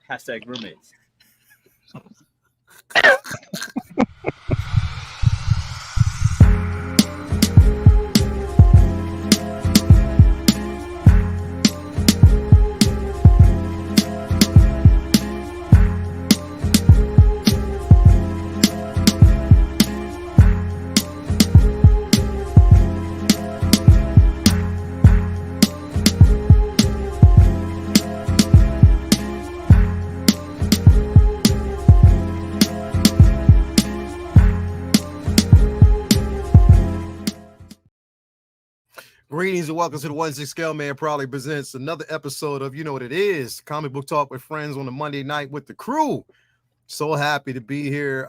Hashtag roommates. Greetings and welcome to the 1-6 Scale Man proudly presents another episode of You Know What It Is, Comic Book Talk with Friends on a Monday night with the crew. So happy to be here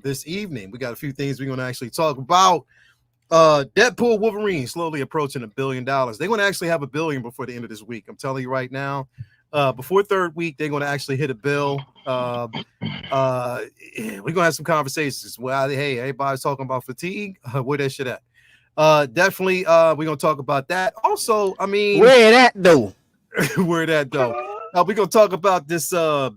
this evening. We got a few things we're going to actually talk about. Deadpool, Wolverine slowly approaching $1 billion. They're going to actually have $1 billion before the end of this week. I'm telling you right now. Before third week, they're going to actually hit a bill. We're going to have some conversations. Well, hey, everybody's talking about fatigue. Where that shit at? Definitely we're gonna talk about that. Also, I mean, where that though? We're gonna talk about this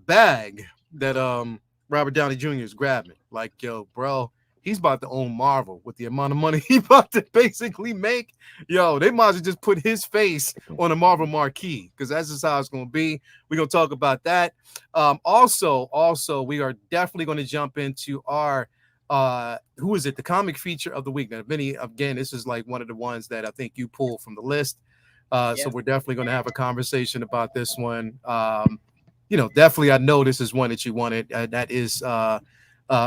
bag that Robert Downey Jr. is grabbing. Like, yo, bro, he's about to own Marvel with the amount of money he's about to basically make. Yo, they might as well just put his face on a Marvel marquee, because that's just how it's gonna be. We're gonna talk about that. Also, we are definitely gonna jump into our who is it? The comic feature of the week. Now, Vinny, again, this is like one of the ones that I think you pulled from the list. So we're definitely going to have a conversation about this one. Definitely, I know this is one that you wanted. That is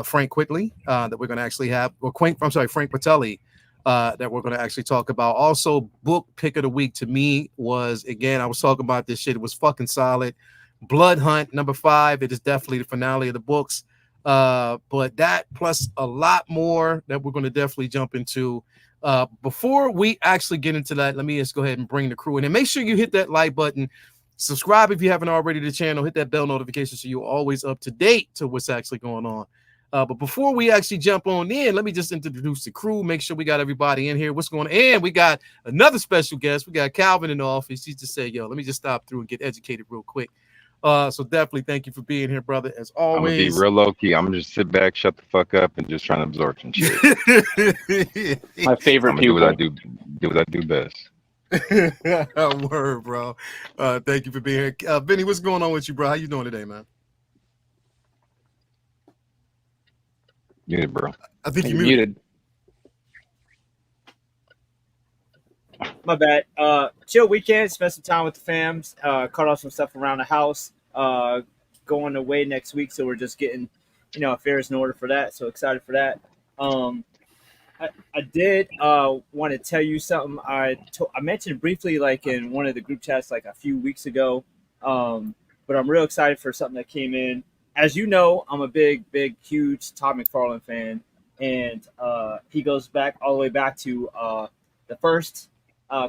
Frank Quigley that we're going to actually have, or Frank Patelli that we're going to actually talk about. Also, book pick of the week to me was, again, I was talking about this shit. It was fucking solid. Blood Hunt, number 5. It is definitely the finale of the books. But that plus a lot more that we're going to definitely jump into. Before we actually get into that, let me just go ahead and bring the crew in, and make sure you hit that like button, subscribe if you haven't already to the channel, hit that bell notification so you're always up to date to what's actually going on. But before we actually jump on in, let me just introduce the crew, make sure we got everybody in here. What's going on? And we got another special guest. We got Calvin in the office. He just said, yo, let me just stop through and get educated real quick. So definitely thank you for being here, brother. As always, I'm gonna be real low key. I'm gonna just sit back, shut the fuck up, and just try to absorb some shit. My favorite pupil. Do what I do best. Word, bro. Thank you for being here, Benny. What's going on with you, bro? How you doing today, man? Muted, bro. I think you're muted. My bad. Chill weekend. Spent some time with the fams. Cut off some stuff around the house. Going away next week, so we're just getting, affairs in order for that. So excited for that. I did want to tell you something. I mentioned briefly, like in one of the group chats, like a few weeks ago. But I'm real excited for something that came in. As you know, I'm a big, huge Todd McFarlane fan, and he goes back all the way back to the first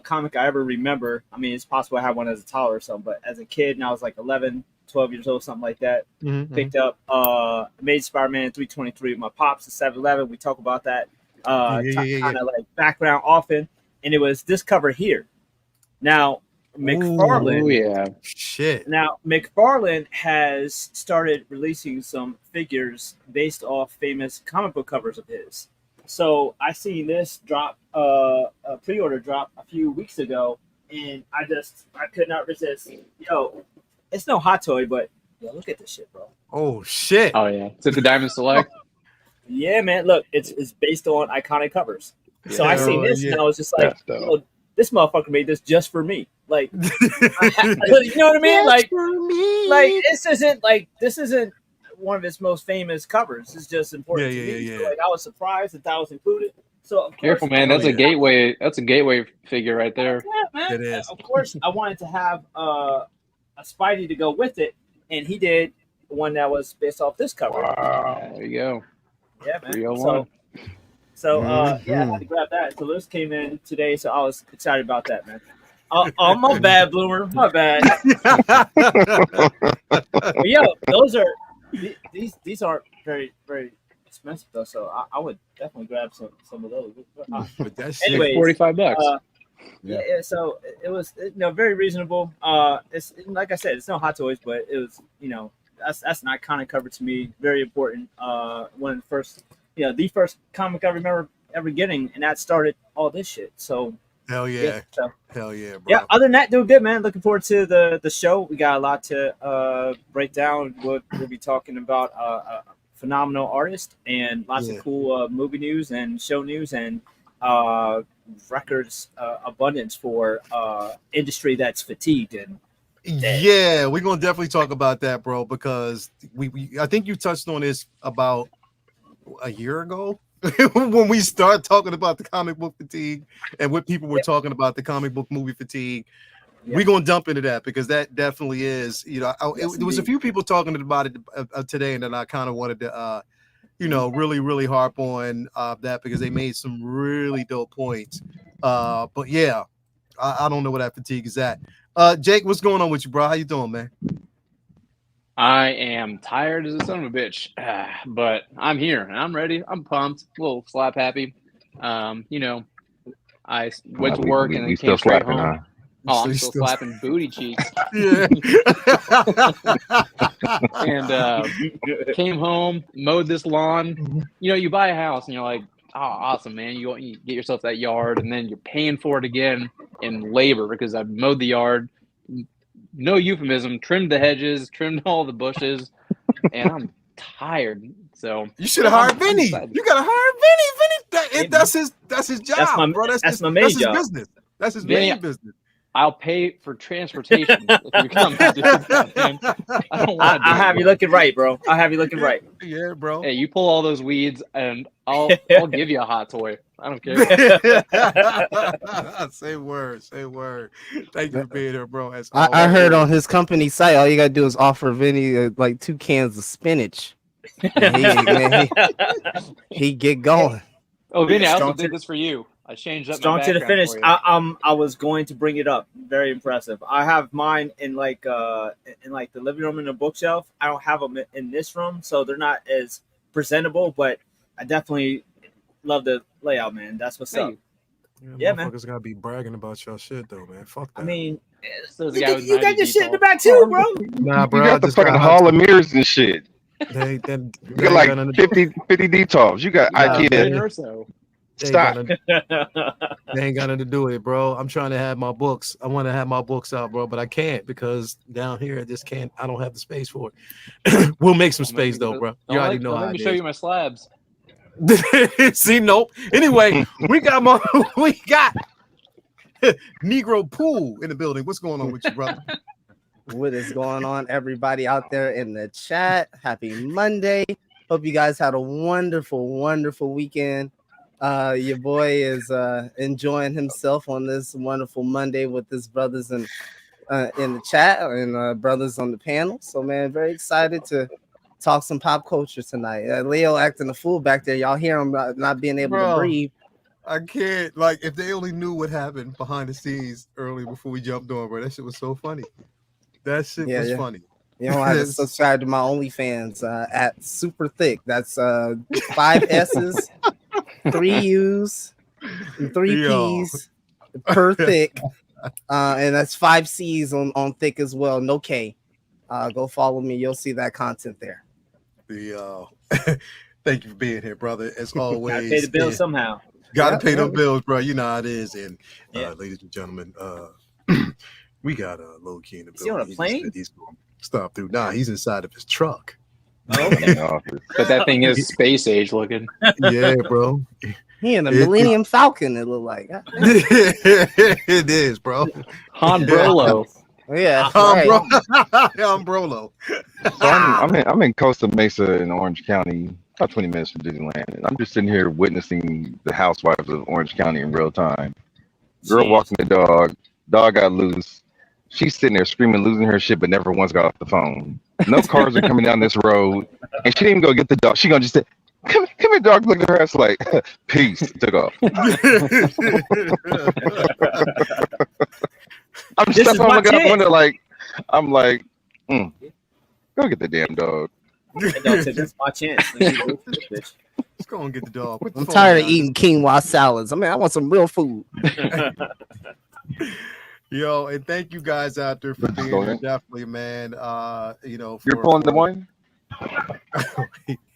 comic I ever remember. I mean, it's possible I had one as a toddler or something, but as a kid, and I was like 11, 12 years old, something like that, picked up Amazing Spider-Man 323 with my pops at 7-Eleven. We talk about that kind of like background often, and it was this cover here. Now, McFarlane, Now, McFarlane has started releasing some figures based off famous comic book covers of his. So I seen this drop, a pre-order drop a few weeks ago, and I could not resist. Yo, it's no hot toy, but yo, look at this shit, bro. Oh shit! Oh yeah, is it the Diamond Select? Yeah, man. Look, it's based on iconic covers. Yeah, so I seen this, and I was just like, this motherfucker made this just for me. Like, you know what I mean? Like this isn't one of his most famous covers. It's just important to me. So, like, I was surprised that was included. So of careful, man. That's a gateway. That's a gateway figure right there. Yeah, man. It is. Of course, I wanted to have a Spidey to go with it, and he did one that was based off this cover. Wow, there you go. Yeah, man. 301. So I had to grab that. So this came in today, so I was excited about that, man. Oh, my bad, Bloomer. My bad. But yo, these aren't very, very expensive though, so I would definitely grab some of those. But that's anyway, $45. Yeah, so it was very reasonable. It's like I said, it's no Hot Toys, but it was that's an iconic cover to me. Very important. One of the first, the first comic I remember ever getting, and that started all this shit. So Hell yeah. yeah. So Hell yeah, bro. yeah. Other than that, doing good, man. Looking forward to the show. We got a lot to break down. We'll be talking about a phenomenal artist and lots of cool movie news and show news and records abundance for industry that's fatigued and dead. Yeah, we're gonna definitely talk about that, bro, because we I think you touched on this about a year ago when we start talking about the comic book fatigue and what people were talking about the comic book movie fatigue. We're gonna jump into that because that definitely is, there was a few people talking about it today, and then I kind of wanted to really harp on that because they made some really dope points. But yeah, I don't know where that fatigue is at. Jake, what's going on with you, bro? How you doing, man? I am tired as a son of a bitch, but I'm here and I'm ready. I'm pumped, a little slap happy. I went to work and then still came straight slapping, home. huh? Oh, I'm still slapping booty cheeks. Yeah. And came home, mowed this lawn. You buy a house and you're like, oh, awesome, man. You get yourself that yard, and then you're paying for it again in labor because I mowed the yard. No euphemism, trimmed the hedges, trimmed all the bushes, and I'm tired. So you should have hired Vinny. You gotta hire Vinny. That's his job, bro. That's my main job. Business. That's his main business. I'll pay for transportation if you come to do that, man. I don't want to. I have you looking right, bro. I have you looking right. Yeah, bro. Hey, you pull all those weeds, and I'll give you a hot toy. I don't care. Say word. Thank you for being here, bro. I heard on his company site, all you gotta do is offer Vinny like 2 cans of spinach. And he get going. Oh, Vinny, I also did this for you. I changed up strong my to the finish. I was going to bring it up. Very impressive. I have mine in the living room in the bookshelf. I don't have them in this room, so they're not as presentable. But I definitely love the layout, man. That's what's up. Yeah, man. Motherfuckers gotta be bragging about your shit, though, man. Fuck that. I mean, you got your shit in the back too, bro. Nah, bro. You got the fucking Hall of Mirrors and shit. You got like 50 details. You got IKEA. Stop. They ain't got nothing to do with it, bro. I'm trying to have my books. I want to have my books out, bro, but I can't because down here I just can't. I don't have the space for it. We'll make some space though, bro. You already know how. Let me show you my slabs. See, nope. Anyway, we got Negro Pool in the building. What's going on with you, brother? What is going on, everybody out there in the chat? Happy Monday. Hope you guys had a wonderful weekend. Your boy is enjoying himself on this wonderful Monday with his brothers in the chat and brothers on the panel. So, man, very excited to talk some pop culture tonight. Leo acting a fool back there. Y'all hear him not being able to breathe. I can't. Like, if they only knew what happened behind the scenes early before we jumped on, bro, that shit was so funny. That shit was funny. You don't have to subscribe to my OnlyFans at Super Thick. That's 5 S's, 3 U's, and 3 P's per thick. And that's 5 C's on thick as well. No K. Go follow me. You'll see that content there. Thank you for being here, brother. As always. Gotta pay the bills somehow. Gotta pay them bills, bro. You know how it is. And ladies and gentlemen, we got a low key in the building. Is he on a plane? He's going to stop through. Nah, he's inside of his truck. Oh, okay. But that thing is space age looking. Yeah, bro. He in a Millennium Falcon, it look like. It is, bro. Han Brolo. Yeah. Han Brolo. So I'm in Costa Mesa in Orange County, about 20 minutes from Disneyland. And I'm just sitting here witnessing the housewives of Orange County in real time. Girl walking the dog got loose. She's sitting there screaming, losing her shit, but never once got off the phone. No cars are coming down this road, and she didn't even go get the dog. She gonna just say, "Come here, dog." Look at her ass like, "Peace." Took off. I'm just stuck on my window like, I'm like, go get the damn dog. That's my chance. Let's go and get the dog. I'm tired of eating quinoa salads. I mean, I want some real food. Yo, and thank you guys out there for Let's being go here. in. Definitely, man. You're pulling the one?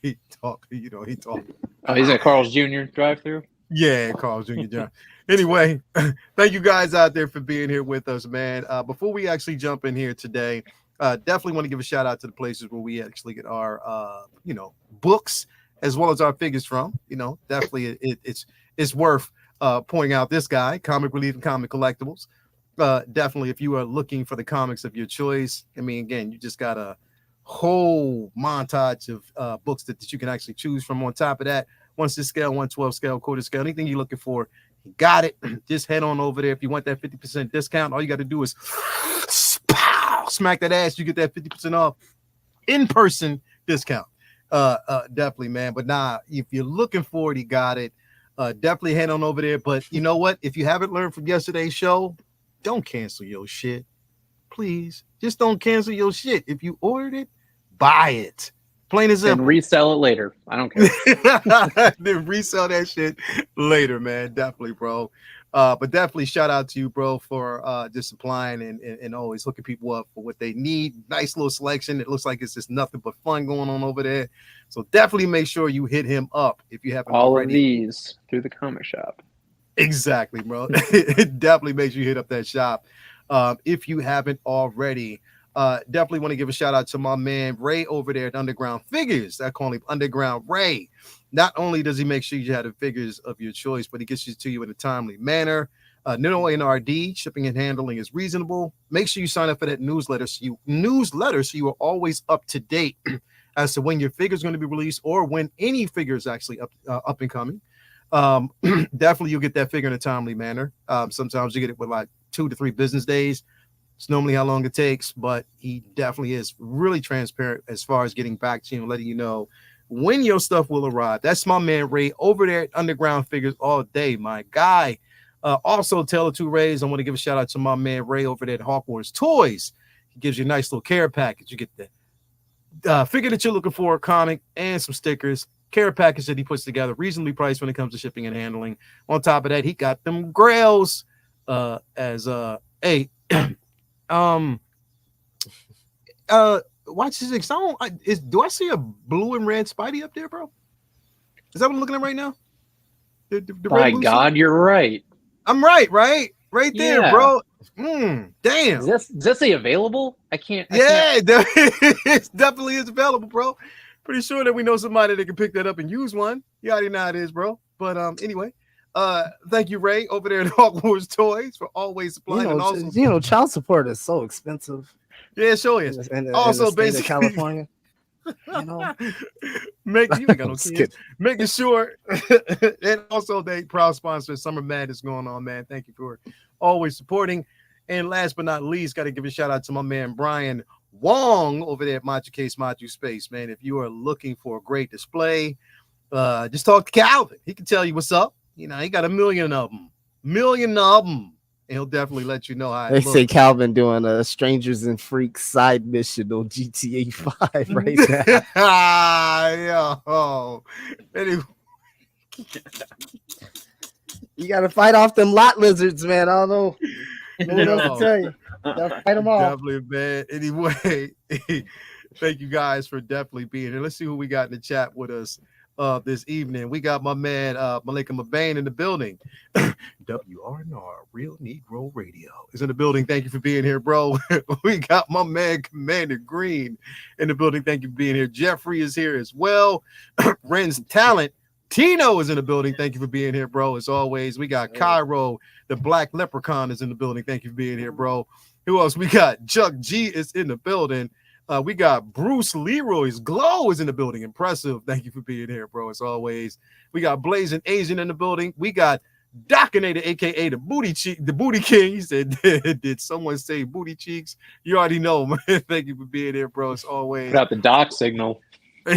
he talk, he talk. Oh, he's at Carl's Jr. drive-through. Yeah, Carl Jr. John. Anyway, thank you guys out there for being here with us, man. Before we actually jump in here today, definitely want to give a shout out to the places where we actually get our, books as well as our figures from. Definitely it's worth pointing out this guy, Comic Relief and Comic Collectibles. Definitely, if you are looking for the comics of your choice, I mean, again, you just got a whole montage of books that you can actually choose from. On top of that, 1/6 scale, 1/12 scale, quarter scale, anything you're looking for, you got it. Just head on over there. If you want that 50% discount, all you got to do is smack that ass. You get that 50% off in-person discount. Definitely, man. But nah, if you're looking for it, you got it. Definitely head on over there. But you know what? If you haven't learned from yesterday's show, don't cancel your shit. Please. Just don't cancel your shit. If you ordered it, buy it. Plain and simple. And resell it later. I don't care. Then resell that shit later, man. Definitely, bro. But definitely shout out to you, bro, for just supplying and always hooking people up for what they need. Nice little selection. It looks like it's just nothing but fun going on over there. So definitely make sure you hit him up if you haven't All already. of these through the comic shop. Exactly, bro. It definitely makes you hit up that shop if you haven't already. Definitely want to give a shout out to my man Ray over there at Underground Figures. I call him Underground Ray. Not only does he make sure you have the figures of your choice, but he gets it to you in a timely manner. No NRD, shipping and handling is reasonable. Make sure you sign up for that newsletter so you are always up to date as to when your figure is going to be released or when any figure is actually up and coming. Definitely you'll get that figure in a timely manner. Sometimes you get it with like 2 to 3 business days. It's normally how long it takes, but he definitely is really transparent as far as getting back to you and letting you know when your stuff will arrive. That's my man Ray over there at Underground Figures all day, my guy. Also, tell the 2 Rays, I want to give a shout out to my man Ray over there at Hawkwards Toys. He gives you a nice little care package. You get the figure that you're looking for, a comic, and some stickers. Care package that he puts together, reasonably priced when it comes to shipping and handling. On top of that, he got them grails as a watch this. Do I see a blue and red Spidey up there, bro? Is that what I'm looking at right now? The By red, God, blue, you're right. I'm right there, Yeah. bro. Damn. Does that say available? I can't. It definitely is available, bro. Pretty sure that we know somebody that can pick that up and use one. You already know how it is, bro. But anyway, thank you, Ray, over there at Hawkwards Toys for always supplying. And also, child support is so expensive. Yeah, it sure is. Also, in the state basically, of California. You ain't got no Just kids. kidding. Making sure, and also they proud sponsor Summer Madness going on, man. Thank you for always supporting. And last but not least, got to give a shout out to my man Brian Wong over there at Machu Case, Machu Space, man. If you are looking for a great display, just talk to Calvin. He can tell you what's up. He got 1 million of them. And he'll definitely let you know how They say Calvin doing a Strangers and Freaks side mission on GTA 5 right now. Yo. Anyway. You got to fight off them lot lizards, man. I don't know. What else to tell you? Gotta fight them off. Definitely, man. Anyway, thank you guys for definitely being here. Let's see who we got in the chat with us this evening. We got my man Malika Mabane in the building. WRNR Real Negro Radio is in the building. Thank you for being here, bro. We got my man Commander Green in the building. Thank you for being here. Jeffrey is here as well. Ren's Talent Tino is in the building. Thank you for being here, bro. As always, we got Cairo, the Black Leprechaun, is in the building. Thank you for being here, bro. Who else? We got Chuck G is in the building. We got Bruce Leroy's Glow is in the building. Impressive. Thank you for being here, bro. As always, we got Blazing Asian in the building. We got Docinator, aka the Booty King. He said, "Did someone say booty cheeks?" You already know, man. Thank you for being here, bro. As always, Put out the doc signal.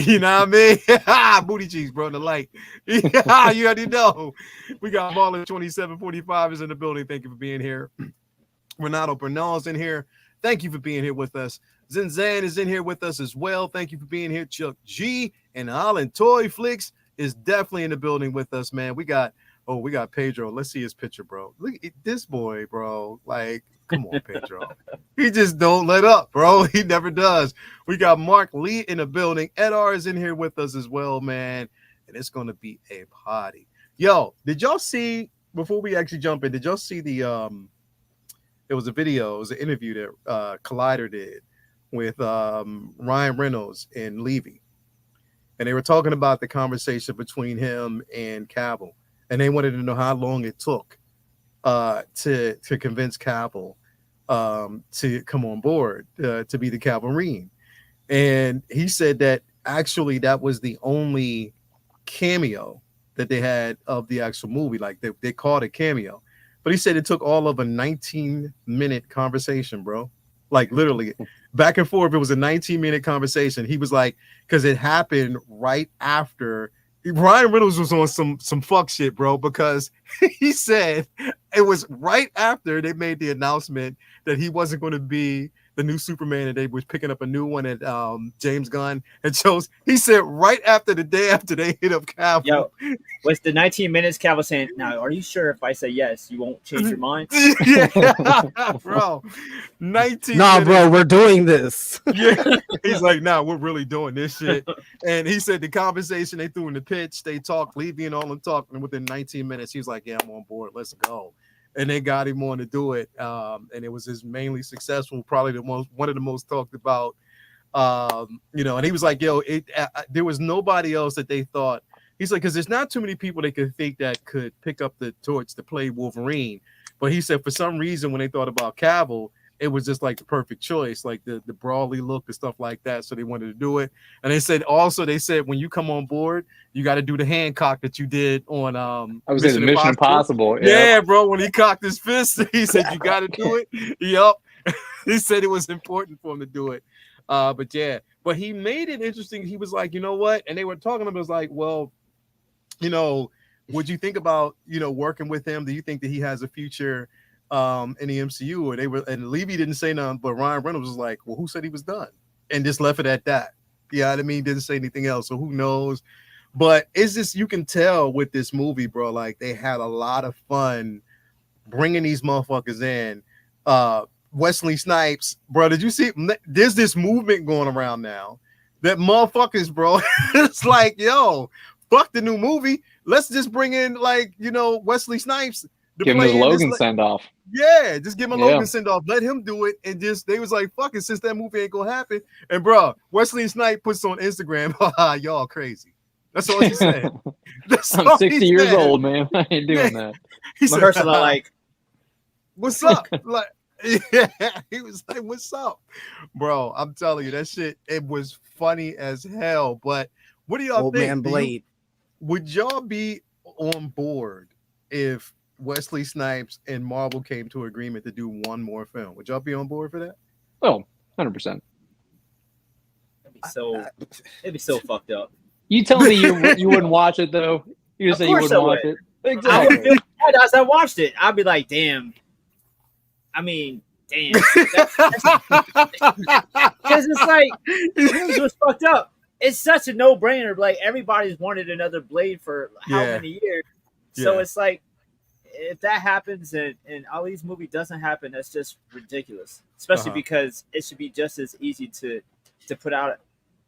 You know what I mean? Booty cheeks, bro. The light. You already know. We got Marlon 2745 is in the building. Thank you for being here. Renato Bernal's in here. Thank you for being here with us. Zinzan is in here with us as well. Thank you for being here. Chuck G and Alan Toy Flicks is definitely in the building with us, man. We got Pedro. Let's see his picture, bro. Look at this boy, bro. Like, Come on, Pedro. He just don't let up, bro. He never does. We got Mark Lee in the building. Edar is in here with us as well, man. And it's gonna be a party. Yo, did y'all see before we actually jump in? Did y'all see the It was a video, it was an interview that Collider did with Ryan Reynolds and Levy, and they were talking about the conversation between him and Cavill, and they wanted to know how long it took to convince Cavill to come on board to be the Wolverine. And he said that actually that was the only cameo that they had of the actual movie. Like they called it cameo, but he said it took all of a 19-minute conversation, bro. Like literally back and forth. It was a 19-minute conversation. He was like, because it happened right after Ryan Reynolds was on some fuck shit, bro, because he said it was right after they made the announcement that he wasn't going to be the new Superman and they was picking up a new one at James Gunn and chose. He said right after the day after they hit up Cavill. Yo, was the 19 minutes Cavill saying, now, are you sure if I say yes, you won't change your mind? Yeah, bro. 19 Nah, minutes. bro, we're doing this. Yeah. He's like, nah, we're really doing this shit. And he said the conversation they threw in the pitch, they talked, Levy and all them talking, and within 19 minutes, he was like, yeah, I'm on board. Let's go. And they got him on to do it. And it was his mainly successful, probably one of the most talked about. And he was like, yo, there was nobody else that they thought. He's like, because there's not too many people they could think that could pick up the torch to play Wolverine. But he said for some reason when they thought about Cavill, it was just like the perfect choice, like the brawly look and stuff like that. So they wanted to do it. And they said when you come on board, you got to do the Hancock that you did on I was saying Mission Impossible. Yeah, bro. When he cocked his fist, he said you got to do it. Yep. He said it was important for him to do it. But he made it interesting. He was like, you know what? And they were talking about it, was like, well, would you think about, working with him? Do you think that he has a future in the MCU? Or and Levy didn't say nothing, but Ryan Reynolds was like, well, who said he was done? And just left it at that. Yeah, I mean, didn't say anything else. So who knows? But it's just, you can tell with this movie, bro, like they had a lot of fun bringing these motherfuckers in. Wesley Snipes, bro, did you see? There's this movement going around now that motherfuckers, bro, it's like, yo, fuck the new movie. Let's just bring in Wesley Snipes. Give him his Logan send off. Yeah, just give him a Logan send off. Let him do it, and they was like, "Fuck it," since that movie ain't gonna happen. And bro, Wesley Snipes puts on Instagram, y'all crazy. That's all he said. I'm 60 years old, man. I ain't doing that. He said, like, "What's up?" Like, yeah, he was like, "What's up, bro?" I'm telling you, that shit. It was funny as hell. But what do y'all Old think? Man Blade. Would y'all be on board if Wesley Snipes and Marvel came to an agreement to do one more film? Would y'all be on board for that? Oh, 100%. It'd be so fucked up. You tell me you wouldn't watch it though. You just say you wouldn't watch it. Exactly. I would feel bad as I watched it. I'd be like, damn. I mean, damn. Because it's like, it was fucked up. It's such a no-brainer. Like, everybody's wanted another Blade for how many years? So it's like, if that happens and Ali's movie doesn't happen, that's just ridiculous. Especially because it should be just as easy to put out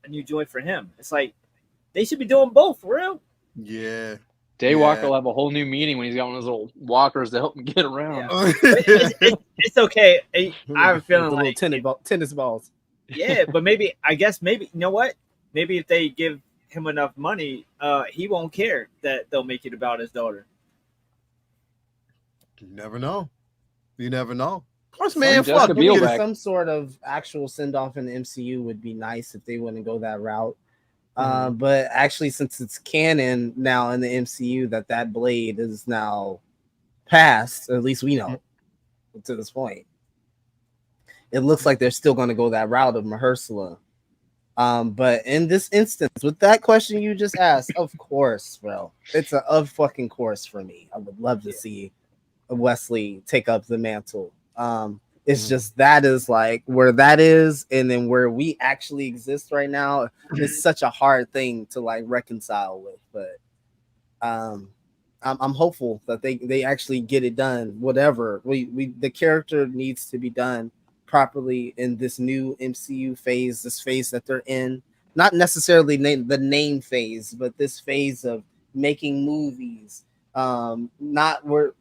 a new joint for him. It's like, they should be doing both, for real. Yeah. Daywalker will have a whole new meaning when he's got one of those little walkers to help him get around. Yeah. It's okay. I have a feeling like tennis balls. Yeah, but maybe you know what? Maybe if they give him enough money, he won't care that they'll make it about his daughter. You never know. Plus, man, Jessica Biel back. Some sort of actual send off in the MCU would be nice if they wouldn't go that route. But actually, since it's canon now in the MCU that Blade is now past, at least we know to this point, it looks like they're still going to go that route of Mahershala. But in this instance, with that question you just asked, of course, bro, it's a fucking course for me. I would love to see Wesley take up the mantle. It's just that is like where that is, and then where we actually exist right now is such a hard thing to like reconcile with. But I'm hopeful that they actually get it done. Whatever the character needs to be done properly in this new MCU phase, this phase that they're in. Not necessarily the name phase, but this phase of making movies. Not where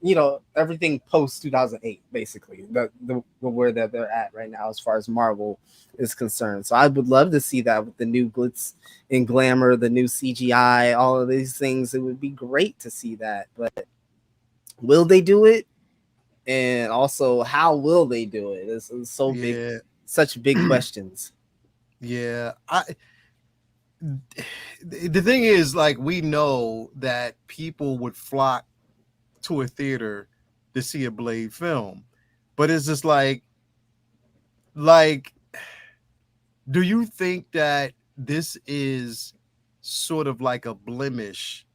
everything post 2008, basically the where that they're at right now as far as Marvel is concerned. So I would love to see that with the new glitz and glamour, the new CGI, all of these things. It would be great to see that, but will they do it? And also, how will they do it? It's so big, such big questions. Yeah, the thing is, like, we know that people would flock to a theater to see a Blade film, but it's just like, do you think that this is sort of like a blemish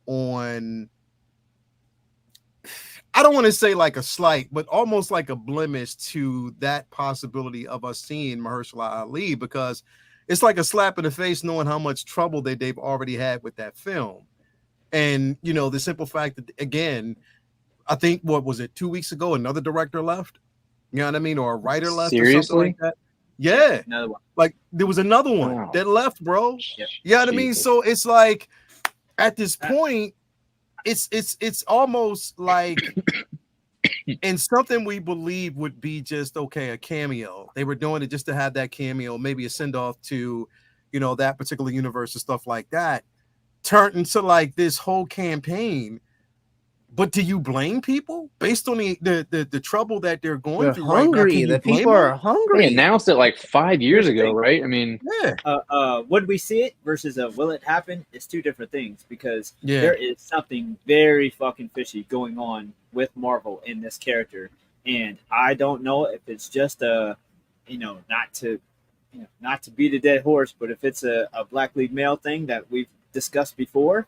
on, I don't want to say like a slight, but almost like a blemish to that possibility of us seeing Mahershala Ali, because it's like a slap in the face knowing how much trouble they've already had with that film. And, the simple fact that, again, I think, what was it, 2 weeks ago, another director left? You know what I mean? Or a writer left or something like that. Yeah. Another one. Like, there was another one that left, bro. Yep. You know what I mean? So it's like, at this point, it's almost like, and something we believe would be just, okay, a cameo. They were doing it just to have that cameo, maybe a send-off to, that particular universe and stuff like that, turned into like this whole campaign. But do you blame people based on the trouble that they're going through hungry. right now? The people are hungry. They announced it like 5 years ago, right? I mean, yeah. Would we see it versus will it happen? It's two different things, because there is something very fucking fishy going on with Marvel in this character, and I don't know if it's just not to beat a dead horse, but if it's a black lead male thing that we've discussed before,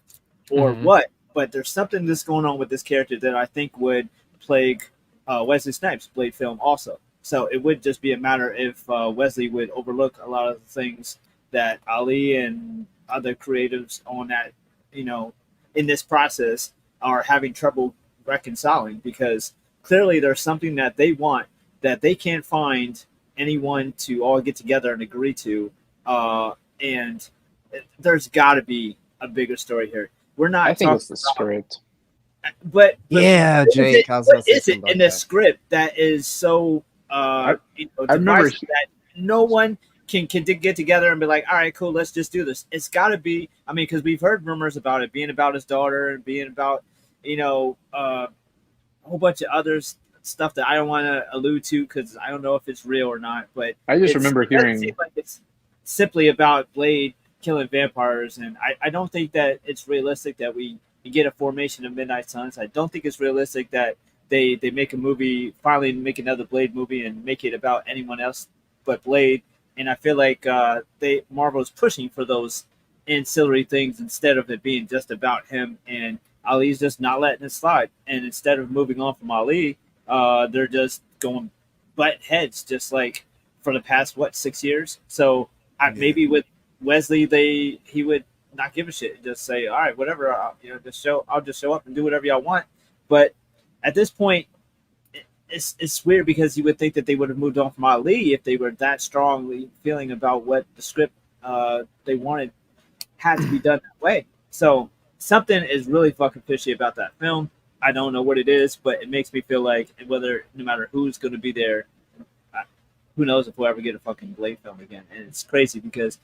or what. But there's something that's going on with this character that I think would plague Wesley Snipes' Blade film also. So it would just be a matter if Wesley would overlook a lot of the things that Ali and other creatives on that, in this process are having trouble reconciling, because clearly there's something that they want that they can't find anyone to all get together and agree to. And there's got to be a bigger story here. We're not. I think it's the script. But yeah, Jake, what is it in the script that is so I remember that no one can get together and be like, all right, cool, let's just do this. It's got to be. I mean, because we've heard rumors about it being about his daughter and being about a whole bunch of other stuff that I don't want to allude to because I don't know if it's real or not. But I just remember hearing like it's simply about Blade killing vampires, and I don't think that it's realistic that we get a formation of Midnight Suns. I don't think it's realistic that they make a movie, finally make another Blade movie and make it about anyone else but Blade. And I feel like Marvel is pushing for those ancillary things instead of it being just about him, and Ali's just not letting it slide. And instead of moving on from Ali, they're just going butt heads, just like for the past 6 years. So maybe with Wesley, he would not give a shit, just say, all right, whatever, I'll just show up and do whatever y'all want. But at this point, it's weird, because you would think that they would have moved on from Ali if they were that strongly feeling about what the script they wanted had to be done that way. So something is really fucking fishy about that film. I don't know what it is, but it makes me feel like no matter who's going to be there, who knows if we'll ever get a fucking Blade film again. And it's crazy because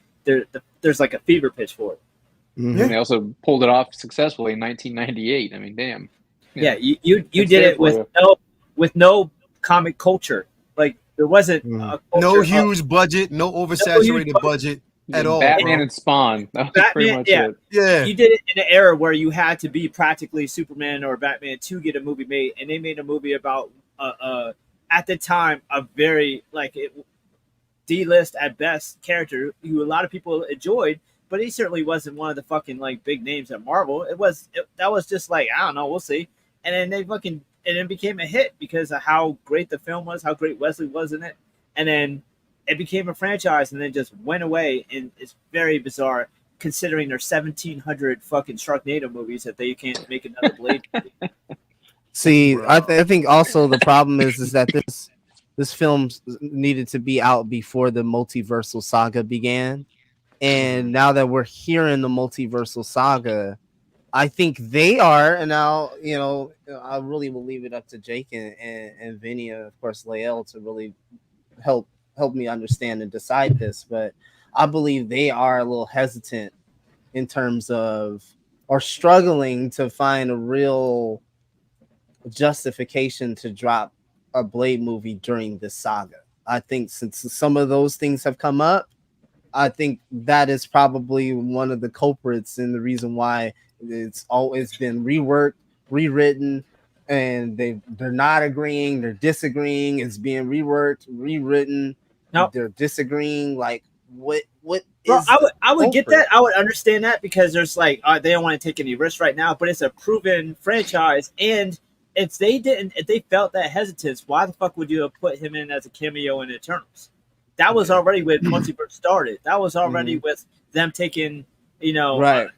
there's like a fever pitch for it. Mm-hmm. And they also pulled it off successfully in 1998. I mean, damn. Yeah, you did it with no comic culture. Like there wasn't no huge budget, no oversaturated budget at all. Batman and Spawn. That was pretty much it. Yeah. You did it in an era where you had to be practically Superman or Batman to get a movie made, and they made a movie about at the time a very D-list at best character who a lot of people enjoyed, but he certainly wasn't one of the fucking big names at Marvel. That was just I don't know, we'll see. And then it became a hit because of how great the film was, how great Wesley was in it. And then it became a franchise and then just went away. And it's very bizarre considering there's 1,700 fucking Sharknado movies that they can't make another Blade movie. See, I think also the problem is that this film needed to be out before the multiversal saga began, and now that we're hearing the multiversal saga, I think they are, and now I really will leave it up to Jake and Vinny, and of course Lael, to really help me understand and decide this. But I believe they are a little hesitant in terms of, or struggling to find a real justification to drop a Blade movie during this saga. I think since some of those things have come up, I think that is probably one of the culprits and the reason why it's always been reworked, rewritten, and they're not agreeing, they're disagreeing, it's being reworked, rewritten, they're disagreeing. Like what Bro, is I would get that. I would understand that because there's like they don't want to take any risks right now, but it's a proven franchise. And if they felt that hesitance, why the fuck would you have put him in as a cameo in Eternals? That was already when Multiverse started. That was already with them taking, right.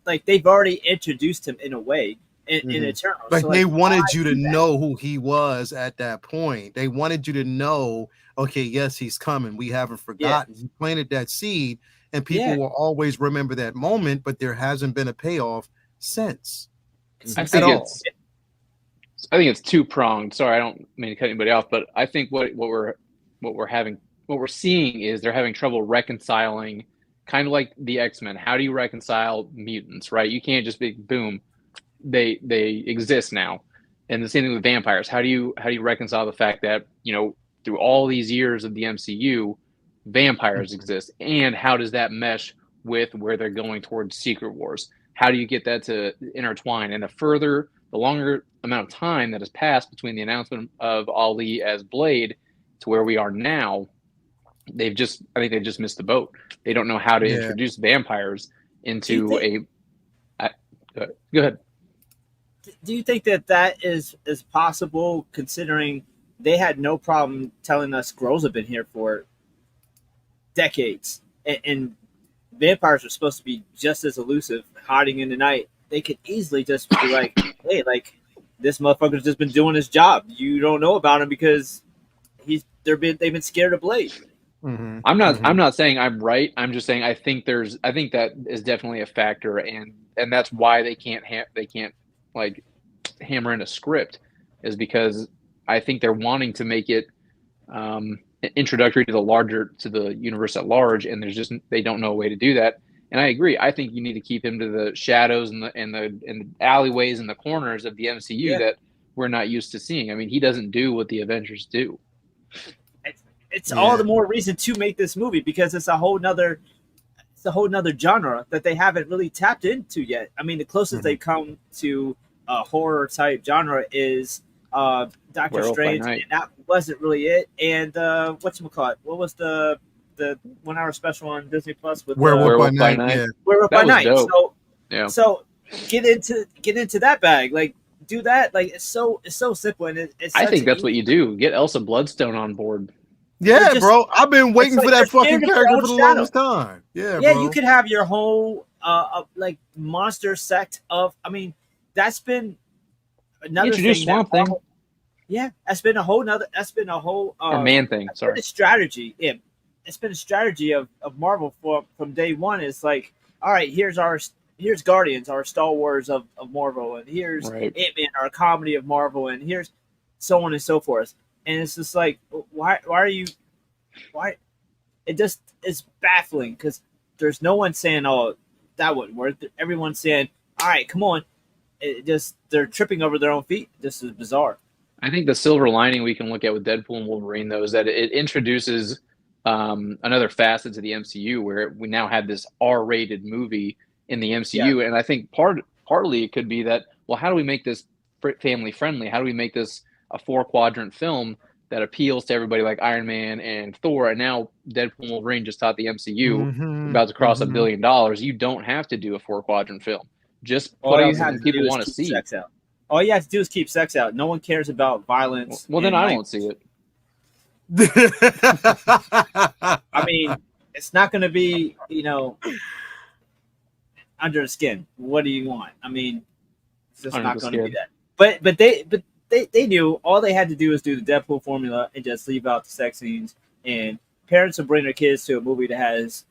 Like they've already introduced him in a way in Eternals. Like, so, they wanted you to know who he was at that point. They wanted you to know, okay, yes, he's coming. We haven't forgotten. He planted that seed, and people will always remember that moment, but there hasn't been a payoff since. I think it's two-pronged. Sorry, I don't mean to cut anybody off, but I think what we're seeing is they're having trouble reconciling, kind of like the X-Men. How do you reconcile mutants, right? You can't just be boom, they exist now. And the same thing with vampires. How do you reconcile the fact that, through all these years of the MCU, vampires exist, and how does that mesh with where they're going towards Secret Wars? How do you get that to intertwine? And the longer amount of time that has passed between the announcement of Ali as Blade to where we are now, I think they've just missed the boat. They don't know how to introduce vampires into go ahead. Do you think that is possible, considering they had no problem telling us Skrulls have been here for decades, and vampires are supposed to be just as elusive, hiding in the night? They could easily just be like, hey, like, this motherfucker's just been doing his job. You don't know about him because they've been scared of Blade. Mm-hmm. I'm not saying I'm right. I'm just saying I think that is definitely a factor, and that's why they can't like hammer in a script, is because I think they're wanting to make it introductory to the universe at large, and they don't know a way to do that. And I agree. I think you need to keep him to the shadows and the alleyways and the corners of the MCU that we're not used to seeing. I mean, he doesn't do what the Avengers do. It's all the more reason to make this movie, because it's a whole nother genre that they haven't really tapped into yet. I mean, the closest they've come to a horror type genre is Doctor Strange, and that wasn't really it. And whatchamacallit? What was the 1 hour special on Disney Plus with Werewolf by Night? Yeah. Werewolf by Night. Dope. So get into that bag. Like, do that. Like, it's so simple, and it's. I think that's what you do. Get Elsa Bloodstone on board. Yeah, bro. I've been waiting for that fucking character for the longest time. Yeah, bro. You could have your whole like monster sect of. I mean, that's been another introduce thing. Swamp Thing. Yeah, that's been a whole or Man Thing. Sorry, it's a strategy. Yeah, it's been a strategy of Marvel from day one. It's like, all right, here's Guardians, our Star Wars of Marvel, and here's Ant-Man, our comedy of Marvel, and here's so on and so forth. And it's just like, why it just is baffling, because there's no one saying, oh, that wouldn't work. Everyone's saying, all right, come on. They're tripping over their own feet. This is bizarre. I think the silver lining we can look at with Deadpool and Wolverine, though, is that it introduces another facet to the MCU, where we now have this R-rated movie in the MCU. And I think partly it could be that, well, how do we make this family friendly? How do we make this a 4-quadrant film that appeals to everybody, like Iron Man and Thor? And now Deadpool and Wolverine just taught the MCU about to cross $1 billion. You don't have to do a 4-quadrant film. Just put out something people want to see. All you have to do is keep sex out. No one cares about violence. Well, then I won't see it. I mean, it's not going to be, under the skin. What do you want? I mean, it's just Under not the going to be skin. that. But they knew all they had to do was do the Deadpool formula and just leave out the sex scenes. And parents will bring their kids to a movie that has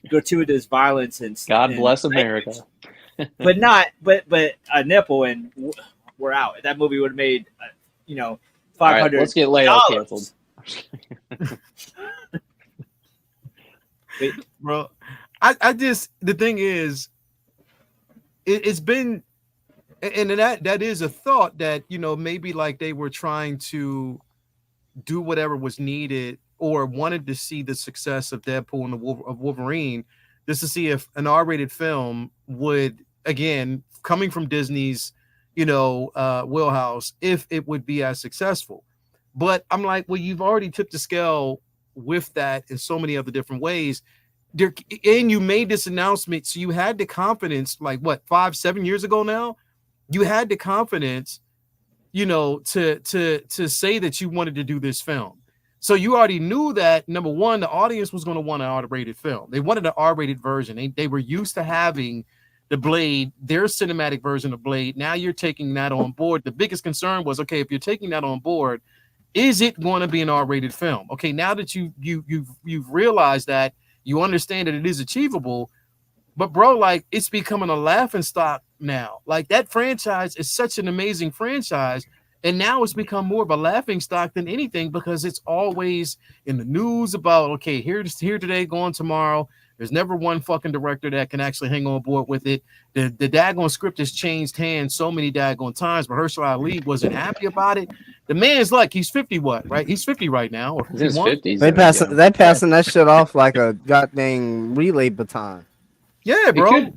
gratuitous violence God and bless America. but not but a nipple and we're out. That movie would have made All $500. right, let's get Leo canceled. Bro, I just, the thing is, it's been, and that is a thought that, maybe like they were trying to do whatever was needed or wanted to see the success of Deadpool and of Wolverine, just to see if an R-rated film would, again, coming from Disney's, wheelhouse, if it would be as successful. But I'm like, well, you've already tipped the scale with that in so many other different ways. And you made this announcement, so you had the confidence, like what, 5-7 years ago now, you had the confidence, to say that you wanted to do this film. So you already knew that, number one, the audience was going to want an R-rated film. They wanted an R-rated version. They were used to having the Blade, their cinematic version of Blade. Now you're taking that on board. The biggest concern was, okay, if you're taking that on board, is it going to be an R-rated film? Okay, now that you've realized that, you understand that it is achievable, but bro, like, it's becoming a laughing stock now. Like, that franchise is such an amazing franchise, and now it's become more of a laughing stock than anything, because it's always in the news about, okay, here today, gone tomorrow. There's never one fucking director that can actually hang on board with it. The daggone script has changed hands so many daggone times. Mahershala Ali wasn't happy about it. The man's like, he's 50 what, right? He's 50 right now. Or He's in his 50s. They passing that shit off like a goddamn relay baton. Yeah, bro.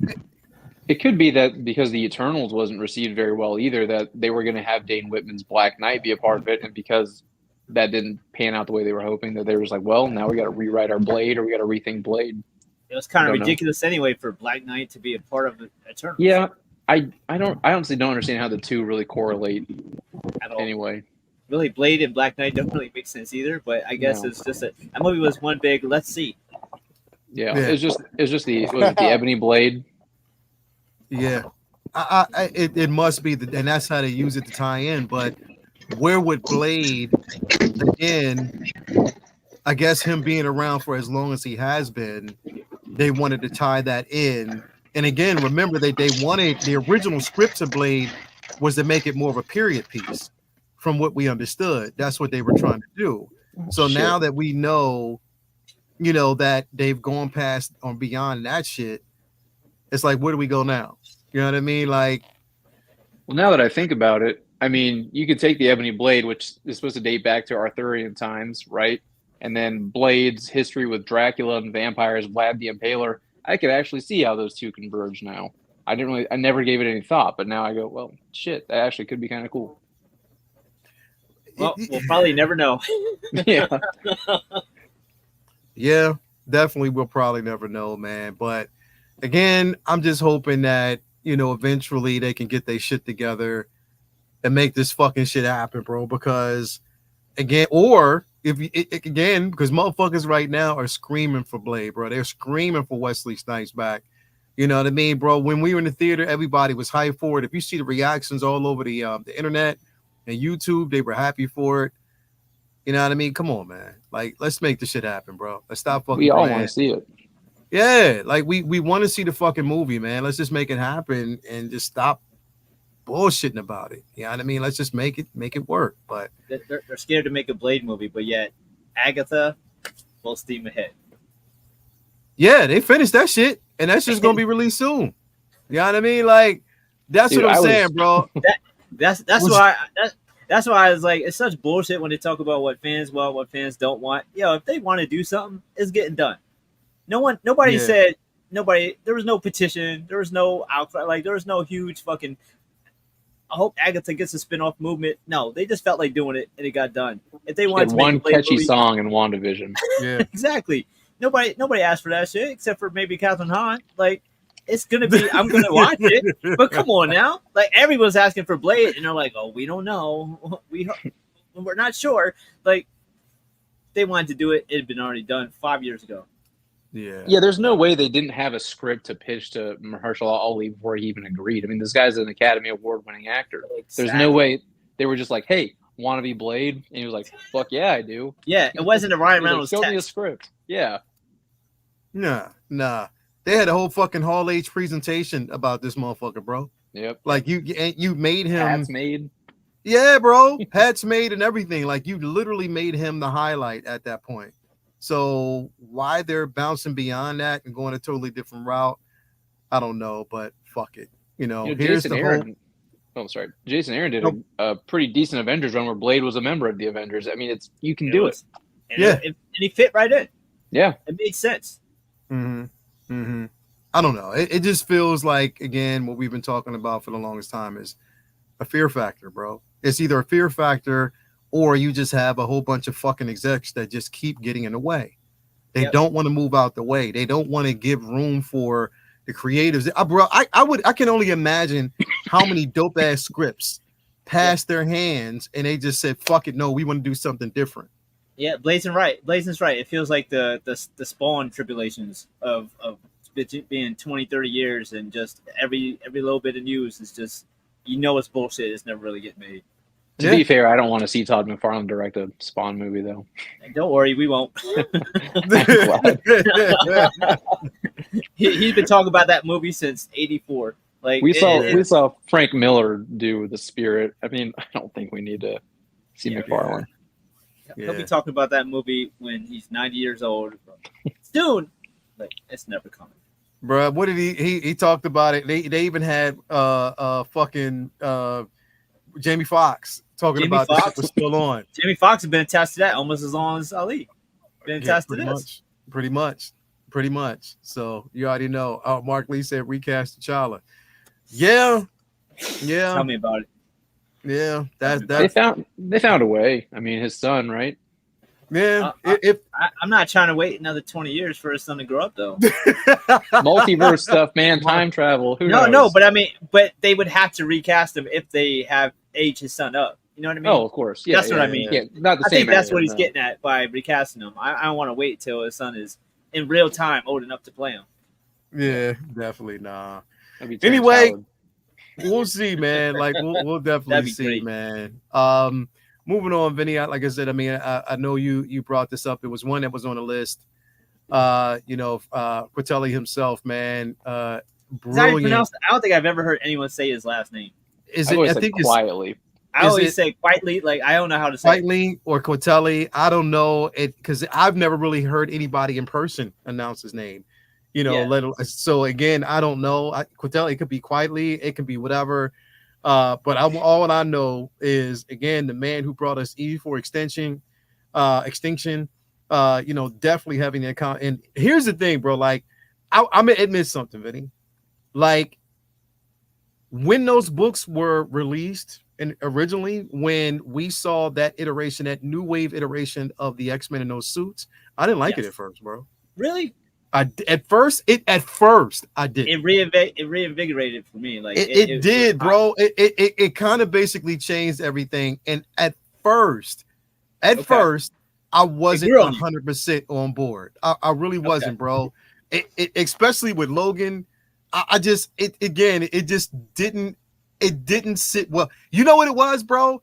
It could be that because the Eternals wasn't received very well either, that they were going to have Dane Whitman's Black Knight be a part of it, and because that didn't pan out the way they were hoping, that they were just like, well, now we got to rewrite our Blade, or we got to rethink Blade. It was kind of ridiculous anyway for Black Knight to be a part of Eternals. Yeah, I honestly don't understand how the two really correlate at all. Anyway. Really, Blade and Black Knight don't really make sense either, but I guess it's just that movie was one big let's see. Yeah. It was just the Ebony Blade. Yeah, it must be, and that's how they use it to tie in. But where would Blade, again, I guess him being around for as long as he has been, they wanted to tie that in. And again, remember they wanted, the original script to Blade was to make it more of a period piece, from what we understood. That's what they were trying to do. So now that we know, that they've gone past or beyond that shit, it's like, where do we go now? You know what I mean? Like, well, now that I think about it, I mean, you could take the Ebony Blade, which is supposed to date back to Arthurian times, right? And then Blade's history with Dracula and vampires, Vlad the Impaler. I could actually see how those two converge now. I never gave it any thought, but now I go, well, shit, that actually could be kind of cool. Well, we'll probably never know. Yeah. Yeah, definitely we'll probably never know, man. But again, I'm just hoping that, eventually they can get their shit together and make this fucking shit happen, bro. Because again, or because motherfuckers right now are screaming for Blade, bro. They're screaming for Wesley Snipes back. You know what I mean, bro? When we were in the theater, everybody was hyped for it. If you see the reactions all over the internet and YouTube, they were happy for it. You know what I mean? Come on, man. Like, let's make this shit happen, bro. Let's stop fucking. We all want to see it. Yeah, like we want to see the fucking movie, man. Let's just make it happen and just stop bullshitting about it. You know what I mean? Let's just make it work. But they're scared to make a Blade movie, but yet Agatha, full steam ahead. Yeah, they finished that shit, and that's just gonna be released soon. You know what I mean? Like, that's what I'm saying, bro. That's why I was like, it's such bullshit when they talk about what fans want, what fans don't want. Yo, if they want to do something, it's getting done. Nobody said, there was no petition, there was no outcry, like there was no huge fucking, I hope Agatha gets a spin-off movement. No, they just felt like doing it and it got done. If they wanted to one make catchy song in WandaVision. Yeah. Exactly. Nobody asked for that shit except for maybe Catherine Hahn. Like, it's gonna be, I'm gonna watch it, but come on now. Like, everyone's asking for Blade and they're like, oh, we don't know. We're not sure. Like, they wanted to do it, it had been already done 5 years ago. Yeah, there's no way they didn't have a script to pitch to Mahershala Ali before he even agreed. I mean, this guy's an Academy Award-winning actor. There's no way they were just like, "Hey, want to be Blade?" And he was like, "Fuck yeah, I do." Yeah, it wasn't a Ryan He was Reynolds like, "Show me a text. script." Yeah. Nah. They had a whole fucking Hall H presentation about this motherfucker, bro. Yep. Like you made him Hats made. Yeah, bro. Hats made and everything. Like you literally made him the highlight at that point. So why they're bouncing beyond that and going a totally different route, I don't know, but fuck it. Here's Jason the Aaron. Oh, sorry. Jason Aaron did a pretty decent Avengers run where Blade was a member of the Avengers. I mean, you can do it. Yeah. And he fit right in. Yeah. It made sense. I don't know. It just feels like, again, what we've been talking about for the longest time is a fear factor, bro. It's either a fear factor or you just have a whole bunch of fucking execs that just keep getting in the way. They don't want to move out the way. They don't want to give room for the creatives. Bro, I can only imagine how many dope ass scripts passed their hands and they just said, fuck it, no, we want to do something different. Yeah, Blazing's right. It feels like the Spawn tribulations of being 20, 30 years and just every little bit of news is just, it's bullshit. It's never really getting made. To be fair, I don't want to see Todd McFarlane direct a Spawn movie, though. Don't worry, we won't. He's been talking about that movie since '84. Like we saw Frank Miller do The Spirit. I mean, I don't think we need to see McFarlane. He'll be talking about that movie when he's 90 years old. Soon, like it's never coming. Bro, what did he talked about it? They even had fucking Jamie Foxx talking about this shit was still on. Jamie Foxx has been attached to that almost as long as Ali. Been attached to this. Pretty much. So you already know. Mark Lee said recast T'Challa. Yeah. Tell me about it. Yeah, that's they found a way. I mean, his son, right? Yeah. I'm not trying to wait another 20 years for his son to grow up, though. Multiverse stuff, man. Time travel. Who knows? No, but they would have to recast him if they have aged his son up. You know what I mean? Oh, of course. Yeah, that's what I mean. Yeah. Not the I same. think that's what he's getting at by recasting him. I don't want to wait till his son is in real time old enough to play him. Yeah, definitely nah. Anyway, we'll see, man. Like we'll definitely see, great. man. Moving on, Vinny. Like I said, I mean, I know you brought this up. It was one that was on the list. Quitelli himself, man. Brilliant. I don't think I've ever heard anyone say his last name. I think it's quietly. I always say quietly. Like I don't know how to say quietly or Quitelli. I don't know it because I've never really heard anybody in person announce his name. So again, I don't know. Quitelli, it could be quietly, it could be whatever. But all I know is, again, the man who brought us E4 Extinction, definitely having the account. And here's the thing, bro. Like, I'm gonna admit something, Vinny. Like, when those books were released and originally, when we saw that iteration, that new wave iteration of the X-Men in those suits, I didn't like it at first, bro. Really? At first I did. It reinvigorated for me. Like it did, bro. It kind of basically changed everything. And at first, I wasn't 100% on board. I really wasn't, bro. It especially with Logan. It just didn't sit well. You know what it was, bro?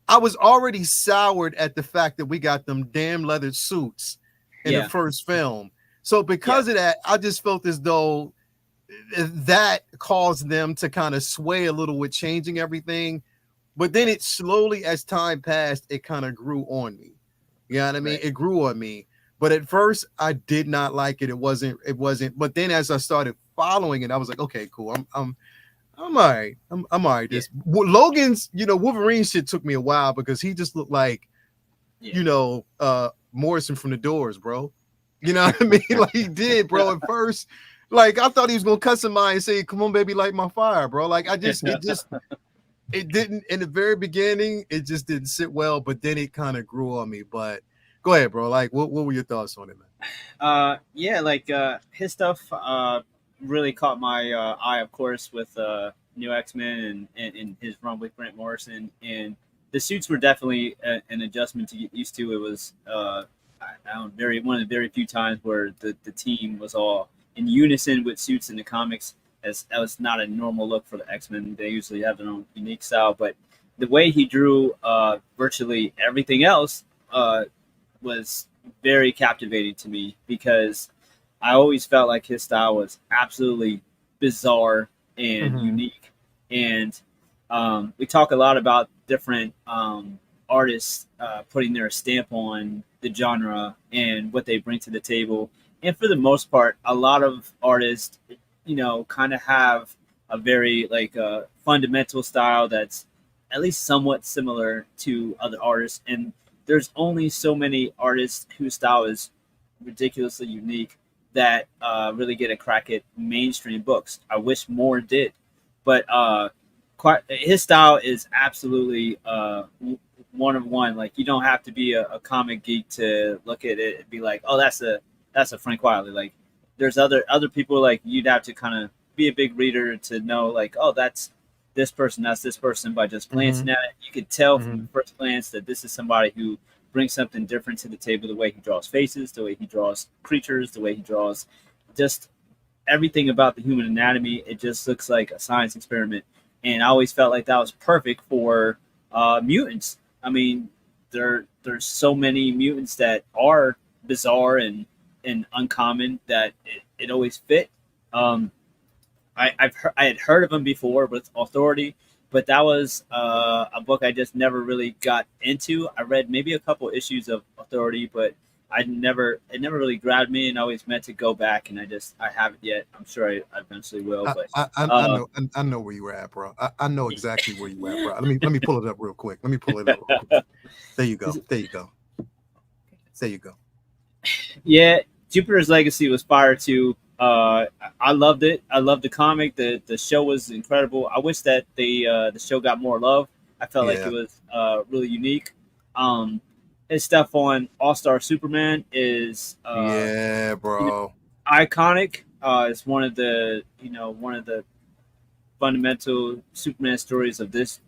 I was already soured at the fact that we got them damn leather suits in the first film. So because of that, I just felt as though that caused them to kind of sway a little with changing everything. But then it slowly, as time passed, it kind of grew on me. You know what I mean? Right. It grew on me. But at first, I did not like it. It wasn't. But then as I started following it, I was like, okay, cool. I'm all right. I'm all right. This Logan's, Wolverine shit took me a while because he just looked like, Morrison from the Doors, bro. You know what I mean? Like he did, bro. At first, like I thought he was gonna cuss somebody and say, "Come on, baby, light my fire, bro." Like it didn't in the very beginning. It just didn't sit well, but then it kind of grew on me. But go ahead, bro. Like, what were your thoughts on it, man? His stuff really caught my eye, of course, with New X-Men and his run with Grant Morrison, and the suits were definitely an adjustment to get used to. It was one of the very few times where the team was all in unison with suits in the comics. As that was not a normal look for the X-Men. They usually have their own unique style, but the way he drew virtually everything else was very captivating to me because I always felt like his style was absolutely bizarre and unique. And we talk a lot about different artists putting their stamp on the genre and what they bring to the table. And for the most part, a lot of artists, kind of have a very fundamental style that's at least somewhat similar to other artists. And there's only so many artists whose style is ridiculously unique that really get a crack at mainstream books. I wish more did, but his style is absolutely one of one. Like you don't have to be a comic geek to look at it and be like, oh, that's a Frank Wiley. Like there's other people like you'd have to kind of be a big reader to know like, oh, that's this person by just glancing at it. You could tell from the first glance that this is somebody who brings something different to the table. The way he draws faces, the way he draws creatures, the way he draws just everything about the human anatomy. It just looks like a science experiment. And I always felt like that was perfect for mutants. I mean, there's so many mutants that are bizarre and uncommon that it always fit. I had heard of him before with Authority, but that was a book I just never really got into. I read maybe a couple issues of Authority, but it never really grabbed me, and I always meant to go back, and I haven't yet. I'm sure I eventually will. But I know where you were at, bro. I know exactly where you were at, bro. Let me pull it up real quick. There you go. Yeah, Jupiter's Legacy was fire too. I loved it. I loved the comic. The show was incredible. I wish that the show got more love. I felt like it was really unique. His stuff on All-Star Superman is bro, iconic. It's one of the fundamental Superman stories of this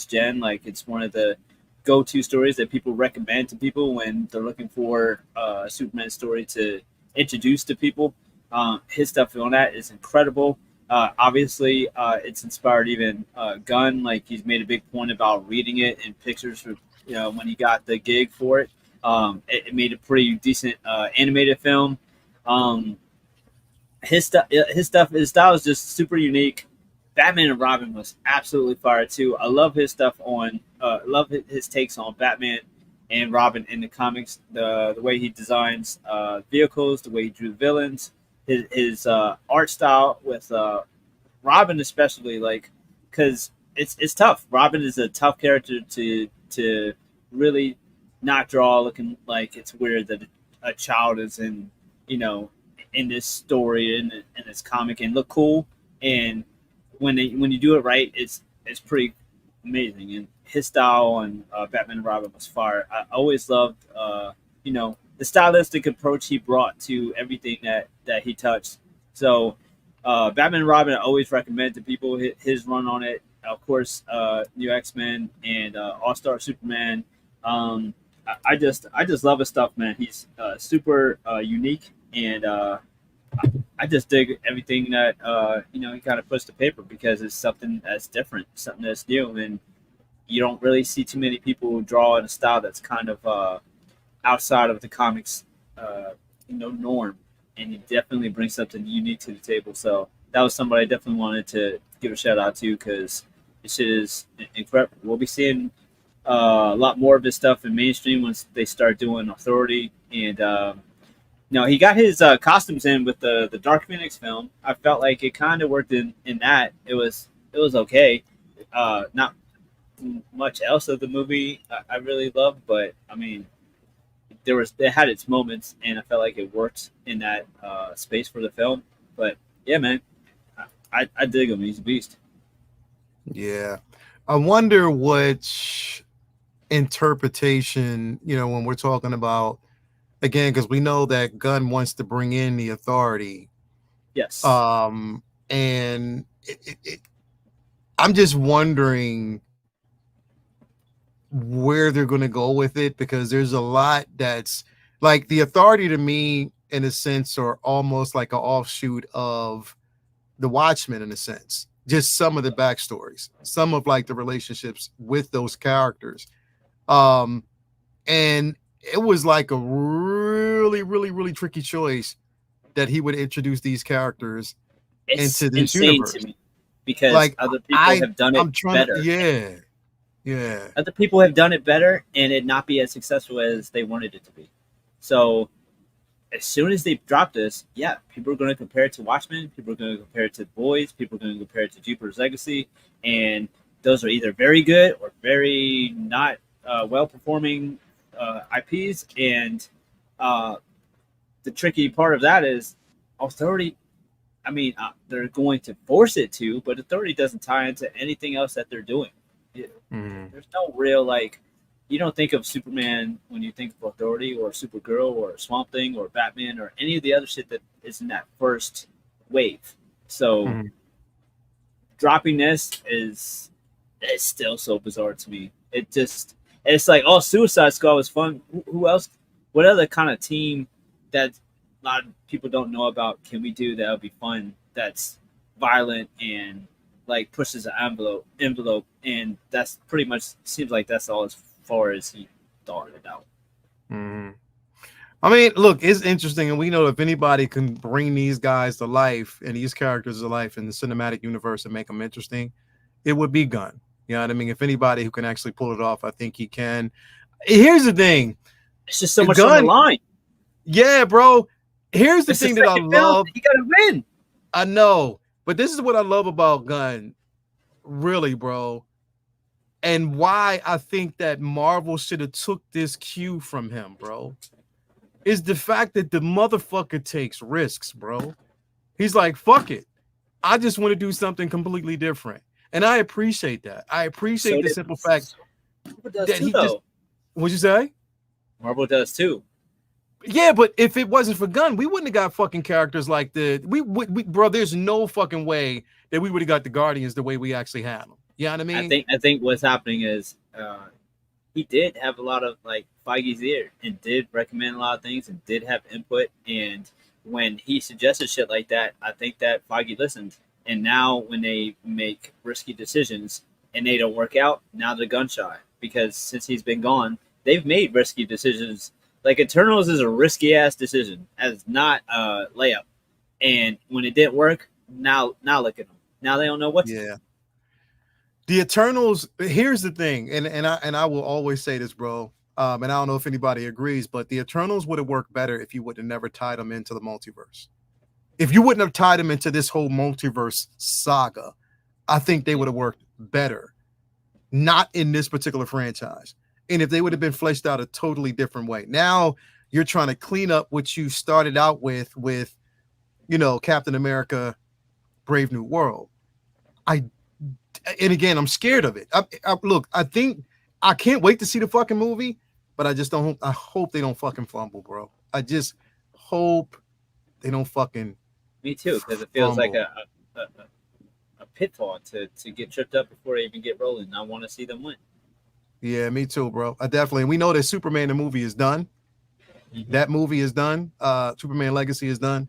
gen. Like it's one of the go-to stories that people recommend to people when they're looking for a Superman story to introduce to people. His stuff on that is incredible. Obviously, it's inspired even Gunn. Like he's made a big point about reading it in pictures for when he got the gig for it. It made a pretty decent animated film. His style is just super unique. Batman and Robin was absolutely fire too. I love his stuff on. Love his takes on Batman and Robin in the comics. The way he designs vehicles, the way he drew villains, his art style with Robin especially, like because it's tough. Robin is a tough character to really not draw looking like it's weird that a child is in this story in this comic and look cool. And when you do it right, it's pretty amazing. And his style on Batman and Robin was fire. I always loved the stylistic approach he brought to everything that he touched. So Batman and Robin I always recommend to people his run on it. Of course, New X-Men and All-Star Superman. I just love his stuff, man. He's super unique, and I just dig everything that he kind of puts to paper because it's something that's different, something that's new, and you don't really see too many people draw in a style that's kind of outside of the comics, norm. And he definitely brings something unique to the table. So that was somebody I definitely wanted to give a shout out to because this shit is incredible. We'll be seeing a lot more of his stuff in mainstream once they start doing Authority. And he got his costumes in with the Dark Phoenix film. I felt like it kind of worked in that. It was okay. Not much else of the movie I really loved, but I mean, it had its moments, and I felt like it worked in that space for the film. But yeah, man, I dig him. He's a beast. Yeah, I wonder which interpretation when we're talking about again because we know that Gunn wants to bring in the Authority. Yes. And I'm just wondering where they're going to go with it because there's a lot that's Like the Authority to me, in a sense, are almost like an offshoot of the Watchmen in a sense. Just some of the backstories, some of like the relationships with those characters. And it was like a really, really, really tricky choice that he would introduce these characters It's into this insane universe. to me because Like other people have done it I'm trying better. to, yeah. Other people have done it better and it not be as successful as they wanted it to be. So as soon as they drop this, yeah, people are going to compare it to Watchmen. People are going to compare it to Boys. People are going to compare it to Jupiter's Legacy, and those are either very good or very not well performing IPs. And the tricky part of that is Authority. I mean, they're going to force it to, but Authority doesn't tie into anything else that they're doing. There's no real like. You don't think of Superman when you think of Authority or Supergirl or Swamp Thing or Batman or any of the other shit that is in that first wave. So dropping this is it's still so bizarre to me. It's like, oh, Suicide Squad was fun. Who else? What other kind of team that a lot of people don't know about can we do that would be fun? That's violent and like pushes an envelope, and that's pretty much seems like that's all as far as he thought it out. I mean, look, it's interesting, and we know if anybody can bring these guys to life and these characters to life in the cinematic universe and make them interesting, it would be Gunn. You know what I mean? If anybody who can actually pull it off, I think he can. Here's the thing. It's just so much on the line. Yeah, bro. Here's the thing that I love. You gotta win. I know, but this is what I love about Gunn, really, bro. And why I think that Marvel should have took this cue from him, bro, is the fact that the motherfucker takes risks, bro. He's like, fuck it. I just want to do something completely different. And I appreciate that. I appreciate the simple fact that he just... What'd you say? Marvel does too. Yeah, but if it wasn't for Gunn, we wouldn't have got fucking characters like bro, there's no fucking way that we would have got the Guardians the way we actually had them. You know what I mean? I think what's happening is he did have a lot of like Feige's ear and did recommend a lot of things and did have input. And when he suggested shit like that, I think that Feige listened. And now when they make risky decisions and they don't work out, now they're gun shy because since he's been gone, they've made risky decisions. Like Eternals is a risky ass decision, as not a layup. And when it didn't work, now look at them. Now they don't know what to do. The Eternals, here's the thing, and I will always say this, bro. And I don't know if anybody agrees, but the Eternals would have worked better if you would have never tied them into the multiverse. If you wouldn't have tied them into this whole multiverse saga, I think they would have worked better. Not in this particular franchise. And if they would have been fleshed out a totally different way. Now you're trying to clean up what you started out with, you know, Captain America, Brave New World. And again, I'm scared of it. Look, I think I can't wait to see the fucking movie, but I just don't. I hope they don't fucking fumble, bro. I just hope they don't fucking. Me too, because it feels like a pitfall to get tripped up before they even get rolling. I want to see them win. Yeah, me too, bro. I definitely. We know that Superman the movie is done. Mm-hmm. That movie is done. Superman Legacy is done.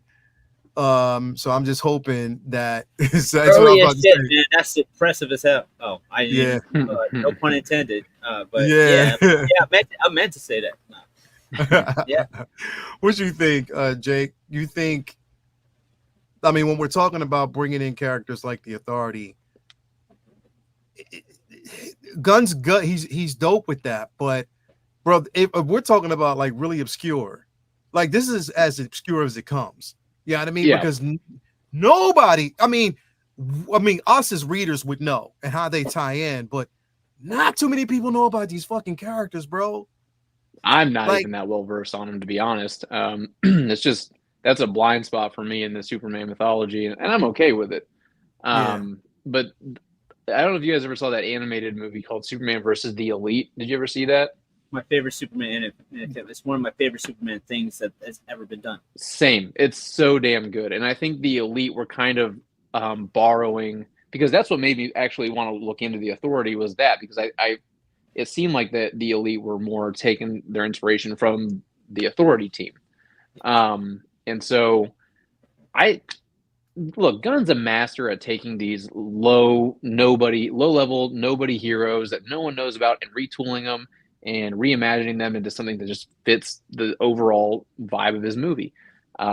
So I'm just hoping that that's early as shit, man. That's impressive as hell. Oh, no pun intended. But yeah, I meant to say that. No. Yeah. What you think, Jake? You think? I mean, when we're talking about bringing in characters like the Authority, Gunn's gut, he's dope with that. But bro, if we're talking about like really obscure, like this is as obscure as it comes. You know what I mean? Yeah. Because nobody, I mean, us as readers would know and how they tie in, but not too many people know about these fucking characters, bro. I'm not even that well versed on them, to be honest. It's just that's a blind spot for me in the Superman mythology, and I'm okay with it. But I don't know if you guys ever saw that animated movie called Superman versus the Elite. Did you ever see that? My favorite Superman, it's one of my favorite Superman things that has ever been done. Same. It's so damn good. And I think the Elite were kind of borrowing, because that's what made me actually want to look into the Authority, was that because it seemed like that the Elite were more taking their inspiration from the Authority team. And so Gunn's a master at taking these low level nobody heroes that no one knows about and retooling them and reimagining them into something that just fits the overall vibe of his movie.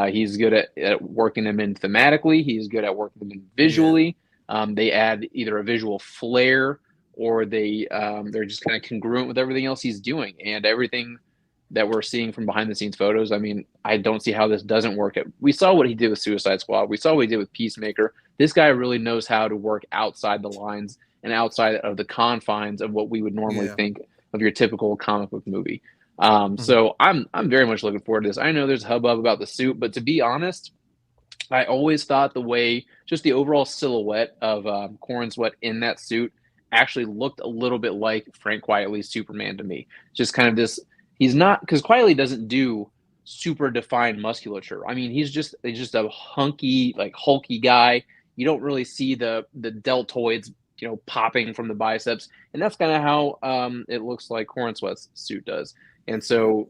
He's good at working them in thematically. He's good at working them in visually. They add either a visual flair or they're just kind of congruent with everything else he's doing, and everything that we're seeing from behind the scenes photos. I mean, I don't see how this doesn't work. We saw what he did with Suicide Squad. We saw what he did with Peacemaker. This guy really knows how to work outside the lines and outside of the confines of what we would normally think of your typical comic book movie. So I'm very much looking forward to this. I know there's hubbub about the suit, but to be honest, I always thought just the overall silhouette of Corrin Sweat in that suit actually looked a little bit like Frank Quietly's Superman to me. Just kind of this. He's not, because Quietly doesn't do super defined musculature. I mean, he's just a hunky, like hulky guy. You don't really see the deltoids, popping from the biceps, and that's kind of how it looks like Corrin Sweat's suit does. And so,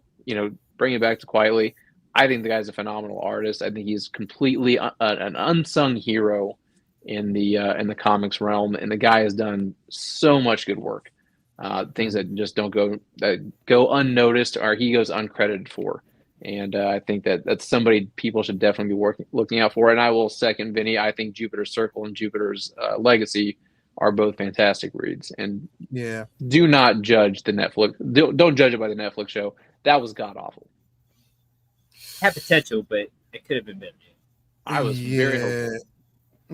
bring it back to Quietly, I think the guy's a phenomenal artist. I think he's completely an unsung hero in the comics realm, and the guy has done so much good work. Things that just don't go unnoticed, or he goes uncredited for. And I think that's somebody people should definitely be looking out for. And I will second Vinny. I think Jupiter's Circle and Jupiter's Legacy are both fantastic reads. And do not judge the Netflix. Don't judge it by the Netflix show. That was god awful. Had potential, but it could have been better. I was very hopeful.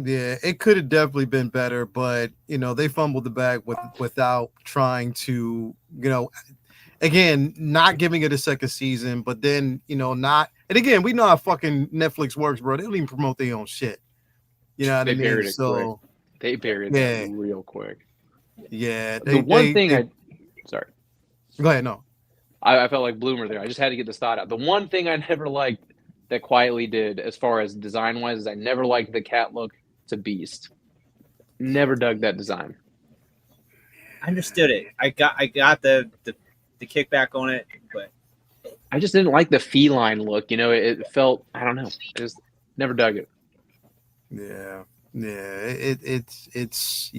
Yeah, it could have definitely been better, but they fumbled the bag without trying to, again, not giving it a second season, but then not. And again, we know how fucking Netflix works, bro. They don't even promote their own shit. You know what I mean? Buried it quick. They buried it real quick. Yeah. Sorry. Go ahead. No. I felt like Bloomer there. I just had to get this thought out. The one thing I never liked that Quietly did, as far as design wise, is I never liked the cat look to Beast. Never dug that design. I understood it. I got the kickback on it, but I just didn't like the feline look. It felt, I don't know. I just never dug it. Yeah. It's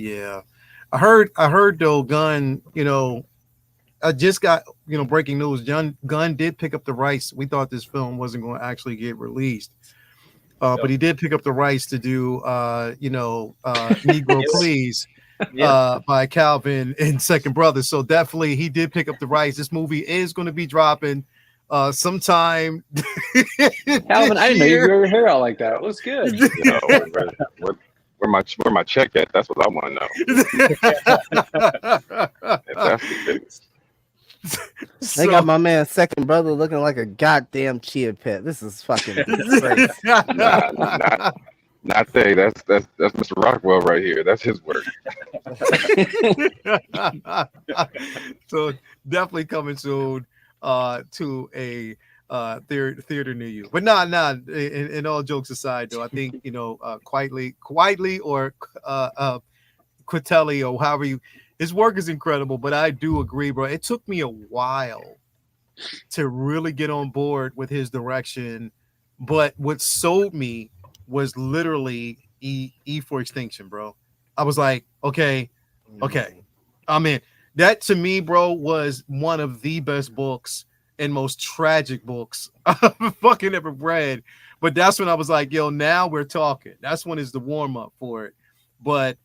I heard though, Gunn, I just got breaking news. Gunn did pick up the rights. We thought this film wasn't going to actually get released. But he did pick up the rights to do, Negro Please by Calvin and Second Brother. So definitely he did pick up the rights. This movie is going to be dropping sometime. Calvin, I didn't know you grew your hair out like that. It looks good. Where my check at? That's what I want to know. If that's the case. They got my man Second Brother looking like a goddamn chia pet. This is fucking crazy. Not they. That's Mr. Rockwell right here. That's his work. So definitely coming soon to a theater near you. But in all jokes aside, though, I think quietly or Quitelli or however his work is incredible, but I do agree, bro. It took me a while to really get on board with his direction, but what sold me was literally E for Extinction, bro. I was like, okay, I'm in. That to me, bro, was one of the best books and most tragic books I've fucking ever read. But that's when I was like, yo, now we're talking. That's when it's the warm up for it. But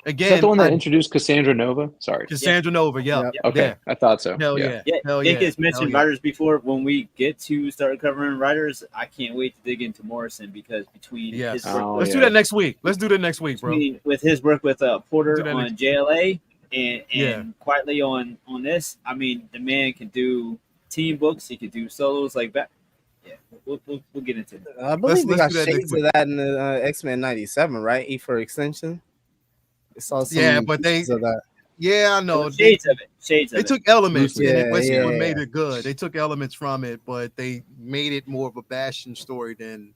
again, is that the one that introduced Cassandra Nova? Sorry, Cassandra Nova. Yeah. Okay, yeah. I thought so. Hell yeah. Nick has mentioned writers before. When we get to start covering writers, I can't wait to dig into Morrison because between his work, let's do that next week. Let's do that next week, bro. With his work with Porter on JLA and Quietly on this, I mean, the man can do team books. He could do solos like that. Yeah, we'll get into it. I believe we got shades of that in the X-Men 97, right? E for Extinction. Saw some but they of that. Yeah, I know. Shades of it. They took elements. Yeah, what made it good. They took elements from it, but they made it more of a Bastion story than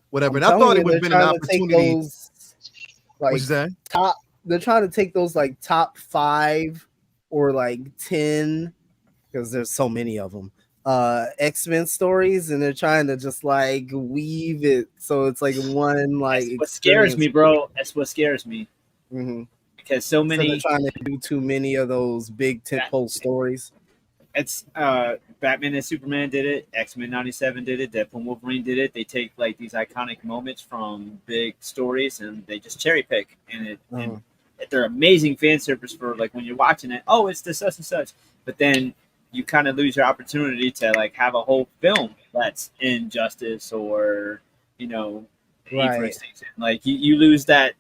whatever. And I thought it would have been an opportunity. What's that? They're trying to take those like top 5 or like 10, because there's so many of them. X-Men stories, and they're trying to just like weave it so it's like one like That's what scares me, bro. That's what scares me Mm-hmm. because so So they're many. trying to do too many of those big tentpole stories. It's Batman and Superman did it. X-Men '97 did it. Deadpool and Wolverine did it. They take like these iconic moments from big stories and they just cherry pick, and and they're amazing fan service for like when you're watching it. Oh, it's this such and such, but then you kind of lose your opportunity to like have a whole film that's injustice or you know, Right. for extinction. Like you lose that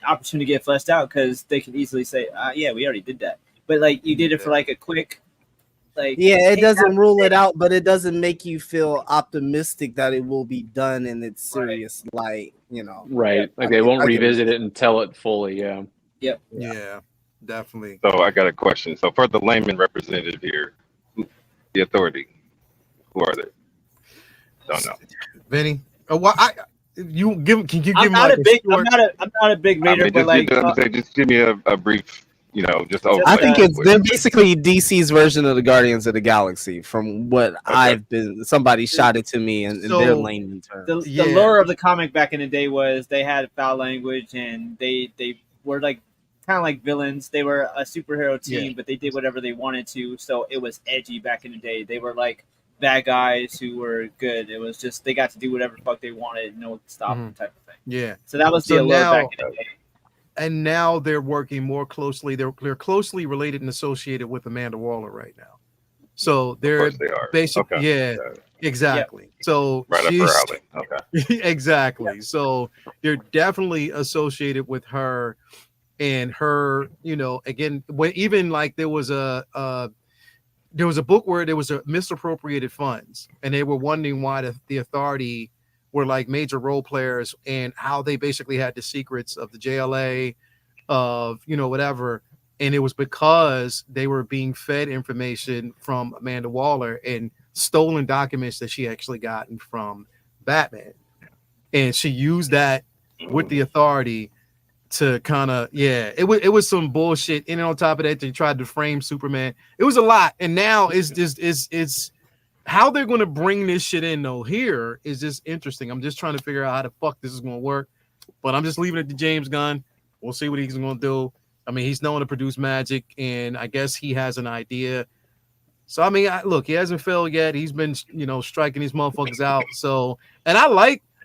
opportunity to get fleshed out because they can easily say, yeah, we already did that. But like you did it for like a quick. Like, Yeah, it hey, doesn't rule it out, but it doesn't make you feel optimistic that it will be done in its serious light, you know. Right. Like I they get- won't I get revisit what it and tell it fully. Yeah. Yep. Yeah, definitely. So I got a question. So for the layman representative here, the authority, who are they? Don't know. Vinny. Can you give I'm me not like a big. short- I'm not a big I reader, mean, but like just give me a brief, just overlay. I think it's quick. they're basically DC's version of the Guardians of the Galaxy, from what I've been. Somebody shot it to me in their So, layman terms. the Yeah. lore of the comic back in the day was they had foul language and they were like kind of like villains. They were a superhero team, Yeah. but they did whatever they wanted to. So it was edgy back in the day. They were like bad guys who were good. It was just they got to do whatever the fuck they wanted, and no one could stop them, type of thing. Yeah. So that was So the allure now- back in the day. And now they're working more closely. They're closely related and associated with Amanda Waller right now. So Of they're course they are. basically, Okay. yeah, exactly. So Right up she's her alley. Okay. exactly. So they're definitely associated with her and her. Again, when even like there was a book where there was a misappropriated funds, and they were wondering why the authority were like major role players and how they basically had the secrets of the JLA, of whatever, and it was because they were being fed information from Amanda Waller and stolen documents that she actually gotten from Batman, and she used that with the authority to kind of it was some bullshit. And on top of that, they tried to frame Superman. It was a lot, and now it's just it's how they're going to bring this shit in though here is just interesting. I'm just trying to figure out how the fuck this is going to work, but I'm just leaving it to James Gunn. We'll see what he's going to do. I mean, he's known to produce magic, and I guess he has an idea. So I mean, look, he hasn't failed yet. He's been striking these motherfuckers out. So, and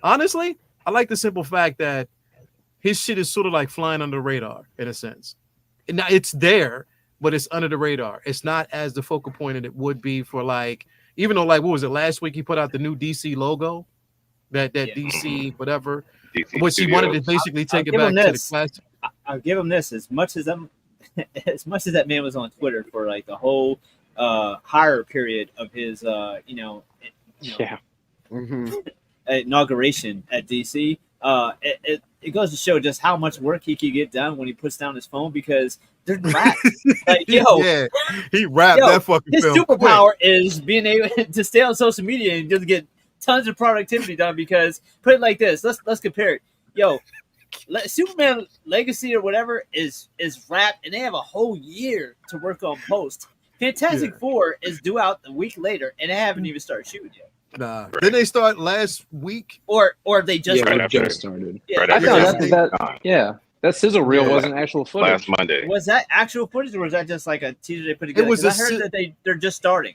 honestly, I like the simple fact that his shit is sort of like flying under the radar in a sense. And now it's there, but it's under the radar. It's not as the focal point that it would be for like, even though like, what was it, last week he put out the new DC logo, that DC whatever, DC which he wanted to Studios. basically take it give back him to the this. classic. I'll give him this. As much as that man was on Twitter for like the whole higher period of his Yeah. inauguration at DC, it goes to show just how much work he can get done when he puts down his phone because they're rap. Like, Yeah, he rapped that fucking his film superpower is being able to stay on social media and just get tons of productivity done. Because put it like this, let's compare it. Superman Legacy or whatever is rap, and they have a whole year to work on post. Fantastic Four is due out a week later, and they haven't even started shooting yet. Nah. Didn't they start last week? Or they just Yeah, Right they after. just started. Yeah. Right I after found that. out that sizzle reel wasn't actual footage. Last Monday. Was that actual footage, or was that just like a teaser they put together? was 'Cause a I heard that they're just starting.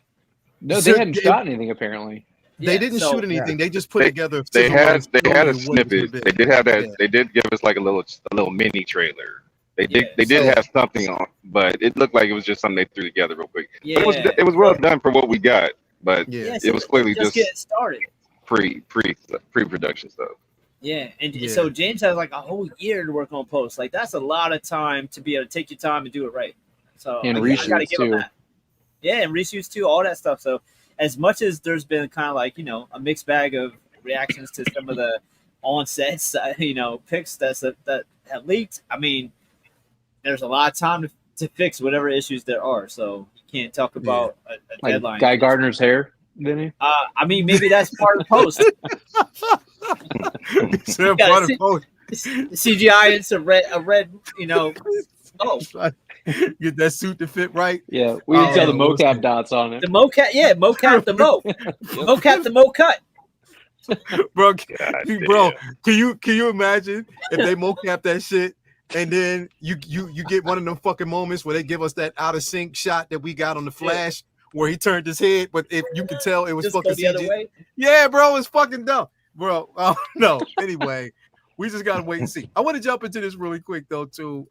No, So they hadn't it- shot anything apparently. They Yeah, didn't so- shoot anything. They just put together. They had a snippet. snippet. They did have that. They did give us like a little mini trailer. They did have something on, but it looked like it was just something they threw together real quick. Yeah, It was well done for what we got, but Yeah. it was clearly just getting started. pre-production stuff. Yeah, and Yeah. so James has like a whole year to work on post. Like that's a lot of time to be able to take your time and do it right. So And I gotta reshoots, give him too. that. Yeah, and reshoots too, all that stuff. So as much as there's been kind of like a mixed bag of reactions to some of the on-sets, pics that have leaked. I mean, there's a lot of time to fix whatever issues there are. So you can't talk about a Like deadline. Guy Gardner's hair, didn't he? I mean, maybe that's part of post. Said Yeah, part of see- post. CGI into a red. Oh, Get that suit to fit right. Yeah, we can tell the mocap listen. dots on it. The mocap, yeah, mocap the mo, mocap the mo cut. Bro, God bro, damn. can you imagine if they mocap that shit and then you get one of them fucking moments where they give us that out of sync shot that we got on the Flash where he turned his head, but if you could tell it was Just fucking go the other CG. way. Yeah, bro, it's fucking dumb, bro. No. Anyway, we just gotta wait and see. I want to jump into this really quick though, too.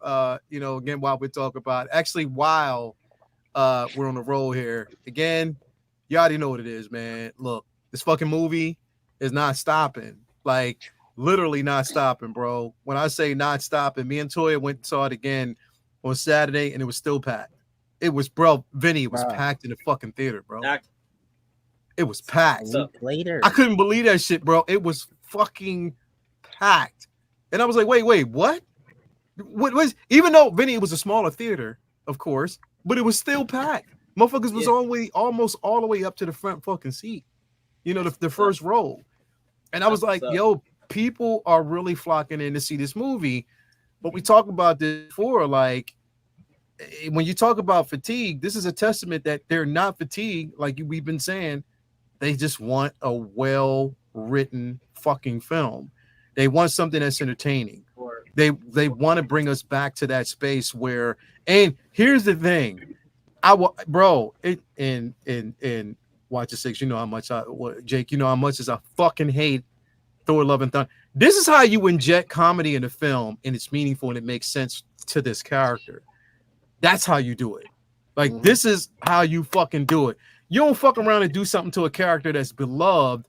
You know, again, while we talk about while we're on the roll here, again, you already know what it is, man. Look, this fucking movie is not stopping, like literally not stopping, bro. When I say not stopping, me and Toya went and saw it again on Saturday, and it was still packed. It was, bro, Vinny, it was packed in the fucking theater, bro. It was packed. Later. I couldn't believe that shit, bro. It was fucking packed. And I was like, wait, what? What was, even though Vinny, it was a smaller theater, of course, but it was still packed. Motherfuckers was almost all the way up to the front fucking seat. You know, the first row. And I was like, yo, people are really flocking in to see this movie. But we talked about this before, like, when you talk about fatigue, this is a testament that they're not fatigued, like we've been saying. They just want a well-written fucking film. They want something that's entertaining. They want to bring us back to that space where, and here's the thing, in Watch the Six, you know how much Jake, you know how much as I fucking hate Thor: Love and Thunder. This is how you inject comedy in a film, and it's meaningful and it makes sense to this character. That's how you do it. Like, this is how you fucking do it. You don't fuck around and do something to a character that's beloved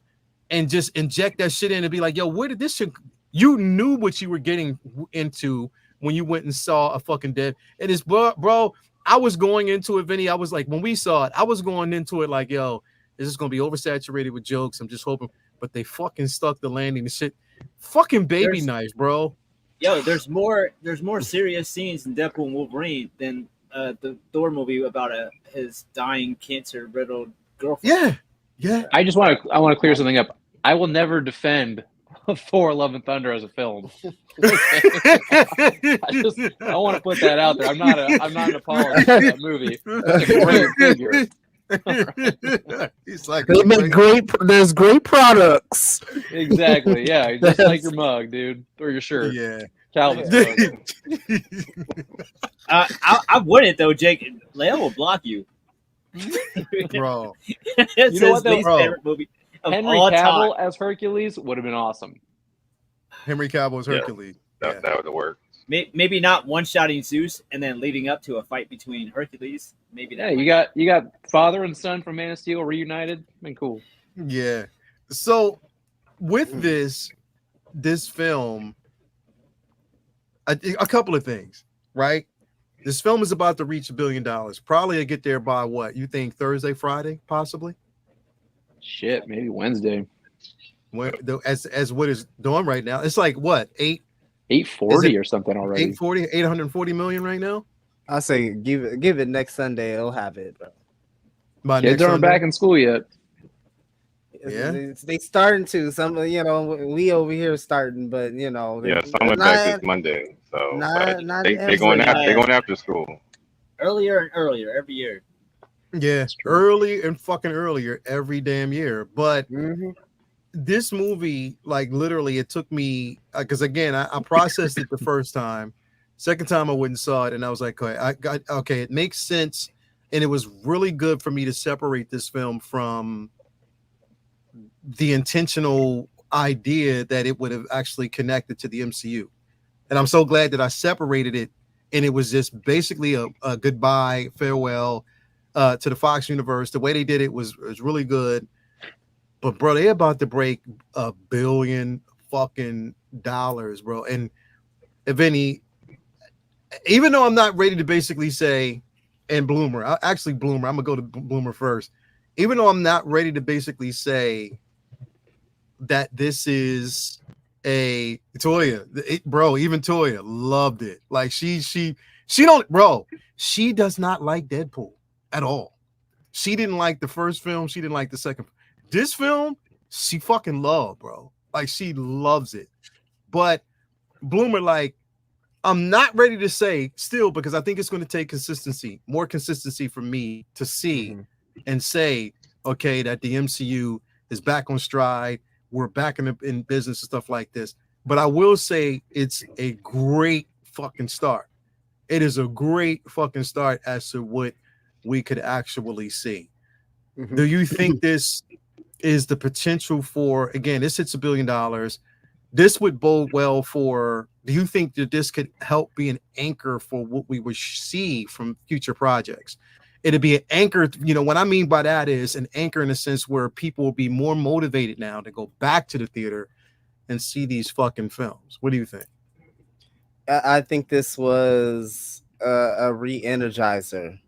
and just inject that shit in and be like, yo, where did this shit? You knew what you were getting into when you went and saw a fucking Dead. And it's, bro, I was going into it, Vinny. I was like, when we saw it, I was going into it like, yo, this is going to be oversaturated with jokes. I'm just hoping. But they fucking stuck the landing. The shit. Fucking baby knife, bro. Yo, there's more serious scenes in Deadpool and Wolverine than the Thor movie about his dying cancer-riddled girlfriend. Yeah. I want to clear something up. I will never defend Thor: Love and Thunder as a film. I want to put that out there. I'm not an apologist for that movie. It's a great figure. He's like, They make there's great products. Exactly. Yeah, just like your mug, dude, or your shirt. Yeah. Calvin's mug. I wouldn't though, Jake. Leia will block you, bro. It's You know what, his though, least bro? favorite movie of Henry all Cavill time. as Hercules would have been awesome. Henry Cavill's Hercules. That would work. Maybe not one-shotting Zeus and then leading up to a fight between Hercules. Maybe that. Yeah, you got father and son from Man of Steel reunited. Been cool. Yeah. So with this film, a couple of things, right? This film is about to reach $1 billion. Probably to get there by what? You think Thursday, Friday, possibly? Shit, maybe Wednesday. As what is doing right now, it's like what, 840 or something already. 840 million right now. I say give it next Sunday. It'll have it, bro. By Kids next aren't Sunday? back in school yet. Yeah. They starting to some. We over here starting, but Some went back this Monday. So not they're going after school. Earlier and earlier every year. Yeah, early and fucking earlier every damn year. But this movie, like literally, it took me because again, I processed it the first time. Second time I went and saw it, and I was like, okay, it makes sense, and it was really good for me to separate this film from the intentional idea that it would have actually connected to the MCU. And I'm so glad that I separated it, and it was just basically a goodbye, farewell to the Fox universe. The way they did it was really good. But bro, they about to break $1 billion fucking dollars, bro. And if any, even though I'm not ready to basically say, and Bloomer, I'm gonna go to Bloomer first. Even though I'm not ready to basically say that this is a Toya, bro, even Toya loved it. Like she does not like Deadpool at all. She didn't like the first film. She didn't like the second. This film, she fucking loved, bro. Like she loves it. But Bloomer, like, I'm not ready to say still because I think it's going to take more consistency for me to see and say, okay, that the MCU is back on stride. We're back in business and stuff like this. But I will say it's a great fucking start. It is a great fucking start as to what we could actually see. Do you think this is the potential for, again, this hits $1 billion. This would bode well for, do you think that this could help be an anchor for what we would see from future projects? It'd be an anchor, what I mean by that is an anchor in a sense where people will be more motivated now to go back to the theater and see these fucking films. What do you think? I think this was a re-energizer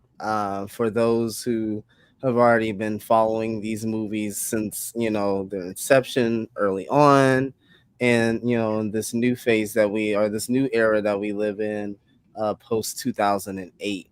for those who have already been following these movies since, their inception early on. And, this new phase this new era that we live in post 2008.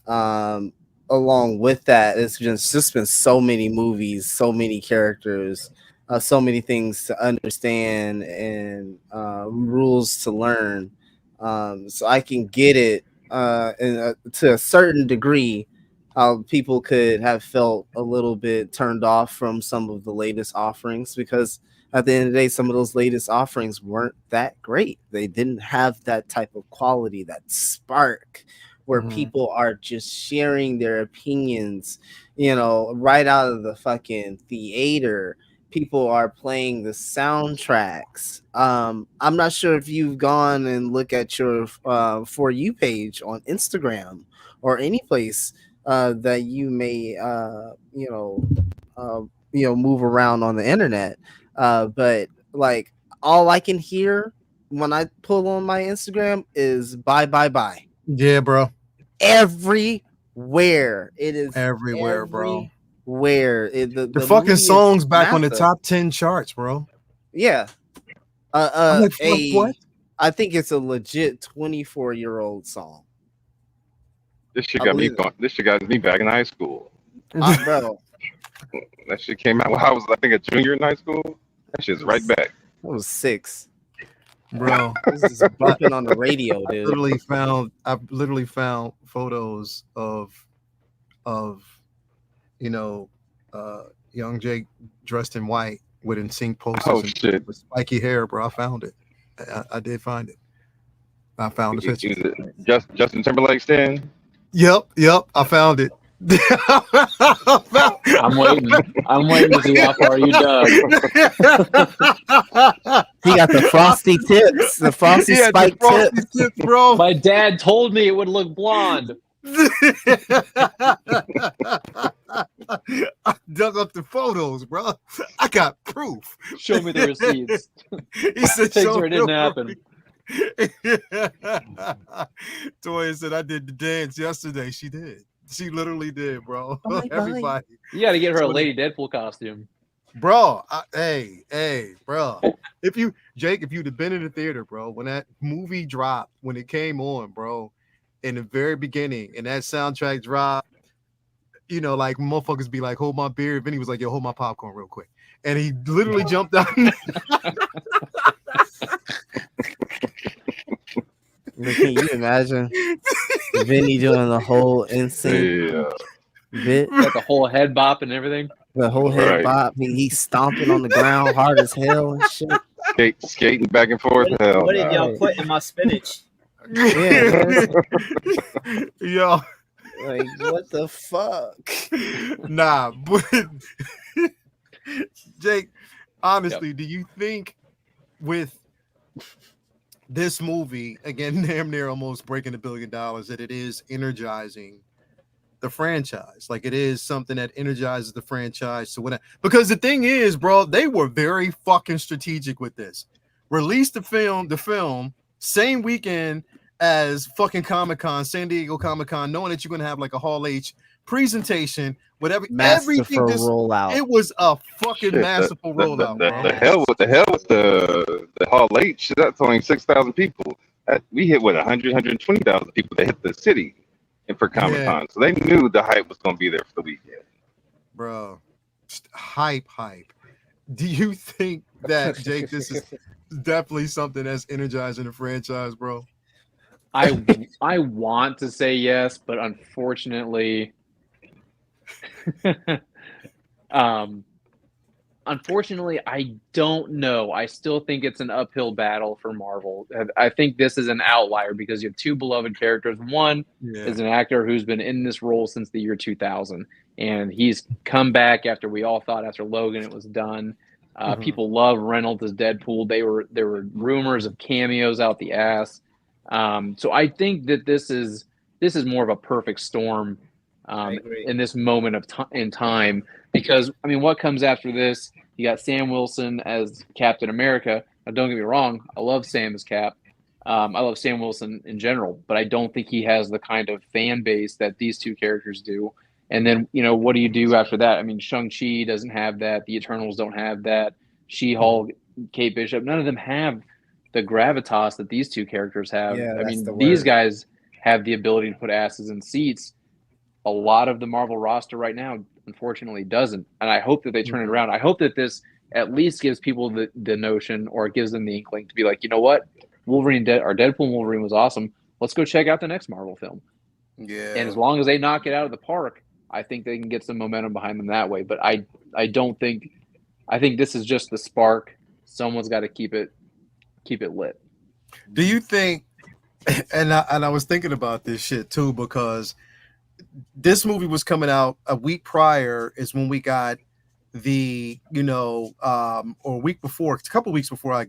Along with that, it's just been so many movies, so many characters, so many things to understand and rules to learn. So I can get it to a certain degree. How people could have felt a little bit turned off from some of the latest offerings, because at the end of the day, some of those latest offerings weren't that great. They didn't have that type of quality, that spark where people are just sharing their opinions, right out of the fucking theater. People are playing the soundtracks. I'm not sure if you've gone and look at your For You page on Instagram or any place that you may move around on the internet, but like all I can hear when I pull on my Instagram is bye. Yeah, bro. Everywhere it is, everywhere, bro. Where the fucking songs back on the top 10 charts, bro. Yeah. I'm like, what? I think it's a legit 24-year-old song. This shit got me back in high school. Bro. That shit came out when I was, I think, a junior in high school. That shit's right back. I was 6. Bro, this is bumping on the radio, dude. I've literally found photos of young Jake dressed in white with NSYNC posters with spiky hair, bro. I found it. I did find it. I found the picture. Justin Timberlake's then? Yep. I found it. I'm waiting to see how far you dug. He got the frosty tips, the frosty spike tips, bro. My dad told me it would look blonde. I dug up the photos, bro. I got proof. Show me the receipts. He said, things where it didn't happen. Toya said, I did the dance yesterday. She did. She literally did, bro. Oh, everybody. You got to get her a Lady Deadpool costume, bro. Hey, bro. If you'd have been in the theater, bro, when that movie dropped, when it came on, bro, in the very beginning, and that soundtrack dropped, like motherfuckers be like, hold my beer. Vinny was like, yo, hold my popcorn real quick, and he literally jumped out. Can you imagine Vinny doing the whole NSYNC bit? Like the whole head bop and everything. The whole head bop. He's stomping on the ground hard as hell and shit. Skating back and forth. What did y'all put in my spinach? Yeah. Yo. Like, what the fuck? Nah, but Jake, honestly, do you think with this movie, again, damn near almost breaking $1 billion, that it is energizing the franchise? Like, it is something that energizes the franchise. So because the thing is, bro, they were very fucking strategic with this. Release the film same weekend as fucking Comic-Con, San Diego Comic-Con, knowing that you're gonna have like a Hall H presentation, whatever, everything. Rollout. It was a fucking masterful rollout. The hell with the Hall H. That's only 6,000 people. We hit 120,000 people that hit the city, and for Comic-Con, so they knew the hype was gonna be there for the weekend. Bro, hype. Do you think that, Jake, this is definitely something that's energizing the franchise, bro? I want to say yes, but unfortunately, um, I don't know. I still think it's an uphill battle for Marvel. I think this is an outlier because you have two beloved characters. One Yeah. is an actor who's been in this role since the year 2000, and he's come back after we all thought after Logan it was done. Mhm. People love Reynolds as Deadpool. There were rumors of cameos out the ass. So I think that this is more of a perfect storm I agree. in this moment of in time because I mean, what comes after this? You got Sam Wilson as Captain America. Now, don't get me wrong, I love Sam as Cap. I love Sam Wilson in general, but I don't think he has the kind of fan base that these two characters do. And then, you know, what do you do after that? I mean, Shang-Chi doesn't have that. The Eternals don't have that. She-Hulk, Kate Bishop, none of them have the gravitas that these two characters have. Yeah, I that's the mean, these word. guys have the ability to put asses in seats. A lot of the Marvel roster right now, unfortunately, doesn't. And I hope that they turn it around. I hope that this at least gives people the notion or it gives them the inkling to be like, you know what? Wolverine or Deadpool and Wolverine was awesome. Let's go check out the next Marvel film. Yeah. And as long as they knock it out of the park, I think they can get some momentum behind them that way. But I don't think I think this is just the spark. Someone's got to keep it lit. Do you think? And I was thinking about this shit too because this movie was coming out a week prior is when we got the or a week before, a couple weeks before I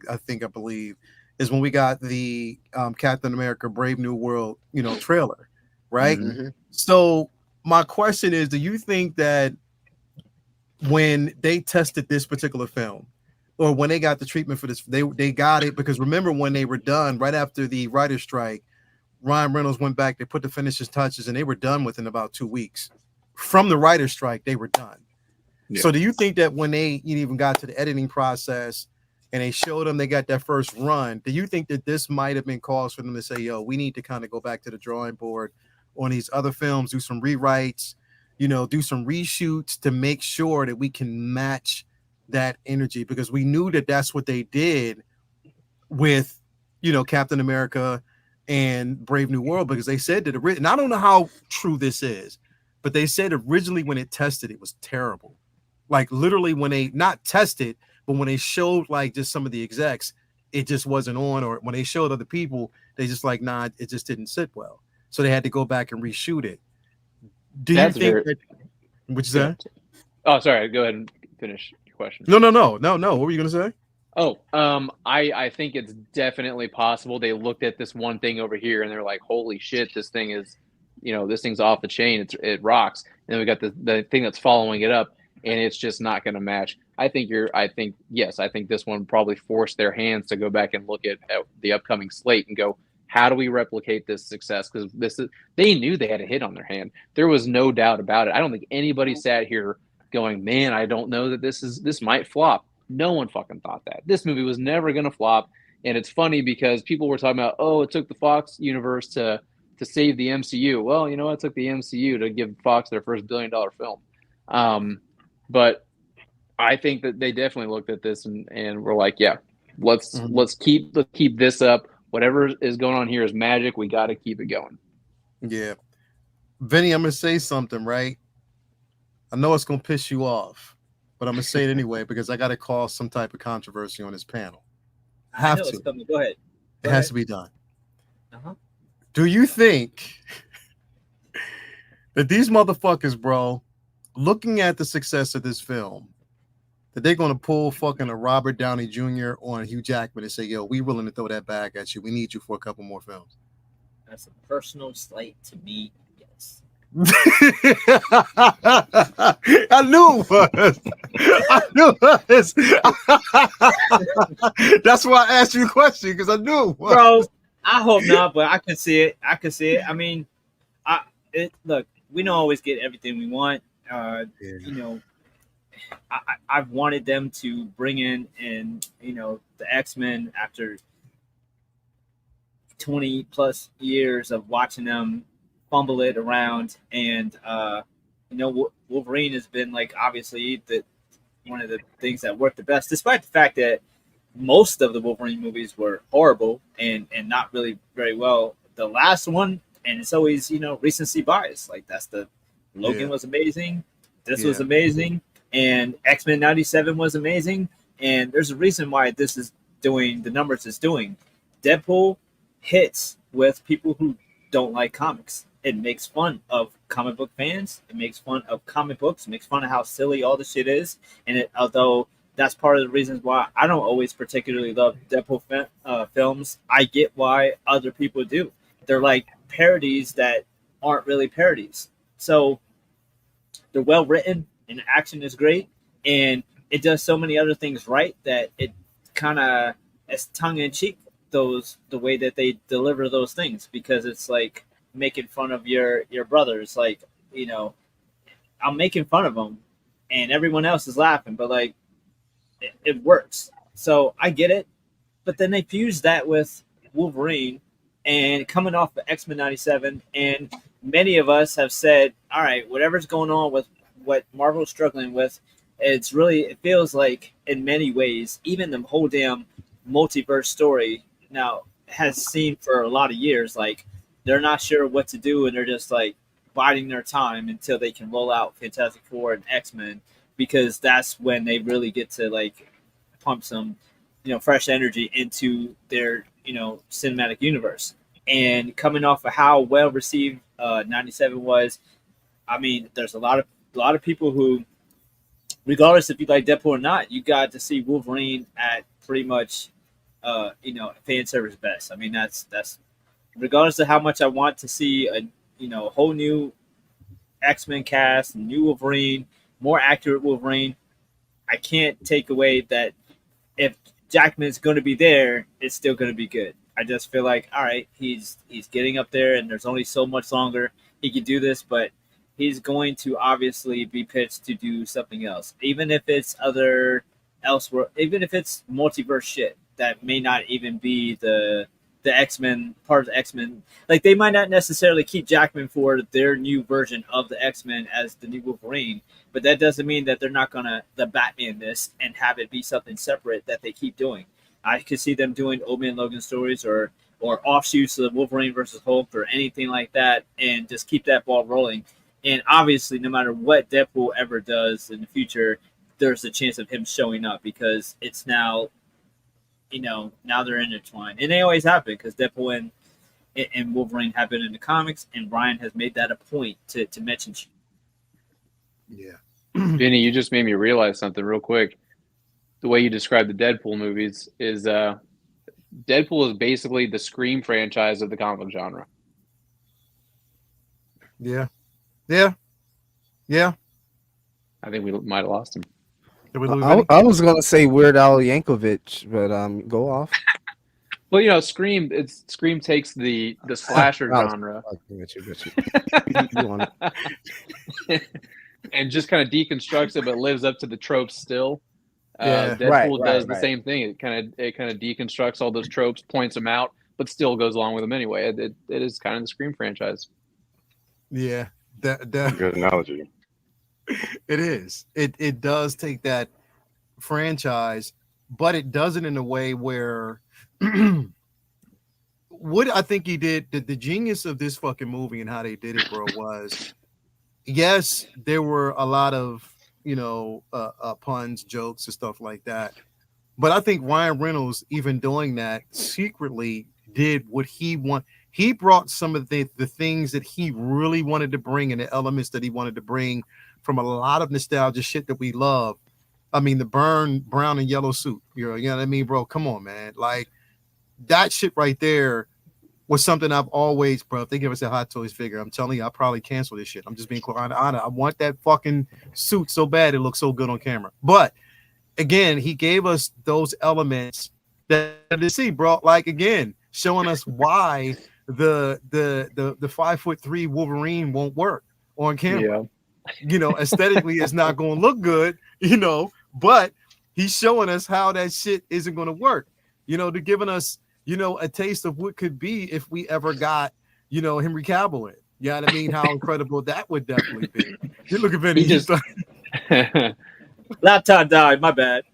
believe is when we got the Captain America Brave New World trailer, right? Mm-hmm. So my question is, do you think that when they tested this particular film or when they got the treatment for this, they got it because remember when they were done right after the writer's strike, Ryan Reynolds went back, they put the finishing touches and they were done within about 2 weeks from the writer's strike. They were done. Yeah. So do you think that when they even got to the editing process and they showed them they got that first run, do you think that this might have been cause for them to say, yo, we need to kind of go back to the drawing board on these other films, do some rewrites, do some reshoots to make sure that we can match that energy? Because we knew that that's what they did with, Captain America and Brave New World, because they said that and I don't know how true this is, but they said originally when it tested, it was terrible. Like literally when they not tested, but when they showed like just some of the execs, it just wasn't on, or when they showed other people, they just like, nah, it just didn't sit well. So they had to go back and reshoot it. Do you think that, what'd you say? Oh, sorry. Go ahead and finish your question. No. What were you going to say? Oh, I think it's definitely possible. They looked at this one thing over here and they're like, holy shit, this thing is, this thing's off the chain. It rocks. And then we got the thing that's following it up and it's just not going to match. I think this one probably forced their hands to go back and look at the upcoming slate and go, how do we replicate this success? Because they knew they had a hit on their hand. There was no doubt about it. I don't think anybody sat here going, man, I don't know that this might flop. No one fucking thought that. This movie was never going to flop. And it's funny because people were talking about, oh, it took the Fox universe to save the MCU. Well, you know, it took the MCU to give Fox their first $1 billion film. But I think that they definitely looked at this and were like, yeah, let's keep this up. Whatever is going on here is magic. We got to keep it going. Yeah. Vinny, I'm going to say something, right? I know it's going to piss you off, but I'm going to say it anyway because I got to cause some type of controversy on this panel. I know it's coming. Go ahead. It has to be done. Uh-huh. Do you think that these motherfuckers, bro, looking at the success of this film, that they're going to pull fucking a Robert Downey Jr. on Hugh Jackman and say, yo, we willing to throw that bag at you. We need you for a couple more films. That's a personal slight to me. Yes. I knew it was. That's why I asked you the question, because I knew it was. Bro, I hope not, but I can see it. I mean, look, we don't always get everything we want. You know, I've wanted them to bring in, the X-Men after 20 plus years of watching them fumble it around, and Wolverine has been like obviously one of the things that worked the best, despite the fact that most of the Wolverine movies were horrible and not really very well the last one, and it's always recency bias. Like that's the Logan was amazing, this was amazing, and X-Men '97 was amazing, and there's a reason why this is doing the numbers it's doing. Deadpool hits with people who don't like comics. It makes fun of comic book fans. It makes fun of comic books. It makes fun of how silly all the shit is. And although that's part of the reasons why I don't always particularly love Deadpool films, I get why other people do. They're like parodies that aren't really parodies. So they're well written, and the action is great, and it does so many other things right that it kind of is tongue in cheek. The way that they deliver those things, because it's like making fun of your brothers. Like, I'm making fun of them, and everyone else is laughing, but like it works. So I get it, but then they fuse that with Wolverine, and coming off of X-Men '97, and many of us have said, all right, whatever's going on with what Marvel's struggling with, it feels like in many ways, even the whole damn multiverse story now has seen for a lot of years, like they're not sure what to do, and they're just like biding their time until they can roll out Fantastic Four and X-Men, because that's when they really get to like pump some fresh energy into their cinematic universe. And coming off of how well received '97 was, I mean, there's a lot of people who, regardless if you like Deadpool or not, you got to see Wolverine at pretty much fan service best. I mean, that's regardless of how much I want to see a whole new X-Men cast, new Wolverine, more accurate Wolverine, I can't take away that if Jackman's going to be there, it's still going to be good. I just feel like, all right, he's getting up there, and there's only so much longer he can do this, but he's going to obviously be pitched to do something else, even if it's elsewhere, even if it's multiverse shit that may not even be the X-Men part of the X-Men. Like, they might not necessarily keep Jackman for their new version of the X-Men as the new Wolverine, but that doesn't mean that they're not gonna the Batman this and have it be something separate that they keep doing. I could see them doing Old Man Logan stories or offshoots of Wolverine versus Hulk or anything like that, and just keep that ball rolling. And obviously, no matter what Deadpool ever does in the future, there's a chance of him showing up, because it's now, now they're intertwined. And they always happen, because Deadpool and Wolverine have been in the comics, and Brian has made that a point to mention. Yeah. Vinny, you just made me realize something real quick. The way you describe the Deadpool movies is Deadpool is basically the Scream franchise of the comic book genre. Yeah. I think we might have lost him. Did we lose Vinny? I was gonna say Weird Al Yankovic, but go off. Well, Scream takes the slasher genre You want it. and just kind of deconstructs it, but lives up to the tropes still. Yeah. Deadpool does the right. same thing. It kind of deconstructs all those tropes, points them out, but still goes along with them anyway. It is kind of the Scream franchise. Yeah. Good analogy. It is. It does take that franchise, but it does it in a way where what I think he did, the genius of this fucking movie and how they did it, bro, was, yes, there were a lot of puns, jokes, and stuff like that, but I think Ryan Reynolds, even doing that, secretly did what he want. He brought some of the things that he really wanted to bring, and the elements that he wanted to bring from a lot of nostalgia shit that we love. I mean, the brown and yellow suit, you know what I mean, bro? Come on, man. Like, that shit right there was something I've always, bro. If they give us a Hot Toys figure, I'm telling you, I'll probably cancel this shit. I'm just being honest. I want that fucking suit so bad. It looks so good on camera. But again, he gave us those elements that to see, bro. Like, again, showing us why the 5'3" Wolverine won't work on camera. Yeah. Aesthetically, it's not going to look good, but he's showing us how that shit isn't going to work, to giving us, a taste of what could be if we ever got, Henry Cavill in. You know what I mean? How incredible that would definitely be. You look at Vinny. Laptop died. My bad.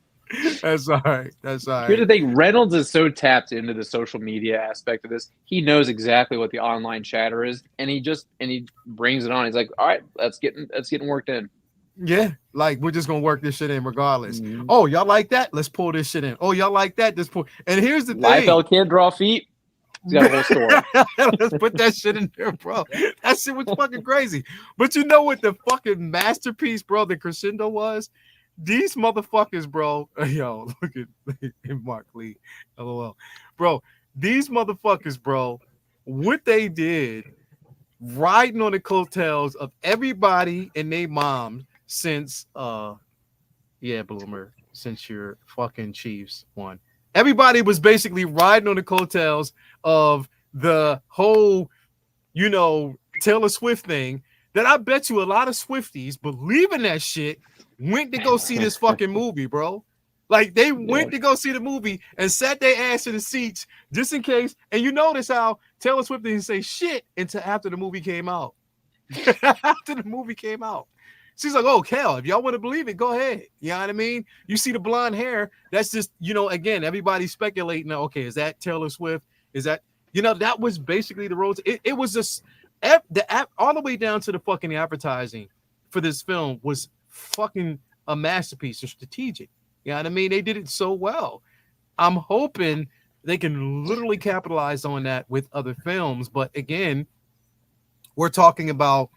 That's all right. That's all Here's the right. thing: Reynolds is so tapped into the social media aspect of this. He knows exactly what the online chatter is, and he brings it on. He's like, "All right, that's getting worked in." Yeah, like we're just gonna work this shit in regardless. Mhm. Oh, y'all like that? Let's pull this shit in. Oh, y'all like that? Let's pull. And here's the thing: Liefeld can't draw feet. He's got a whole story. Let's put that shit in there, bro. That shit was fucking crazy. But you know what the fucking masterpiece, bro, the crescendo was? These motherfuckers, bro. Yo, look at Mark Lee. LOL. Bro, these motherfuckers, bro, what they did, riding on the coattails of everybody and their mom since Bloomer, since your fucking Chiefs won. Everybody was basically riding on the coattails of the whole, Taylor Swift thing that I bet you a lot of Swifties believe in that shit went to go see this fucking movie, bro. Like they went to go see the movie and sat their ass in the seats just in case. And you notice how Taylor Swift didn't say shit until after the movie came out. After the movie came out. She's like, oh, hell, if y'all want to believe it, go ahead. You know what I mean? You see the blonde hair. That's just, again, everybody's speculating. Okay, is that Taylor Swift? Is that, that was basically the road. It was just all the way down to the fucking advertising for this film was fucking a masterpiece of strategic. You know what I mean? They did it so well. I'm hoping they can literally capitalize on that with other films. But again, we're talking about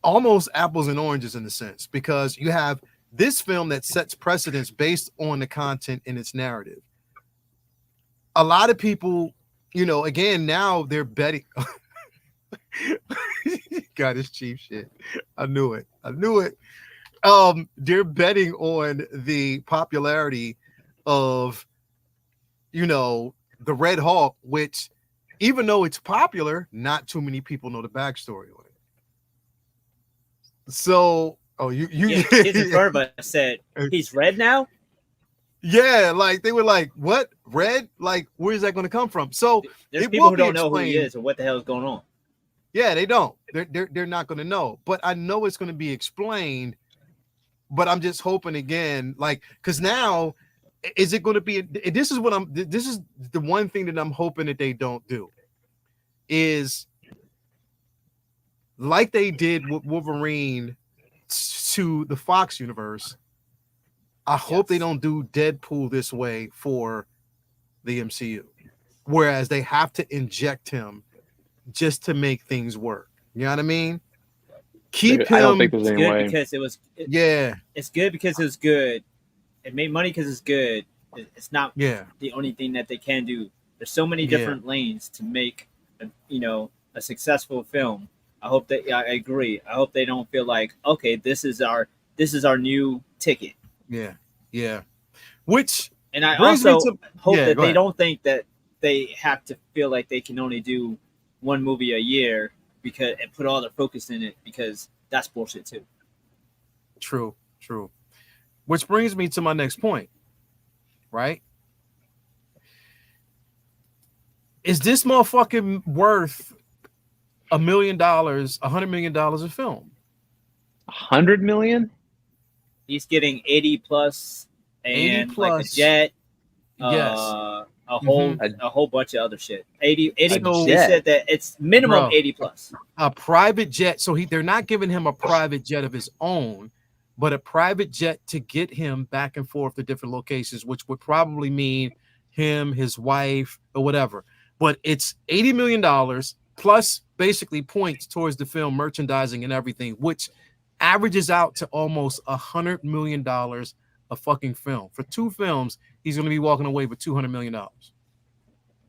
almost apples and oranges in a sense, because you have this film that sets precedence based on the content in its narrative. A lot of people, again, now they're betting. God, it's cheap shit. I knew it. They're betting on the popularity of, the Red Hawk, which, even though it's popular, not too many people know the backstory on it. So, kids in front of us said he's red now. Yeah, like they were like, "What red? Like, where's that going to come from?" So there's people who don't know who he is or what the hell is going on. Yeah, they don't. They're not going to know. But I know it's going to be explained. But I'm just hoping again, like, because now, is it going to be? This is the one thing that I'm hoping that they don't do, is like they did with Wolverine to the Fox universe. I hope they don't do Deadpool this way for the MCU, whereas they have to inject him just to make things work. You know what I mean? Keep him. I don't think there's any good way. Because it was. Yeah, it's good because it was good. It made money because it's good. It's not the only thing that they can do. There's so many different lanes to make, a successful film. I agree. I hope they don't feel like, okay, this is our new ticket. Yeah. Which, and I also hope that they don't think that they have to feel like they can only do one movie a year and put all their focus in it, because that's bullshit too. True. Which brings me to my next point, right? Is this motherfucking worth $1 million, $100 million a film? 100 million? He's getting 80 plus and 80 plus. Like a jet. Yes. A whole bunch of other shit. 80 so, they said that it's minimum 80 plus. A private jet. So they're not giving him a private jet of his own, but a private jet to get him back and forth to different locations, which would probably mean him, his wife, or whatever. But it's $80 million plus basically points towards the film merchandising and everything, which averages out to almost $100 million a fucking film. For 2 films, he's going to be walking away with $200 million.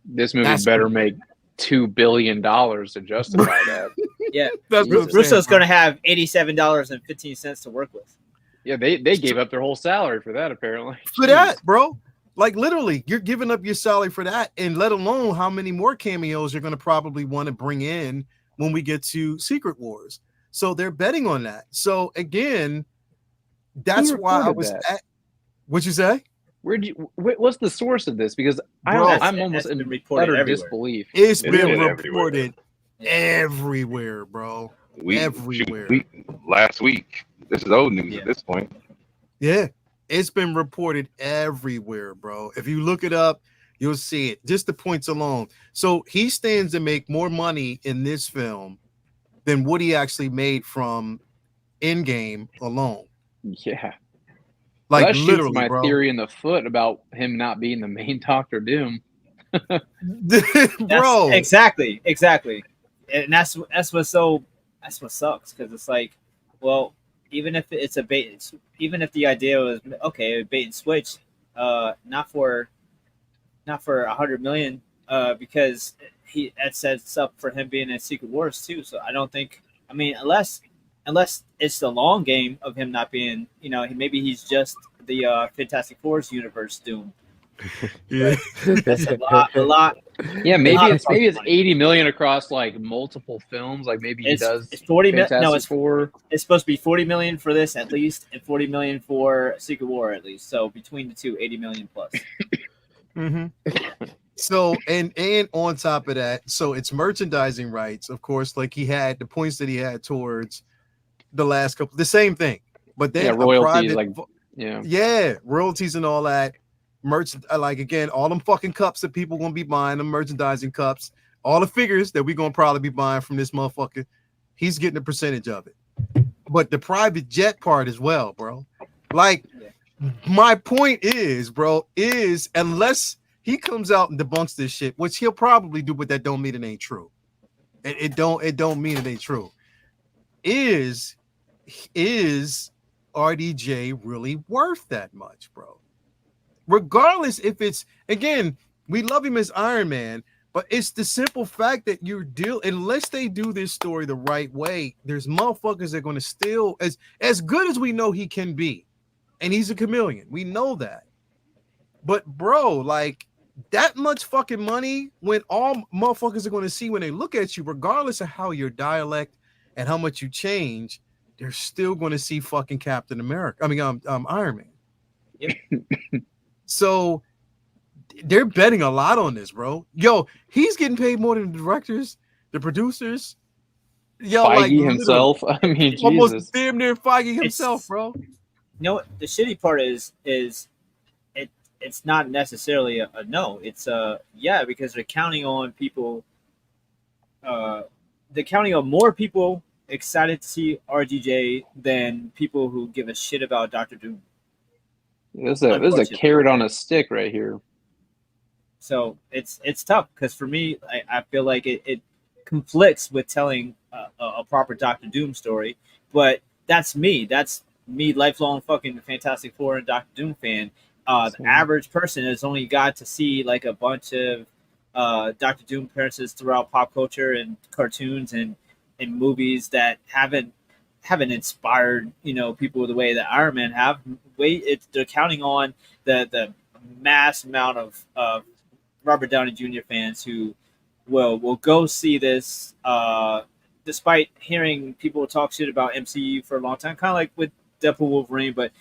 This movie better make $2 billion to justify that. Yeah, Russo's going to have $87.15 to work with. Yeah, they gave up their whole salary for that, apparently. For that, bro. Like, literally, you're giving up your salary for that, and let alone how many more cameos you're going to probably want to bring in when we get to Secret Wars. So they're betting on that. So, again, that's why I was at... What'd you say? What's the source of this? Because I'm almost in utter disbelief. It's been reported everywhere, bro. Everywhere. Last week. This is old news at this point. Yeah. It's been reported everywhere, bro. If you look it up, you'll see it. Just the points alone. So he stands to make more money in this film than what he actually made from Endgame alone. Yeah. Like That shoots literally, my bro. theory in the foot about him not being the main Doctor Doom. Bro. Exactly, and that's what sucks because it's like, well, even if it's a bait, even if the idea was okay, a bait and switch, not for 100 million, because that sets up for him being in Secret Wars too. So I don't think, I mean, unless it's the long game of him not being, maybe he's just the Fantastic Four's universe Doom. Yeah. But that's a lot. Yeah, maybe lot of it's fucking money. 80 million across like multiple films. Like maybe he does It's 40 million. Fantastic No, it's Four. it's supposed to be 40 million for this at least, and 40 million for Secret War at least. So between the two, 80 million plus. Mm-hmm. So and on top of that, so it's merchandising rights, of course. Like he had the points that he had towards the last couple, the same thing, but then Yeah, a royalties, private, yeah. royalties and all that. Merch, like again, all them fucking cups that people gonna be buying, them merchandising cups, all the figures that we gonna probably be buying from this motherfucker. He's getting a percentage of it, but the private jet part as well, bro. Like, my point is, bro, is unless he comes out and debunks this shit, which he'll probably do, but that don't mean it ain't true. It don't mean it ain't true. Is RDJ really worth that much, bro? Regardless if it's, again, we love him as Iron Man, but it's the simple fact that unless they do this story the right way, there's motherfuckers that are going to still, as good as we know he can be, and he's a chameleon, we know that. But bro, like that much fucking money, when all motherfuckers are going to see when they look at you, regardless of how your dialect and how much you change, they're still going to see fucking Captain America. I mean, Iron Man. Yep. So they're betting a lot on this, bro. Yo, he's getting paid more than the directors, the producers. Yo, Feige like himself. I mean, almost Jesus. damn near Feige himself, bro. You know what? The shitty part is it's not necessarily a no. It's yeah, because they're counting on people. They're counting on more people excited to see RDJ than people who give a shit about Doctor Doom. This is a carrot on a stick right here. So it's tough because for me, I feel like it conflicts with telling a proper Doctor Doom story. But that's me. That's me, lifelong fucking Fantastic Four and Doctor Doom fan. The average person has only got to see like a bunch of Doctor Doom appearances throughout pop culture and cartoons and movies that haven't inspired people the way that Iron Man have. They're counting on the mass amount of Robert Downey Jr. fans who will go see this, despite hearing people talk shit about MCU for a long time, kind of like with Deadpool, Wolverine, but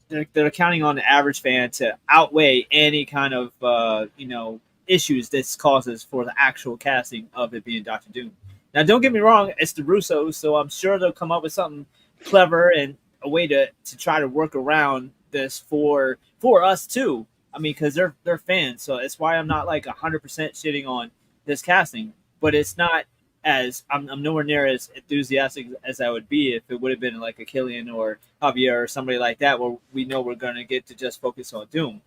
they're counting on the average fan to outweigh any kind of issues this causes for the actual casting of it being Doctor Doom. Now, don't get me wrong, it's the Russos, so I'm sure they'll come up with something clever and a way to try to work around this for us too. I mean, because they're fans, so it's why I'm not like 100% shitting on this casting. But it's not as I'm nowhere near as enthusiastic as I would be if it would have been like a Killian or Javier or somebody like that, where we know we're going to get to just focus on Doom.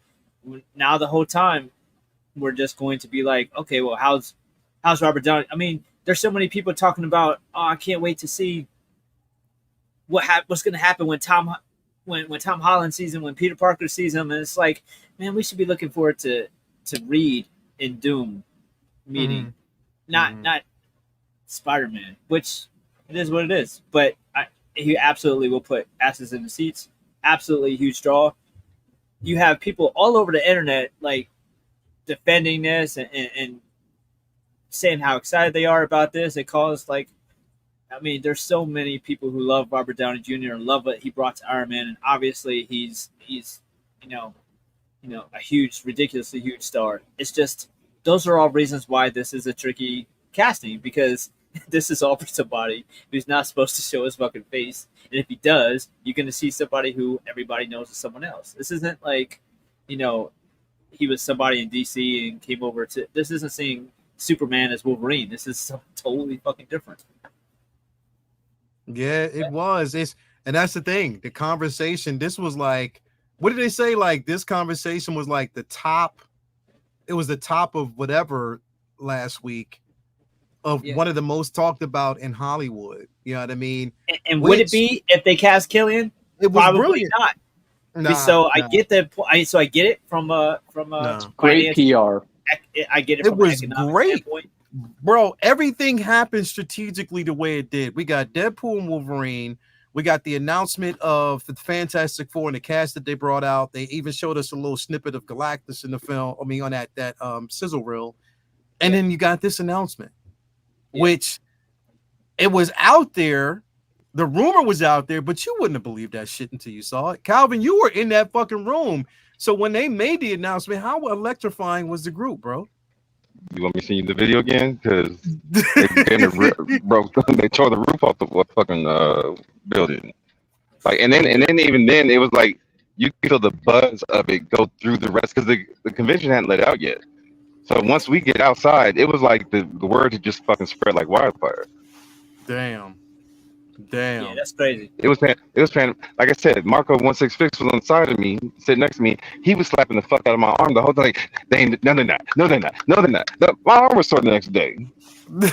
Now the whole time we're just going to be like, okay, well, how's Robert Downey? I mean, there's so many people talking about, oh, I can't wait to see what's going to happen when Tom Holland sees him, when Peter Parker sees him, and it's like, man, we should be looking forward to Reed in Doom meeting, not Spider-Man, which it is what it is. But he absolutely will put asses in the seats. Absolutely huge draw. You have people all over the internet like defending this and saying how excited they are about this. It caused I mean, there's so many people who love Robert Downey Jr. and love what he brought to Iron Man, and obviously he's a huge, ridiculously huge star. It's just those are all reasons why this is a tricky casting, because this is all for somebody who's not supposed to show his fucking face. And if he does, you're going to see somebody who everybody knows is someone else. This isn't like, he was somebody in DC and came over to. This isn't seeing Superman as Wolverine. This is totally fucking different. Yeah, it was. And that's the thing. The conversation. This was like, what did they say? Like this conversation was like the top. It was the top of whatever last week of one of the most talked about in Hollywood. You know what I mean? And would it be if they cast Killian? It was probably brilliant. not. I get I get it from great PR. I get it. It from was an economic great. standpoint. Bro, everything happened strategically the way it did. We got Deadpool and Wolverine. We got the announcement of the Fantastic Four and the cast that they brought out. They even showed us a little snippet of Galactus in the film. I mean, on that sizzle reel. And then you got this announcement, which it was out there. The rumor was out there, but you wouldn't have believed that shit until you saw it. Calvin, you were in that fucking room. So when they made the announcement, how electrifying was the group, bro? You want me to see the video again? Because they tore the roof off the fucking building. Like, and then even then, it was like you could feel the buzz of it go through the rest because the convention hadn't let out yet. So once we get outside, it was like the word had just fucking spread like wildfire. Damn. Yeah, that's crazy. It was like I said, Marco 166 was on the side of me, sitting next to me. He was slapping the fuck out of my arm the whole time. Like, no, they're not. My arm was sore the next day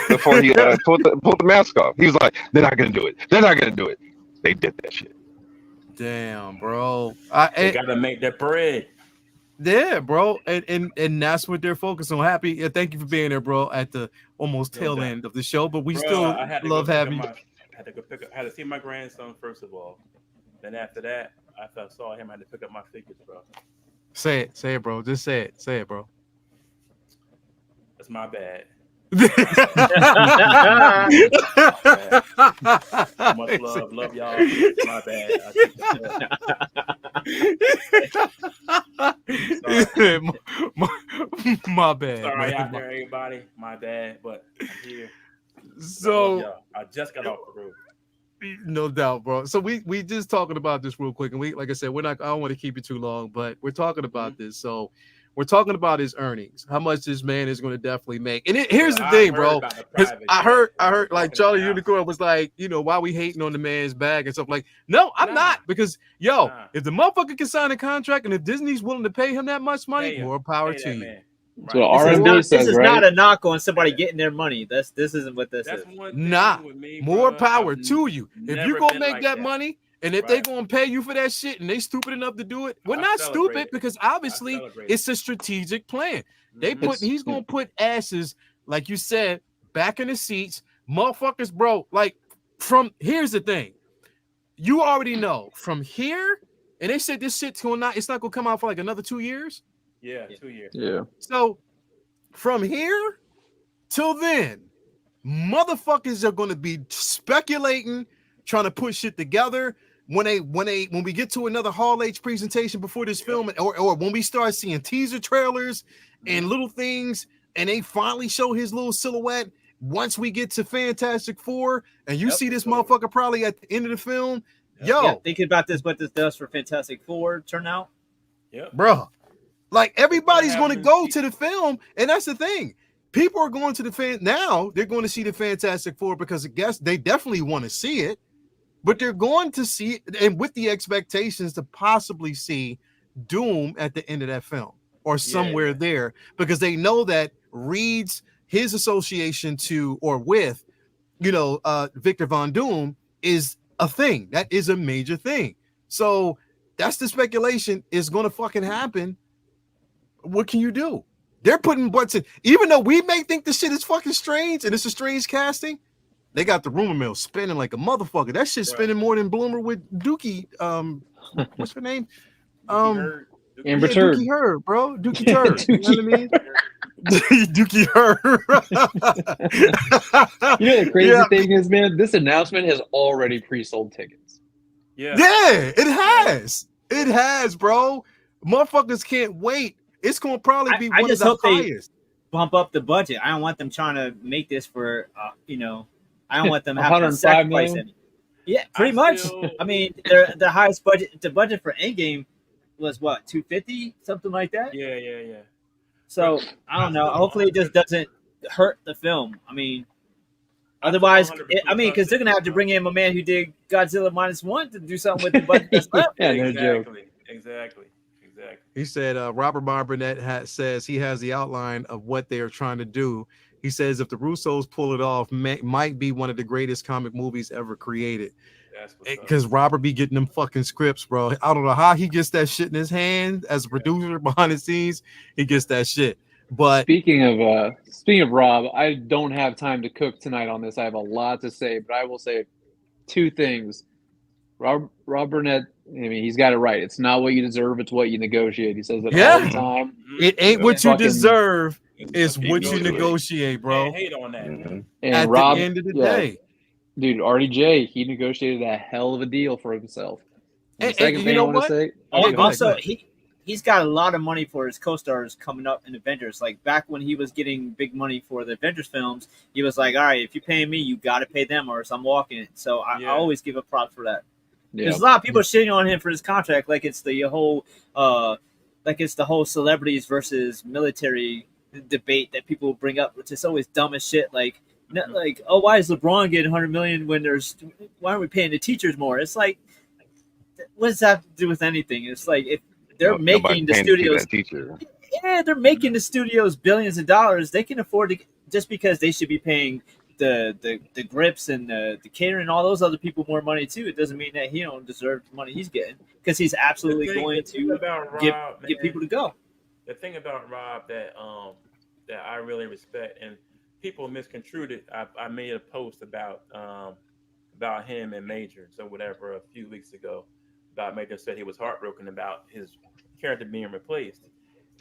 before he pulled the mask off. He was like, they're not gonna do it. They did that shit. Damn, bro. They gotta make that bread. Yeah, bro, and that's what they're focused on. Happy, thank you for being there, bro, at the almost tail end of the show. But we still love having you. I had to see my grandson first of all. Then after that, after I saw him, I had to pick up my figures, bro. Say it, bro. Just say it, bro. That's my bad. Much love y'all. My bad. My bad. Sorry out there, everybody. My bad, but I'm here. So I just got off the roof. No doubt, bro. So we just talking about this real quick, and we, like I said, I don't want to keep it too long, but we're talking about this. So we're talking about his earnings, how much this man is going to definitely make. And here's the thing, bro. Because I heard like Charlie Unicorn was like, why we hating on the man's bag and stuff. Like, no, I'm not, because if the motherfucker can sign a contract and if Disney's willing to pay him that much money, more power to you. Man. That's what RMD says, this is not a knock on somebody getting their money. This isn't what this is. More power to you. If you gonna make that money, and if they gonna pay you for that shit, and they stupid enough to do it, we're not stupid because obviously it's a strategic plan. He's gonna put asses, like you said, back in the seats, motherfuckers, bro. Like here's the thing, you already know from here, and they said this shit's it's not gonna come out for like another 2 years. Yeah, 2 years. Yeah. So from here till then, motherfuckers are going to be speculating, trying to put shit together. When we get to another Hall H presentation before this film, or when we start seeing teaser trailers and little things, and they finally show his little silhouette. Once we get to Fantastic Four, and you see this motherfucker probably at the end of the film, thinking about this, what this does for Fantastic Four turnout. Yeah, bro. Like everybody's going to go to the film, and that's the thing. People are going to the fan now. They're going to see the Fantastic Four because I guess they definitely want to see it, but they're going to see it, and with the expectations to possibly see Doom at the end of that film or somewhere there, because they know that his association to or with, Victor Von Doom is a thing. That is a major thing. So that's the speculation is going to fucking happen. What can you do? They're putting butts in. Even though we may think the shit is fucking strange and it's a strange casting, they got the rumor mill spinning like a motherfucker. That shit's spinning more than Bloomer with Dookie. What's her name? Amber Turd. Dookie Herd, bro. Dookie Turd. You know what I mean? Dookie Herd. The crazy thing is, man, this announcement has already pre-sold tickets. Yeah, it has. It has, bro. Motherfuckers can't wait. It's gonna probably be one of the highest. bump up the budget. I don't want them trying to make this for I don't want them having to 105 sacrifice million? it. Yeah, pretty much. Still, I mean, the highest budget, the budget for Endgame was what, 250, something like that. yeah. So I don't know. Hopefully, it just doesn't hurt the film. I mean, I still otherwise, 100% because they're gonna have to bring in a man who did Godzilla -1 to do something with the budget that's left. Yeah, no joke. Exactly. He said Robert Burnett says he has the outline of what they are trying to do. He says if the Russos pull it off, might be one of the greatest comic movies ever created. That's what's up. Because Robert be getting them fucking scripts, bro. I don't know how he gets that shit in his hand as a producer behind the scenes. He gets that shit. But speaking of Rob, I don't have time to cook tonight on this. I have a lot to say, but I will say two things. Rob Burnett, I mean, he's got it right. It's not what you deserve, it's what you negotiate. He says it all the time. It ain't what you Fucking- deserve, it's You what you negotiate. negotiate, bro. Can't hate on that. And At Rob, the end of the yeah, day. dude, RDJ, he negotiated a hell of a deal for himself. And And- the second and thing you I know want to what? say, Oh, And go ahead, also, he's got a lot of money for his co-stars coming up in Avengers. Like back when he was getting big money for the Avengers films, he was like, "All right, if you're paying me, you got to pay them, or else I'm walking it." So I always give a prop for that. yeah, There's a lot of people shitting on him for his contract, like it's the whole celebrities versus military debate that people bring up, which is always dumb as shit. Like, why is LeBron getting 100 million when why aren't we paying the teachers more? It's like, what does that have to do with anything? It's like if they're making the studios, they're making the studios billions of dollars. They can afford to, just because they should be paying the grips and the catering and all those other people more money too. It doesn't mean that he don't deserve the money he's getting, because he's absolutely going to get people to go. The thing about Rob that I really respect, and people misconstrued it. I made a post about him and Majors or whatever a few weeks ago. About Major said he was heartbroken about his character being replaced,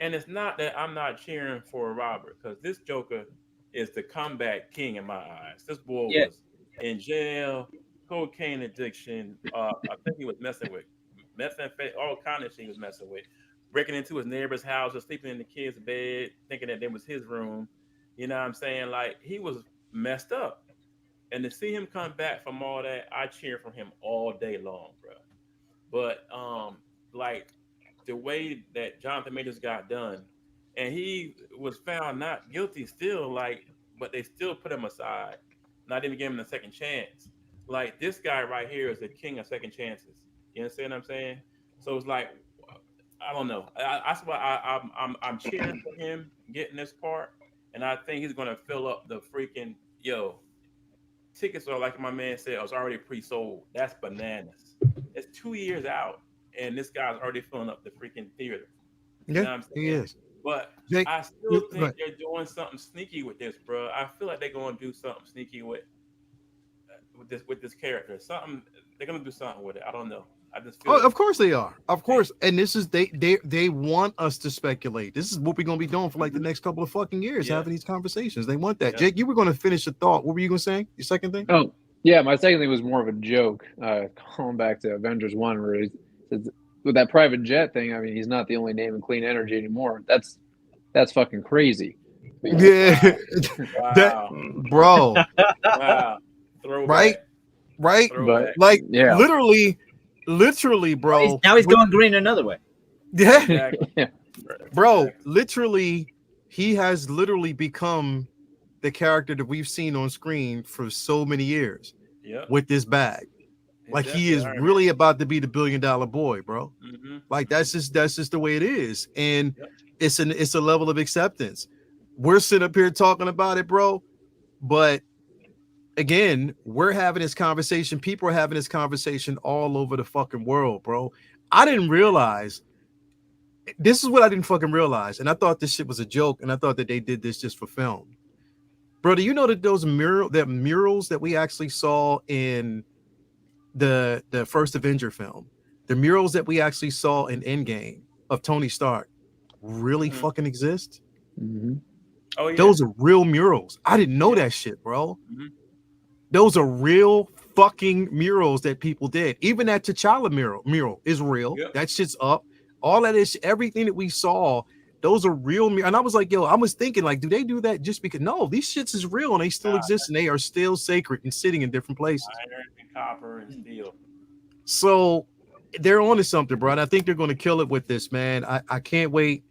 and it's not that I'm not cheering for Robert, because this Joker is the comeback king in my eyes. This boy was in jail, cocaine addiction. I think he was messing with methamphetamine, all kind of shit he was messing with. Breaking into his neighbor's house or sleeping in the kid's bed, thinking that it was his room. You know what I'm saying? Like, he was messed up. And to see him come back from all that, I cheer for him all day long, bro. But like the way that Jonathan Majors got done, and he was found not guilty still, but they still put him aside, not even give him a second chance. Like, this guy right here is the king of second chances. You understand what I'm saying? So it's like, I don't know. That's why I'm cheering for him getting this part, and I think he's gonna fill up the freaking tickets are, like my man said, it's already pre-sold. That's bananas. It's 2 years out, and this guy's already filling up the freaking theater. You know what I'm saying? He is. But Jake, I still think they're doing something sneaky with this, bro. I feel like they're gonna do something sneaky with this character. They're gonna do something with it. I don't know. I just feel of course they are. Of course. And this is they want us to speculate. This is what we're gonna be doing for like the next couple of fucking years, having these conversations. They want that. Jake, you were gonna finish the thought. What were you gonna say? Your second thing? Oh, yeah, my second thing was more of a joke. Calling back to Avengers 1, where he says, with that private jet thing, I mean, he's not the only name in clean energy anymore. That's fucking crazy. Yeah. wow. That, bro. Wow. Right? Throwback. But Like, yeah, literally, bro. Now he's going green another way. Yeah. Exactly. Bro, literally, he has literally become the character that we've seen on screen for so many years with this bag. Like, he is really about to be the $1 billion boy, bro. Mm-hmm. Like, that's just the way it is. And it's a level of acceptance. We're sitting up here talking about it, bro. But again, we're having this conversation. People are having this conversation all over the fucking world, bro. I didn't realize. This is what I didn't fucking realize. And I thought this shit was a joke. And I thought that they did this just for film. Bro, do you know that those murals that we actually saw in the first Avenger film, the murals that we actually saw in Endgame of Tony Stark really fucking exist? Mm-hmm. Oh, yeah. Those are real murals. I didn't know that shit, bro. Mm-hmm. Those are real fucking murals that people did. Even that T'Challa mural is real. Yep. That shit's up. All that is, everything that we saw Those are real. And I was like, yo, I was thinking, like, do they do that just because? No, these shits is real and they still exist and they are still sacred and sitting in different places. Iron and copper and steel. So they're onto something, bro. And I think they're going to kill it with this, man. I can't wait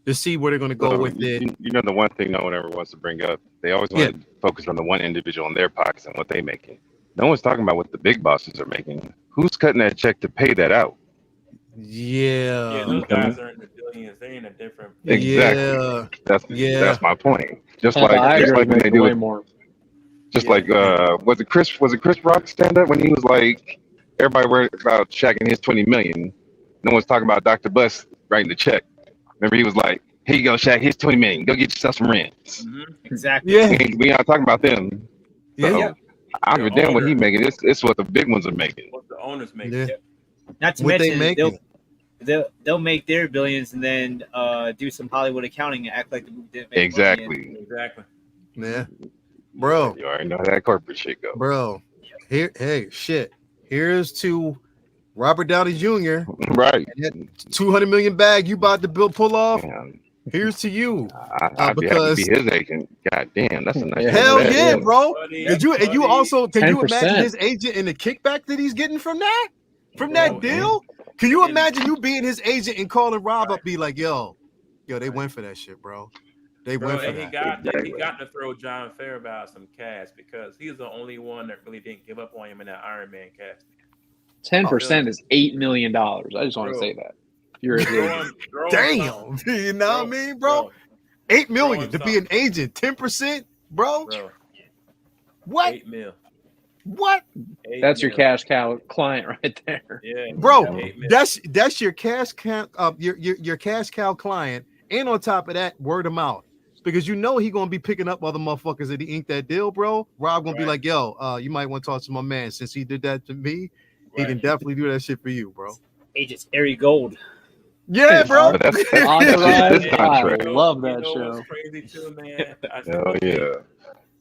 to see where they're going to go with it. You know, the one thing no one ever wants to bring up, they always want to focus on the one individual in their pockets and what they making. No one's talking about what the big bosses are making. Who's cutting that check to pay that out? Yeah, those guys are in the billions. They're in a different. Exactly. Yeah. That's my point. Just I like agree when they do way it. more. Just like was it Chris Rock stand up when he was like, everybody worried about Shaq and his 20 million. No one's talking about Dr. Bus writing the check. Remember, he was like, here you go, Shaq, here's 20 million. Go get yourself some rents. Exactly. Yeah. We aren't talking about them. So, Yeah. I don't give a damn what he making. It's what the big ones are making. What the owners make. Yeah. Not to What they mention making. they'll make their billions and then do some Hollywood accounting and act like the movie didn't make Exactly. Exactly. Yeah. Bro. You already know how that corporate shit go. Bro. Here's to Robert Downey Jr. Right. That 200 million bag you about to pull off. Man, Here's to you. I'd be happy to be his agent. God damn, that's a nice. Hell bag. yeah, bro. Buddy, Can you imagine 10%. his agent and the kickback that he's getting from that deal? Can you imagine you being his agent and calling Rob up, be like, yo, they went for that shit, bro. They went for and that. he got to throw John Fairbout some cash because he's the only one that really didn't give up on him in that Iron Man cast. 10% is $8 million. I just want to say that. You're Damn, you know what I mean, bro? 8 million to be an agent, 10%, bro. What? 8 mil. What? That's your cash cow client right there. Yeah, bro. That's your cash cow, your cash cow client, and on top of that, word of mouth, because you know he gonna be picking up other motherfuckers that he inked that deal, bro. Rob gonna be like, yo, you might want to talk to my man since he did that to me. He can definitely do that shit for you, bro. Agents Harry Gold. Yeah, bro. I love that show. What's crazy too, man.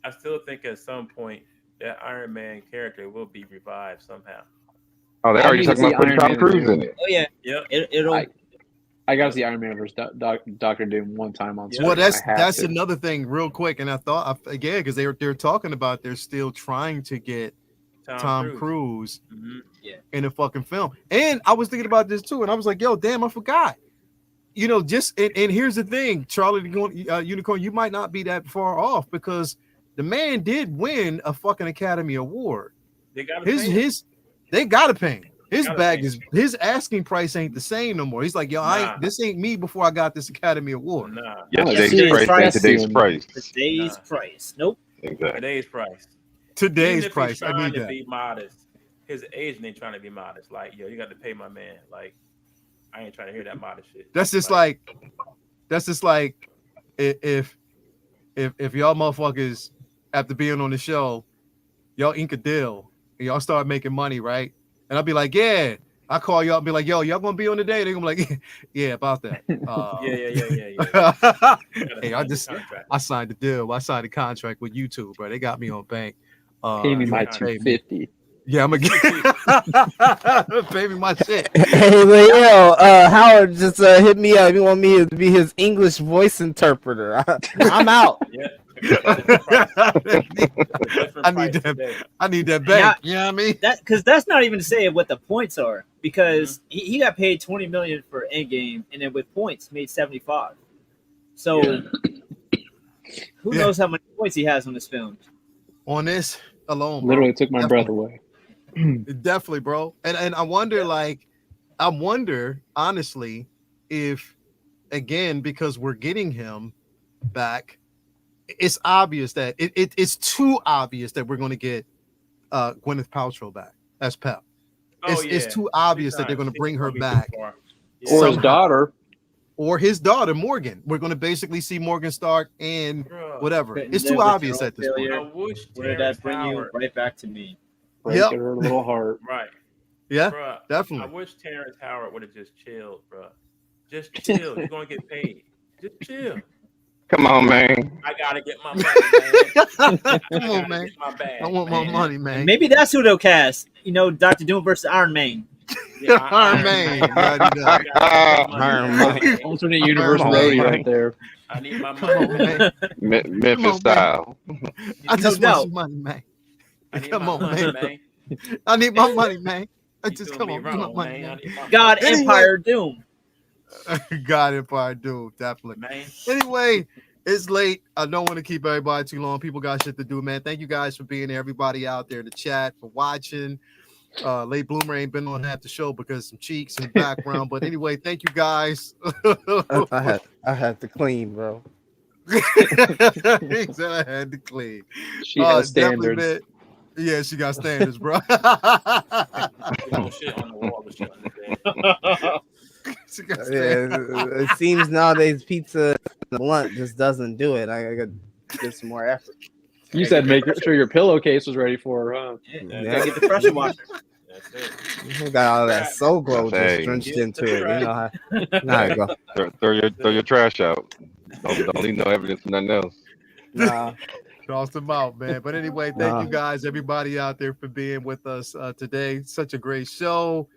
I still think at some point that Iron Man character will be revived somehow. Oh, they already talking about putting Tom Cruise in it. Oh yeah, yeah. I got to see Iron Man versus Doctor Doom one time on. Well, that's another thing, real quick. And I thought again because they're talking about they're still trying to get Tom Cruise in a fucking film. And I was thinking about this too, and I was like, yo, damn, I forgot. You know, just and here's the thing, Charlie the Unicorn, you might not be that far off because the man did win a fucking Academy Award. They got they gotta pay him. His bag is his asking price ain't the same no more. He's like, yo, this ain't me before I got this Academy Award. Nah. Today's price. Today's price. Nope. Exactly. Today's price. Today's price. I need to that. Be modest. His agent ain't trying to be modest. Like, yo, you got to pay my man. Like, I ain't trying to hear that modest shit. That's just like if y'all motherfuckers after being on the show, y'all ink a deal and y'all start making money, right? And I'll be like, yeah. I call y'all and be like, yo, y'all gonna be on the day? They're gonna be like, yeah, about that. Hey, I signed the deal. I signed the contract with YouTube, bro. They got me on bank. Pay me my $250. Yeah, I'm gonna pay me my shit. Hey, yo, Howard just hit me up. He want me to be his English voice interpreter. I'm out. Yeah. I need that bank. You know what I mean? Because that's not even to say what the points are. Because he got paid $20 million for Endgame, and then with points made 75. So who knows how many points he has on this film? On this alone, literally took my breath away. Definitely, bro. And I wonder, honestly, if again because we're getting him back. It's obvious that it's too obvious that we're going to get Gwyneth Paltrow back as Pep. It's too obvious that they're going to bring her back. Or his daughter. Or his daughter, Morgan. We're going to basically see Morgan Stark and whatever. It's too obvious at this point. Where did that bring you right back to me? Breaking her little heart. Right. Yeah, bruh, definitely. I wish Terrence Howard would have just chilled, bro. Just chill. You're going to get paid. Just chill. Come on, man. I gotta get my money, man. Come on, man. My bag, I want my money, man. Maybe that's who they'll cast. You know, Dr. Doom versus Iron Man. Herman, you already know. I got my money, man. Alternate universe Come on, roadie man. right there. I need my Come on, money, man. man. Memphis man. style. I No just want doubt. some money, man. I need Come my on, money, man. man. I need my money, man. I You just doing come me on, give my wrong, money, man. I man. need my God, Anyway. Empire, Doom. God Empire Doom, definitely. man. Anyway, it's late. I don't want to keep everybody too long. People got shit to do, man. Thank you guys for being there. Everybody out there in the chat for watching. Late Bloomer ain't been on half the show because some cheeks in the background. But anyway, thank you guys. I had to clean, bro. He said I had to clean. She has Definitely, standards. man. Yeah, she got standards, bro. No shit on the wall, but shit on the bed. She got Yeah, standards. it seems nowadays pizza blunt just doesn't do it. I gotta give some more effort. You said make sure your pillowcase was ready for her, huh? Yeah, Yeah. you gotta get the pressure washer. That's it. We got all that soul glow That's just hey. drenched Get into the it. You know how it go. Throw your trash out. Don't leave no evidence of nothing else. Nah, Cross them out, man. But anyway, thank you guys, everybody out there, for being with us today. Such a great show.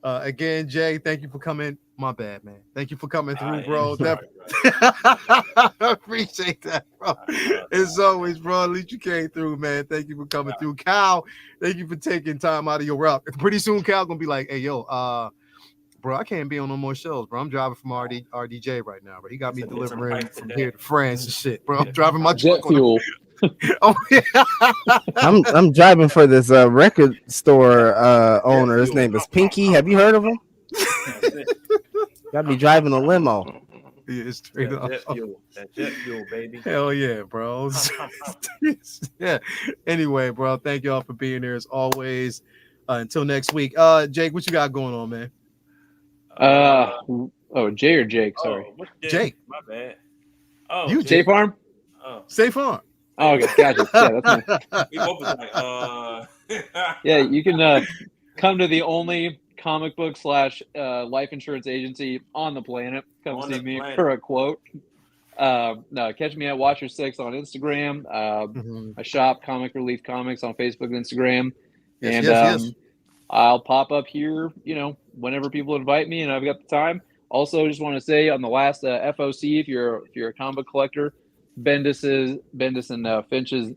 Again, Jay, thank you for coming. My bad, man. Thank you for coming through, bro. I appreciate that, bro. As always, bro. At least you came through, man. Thank you for coming through. Cal, thank you for taking time out of your route. Pretty soon, Cal gonna be like, hey, yo, bro, I can't be on no more shows, bro. I'm driving from RDJ right now, bro. He got me delivering from here to France and shit, bro. I'm driving my Jet truck on fuel. Oh, yeah. I'm driving for this record store owner. His name is Pinky. Have you heard of him? Gotta be driving a limo. Yeah, straight up. That jet fuel, baby. Hell yeah, bro. Yeah. Anyway, bro, thank y'all for being there as always. Until next week. Jake, what you got going on, man? Jay or Jake? Sorry, what's Jake. My bad. Oh, You, Jay Farm. Oh, Safe Farm. Oh, okay, gotcha. Yeah, that's me. we both was like, Yeah, you can come to the only comic book / life insurance agency on the planet. Come On see the me planet. for a quote. No, catch me at Watcher6 on Instagram. I shop Comic Relief Comics on Facebook and Instagram. Yes, and yes. I'll pop up here, whenever people invite me and I've got the time. Also, just want to say on the last FOC, if you're a comic book collector, Bendis and Finch's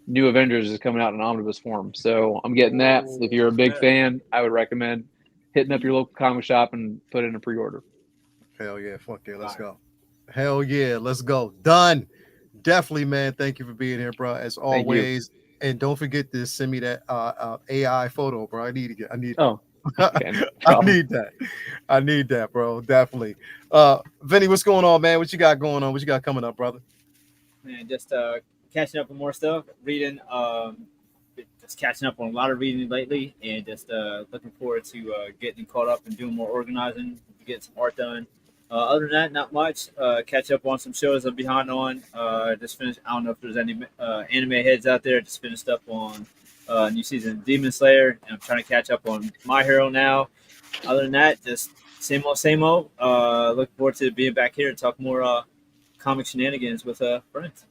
New Avengers is coming out in omnibus form. So I'm getting that. If you're a big fan, I would recommend hitting up your local comic shop and put in a pre-order. Hell yeah, fuck yeah, let's go. Hell yeah, let's go. Done. Definitely, man. Thank you for being here, bro. As always. And don't forget to send me that AI photo, bro. I need it. Oh, okay. I need that, bro. Definitely. Vinny, what's going on, man? What you got going on? What you got coming up, brother? Man, just catching up on more stuff, reading, just catching up on a lot of reading lately, and just looking forward to getting caught up and doing more organizing, get some art done. Other than that, not much. Catch up on some shows I'm behind on. Just finished. I don't know if there's any anime heads out there. Just finished up on new season of Demon Slayer, and I'm trying to catch up on My Hero now. Other than that, just same old, same old. Looking forward to being back here and talk more comic shenanigans with friends.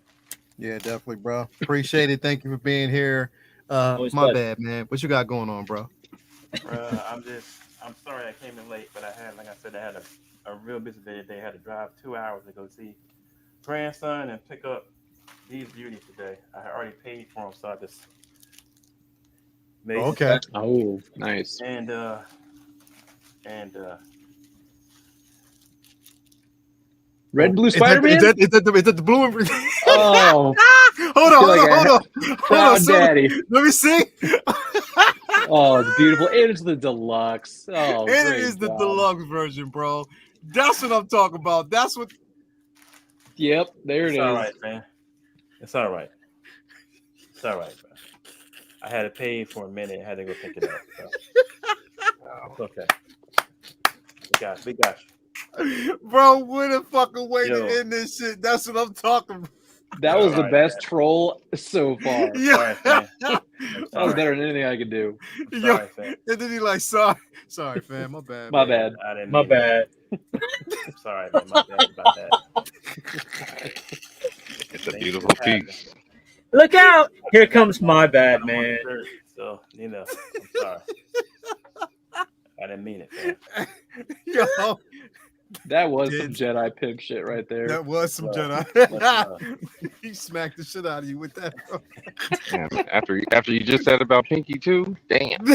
Yeah, definitely, bro. Appreciate it. Thank you for being here. My bad, man. What you got going on, bro? I'm sorry I came in late, but I had a real busy day today. I had to drive 2 hours to go see grandson and pick up these beauties today. I had already paid for them, so I just made okay. Oh, nice. And Red Blue Spider-Man? Is that the blue and Oh. Hold on. Daddy. Let me see. Oh, it's beautiful. And it's the deluxe. Oh, and it is the deluxe version, bro. That's what I'm talking about. That's what. Yep, there it is. All right, man. It's all right. It's all right, bro. I had to pay for a minute. I had to go pick it up. So. It's okay. We got you. Bro, what a fucking way to end this shit. That's what I'm talking about. That was the best troll so far. Yeah. Sorry, that was better than anything I could do. Sorry, fam. And then he like, sorry, fam. My bad. My bad. I didn't My mean bad. I'm sorry, man. My bad about that. It's a beautiful piece. Look out! Here comes my bad, man. So, I'm sorry. I didn't mean mean it, fam. Yo, That was some Did- Jedi pimp shit right there. that was some Love. Jedi. He smacked the shit out of you with that, bro. Damn, after you just said about Pinky too, damn.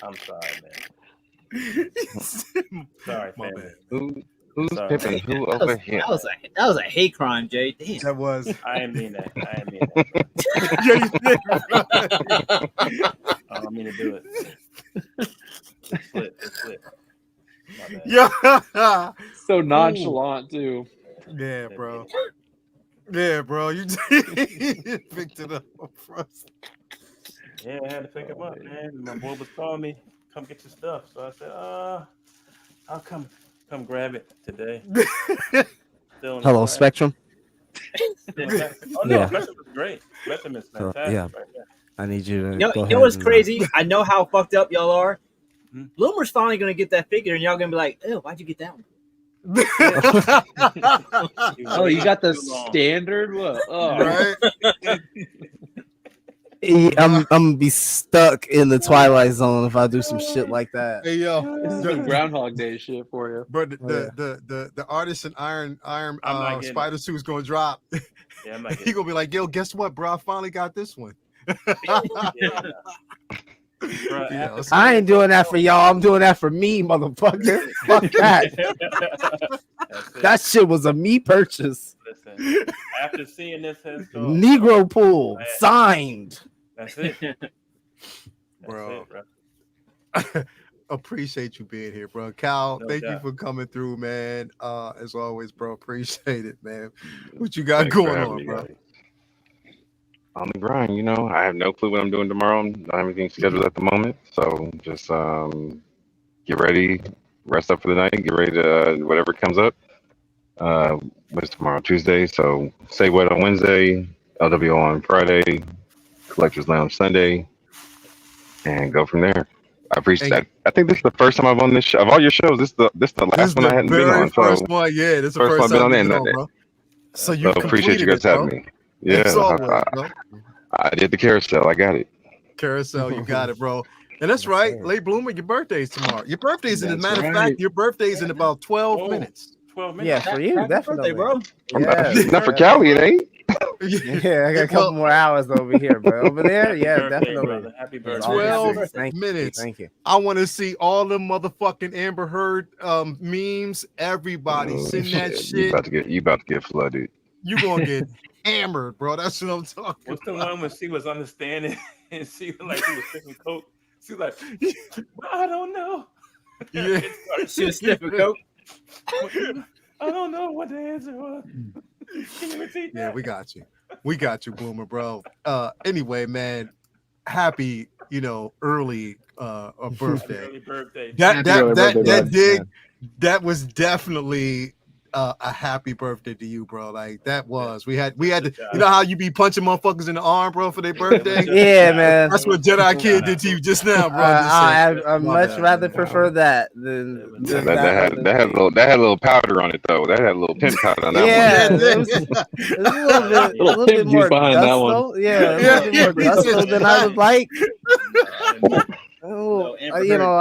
I'm sorry, man. Sorry, My family. bad. Who's Sorry. pimping who That over was, him? that was a hate crime, Jay. Damn. That was. I didn't mean that. I didn't mean that. Yeah, you did, bro. I don't mean to do it. It slipped. My bad. Yeah. So nonchalant too. Yeah, bro. Yeah, bro. You picked it up for us. Yeah, I had to pick him up, man. My boy was calling me, come get your stuff. So I said, I'll come grab it today. Still in the Hello, car. Spectrum. Still in the car. Oh no, Yeah. Spectrum is great. Spectrum is So, fantastic. yeah. Right there. I need you to You know, go you ahead know what's and, crazy? I know how fucked up y'all are. Hmm? Bloomer's finally gonna get that figure, and y'all gonna be like, "Oh, why'd you get that one?" Oh, you got the Too long. standard? What? Oh, Right? I'm gonna be stuck in the Twilight Zone if I do some shit like that. Hey, yo. this is some Groundhog Day shit for you. But Oh, yeah. the artist in iron I'm not getting spider suit's gonna drop. Yeah, I'm not He getting gonna be like, yo, guess what, bro? I finally got this one. yeah, nah. Bro, Yeah, after let's- I ain't doing that for y'all. I'm doing that for me, motherfucker. Fuck that. That's it. That shit was a me purchase. Listen, after seeing this headstone, Negro pool signed. that's it. That's Bro. it, bro. Appreciate you being here, bro. Cal, No thank you doubt. for coming through, man. As always, bro. Appreciate it, man. What you got Thanks for going having on, me, bro? guys. On the grind, I have no clue what I'm doing tomorrow. I don't have anything scheduled at the moment, so just get ready, rest up for the night, get ready to whatever comes up. What's tomorrow? Tuesday. So say what on Wednesday, LWO on Friday, Collectors Lounge Sunday, and go from there. I appreciate that. I think this is the first time I've on this show. Of all your shows, this is the This last is one I the hadn't been very on. first So one. Yeah, this is the first first one I've time been you've on been that. on, bro. So you so appreciate you guys completed having it, me. Yeah, As always, bro. I did the carousel. I got it. Carousel, you got it, bro. And that's Yes, right. sir. Late bloomer, your birthday's tomorrow. Your birthday's in a That's matter of right. fact, your birthday's in about 12 Whoa. minutes. 12 Yeah, minutes. for you, Happy definitely. birthday, bro. Yeah, Not for yeah. Cali, it ain't. Yeah, I got a couple more hours over here, but over there, Happy yeah, birthday, definitely. brother. Happy It's birthday. all good. 12 Thank you, minutes. Thank you. I want to see all the motherfucking Amber Heard memes. Everybody Oh, send that You shit. about to get flooded. You gonna get hammered, bro. That's what I'm talking What's the about. one when she was understanding and she was like she was sipping coke? She was like, I don't know. Yeah. She was sniffing coke. I don't know what the answer was. Can you repeat Yeah, that? we got you. We got you, Bloomer, bro. Anyway, man, happy, early Happy birthday. early birthday. That Happy early birthday, bud. that was definitely a happy birthday to you, bro. Like that was. We had to, you know how you be punching motherfuckers in the arm, bro, for their birthday? Yeah, man. That's what Jedi Kid did to you just now, bro. I My much bad, rather man. prefer that than Yeah, than That had a little powder on it though. That had a little pimp powder on that Yeah, Yeah, it was a little Little bit pimp more juice behind that one. gusto. Yeah, a Yeah, little bit more yeah, he gusto said than I would like. No, Oh, Amber you Heard. know,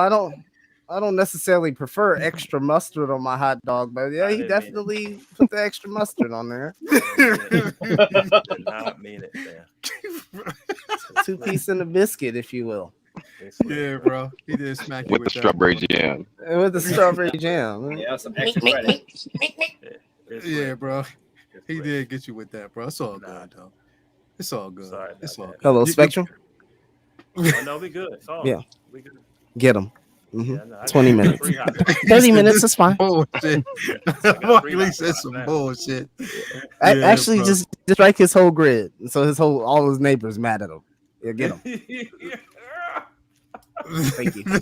I don't necessarily prefer extra mustard on my hot dog, but yeah, I he didn't mean it. definitely put the extra mustard on there. did not mean it, man. 2-piece and a biscuit, if you will, Yeah, bro. He did smack you with the that, strawberry bro. jam. with the strawberry jam. Yeah, some extra credit. It's Yeah, great. bro. It's He great. did get you with that, bro. It's all Nah. good, though. It's all good. Sorry about It's all that. good. Hello, You- Spectrum. Oh, no, we good. It's all. Yeah. We good. Get him. Yeah, no, I 20 got minutes. 3 hot dogs. 30 said minutes this is fine. Bullshit. I got 3 He hot said dogs some now. bullshit. I Yeah, actually bro. just strike his whole grid, so all his neighbors mad at him. Yeah, get him. Thank you. Not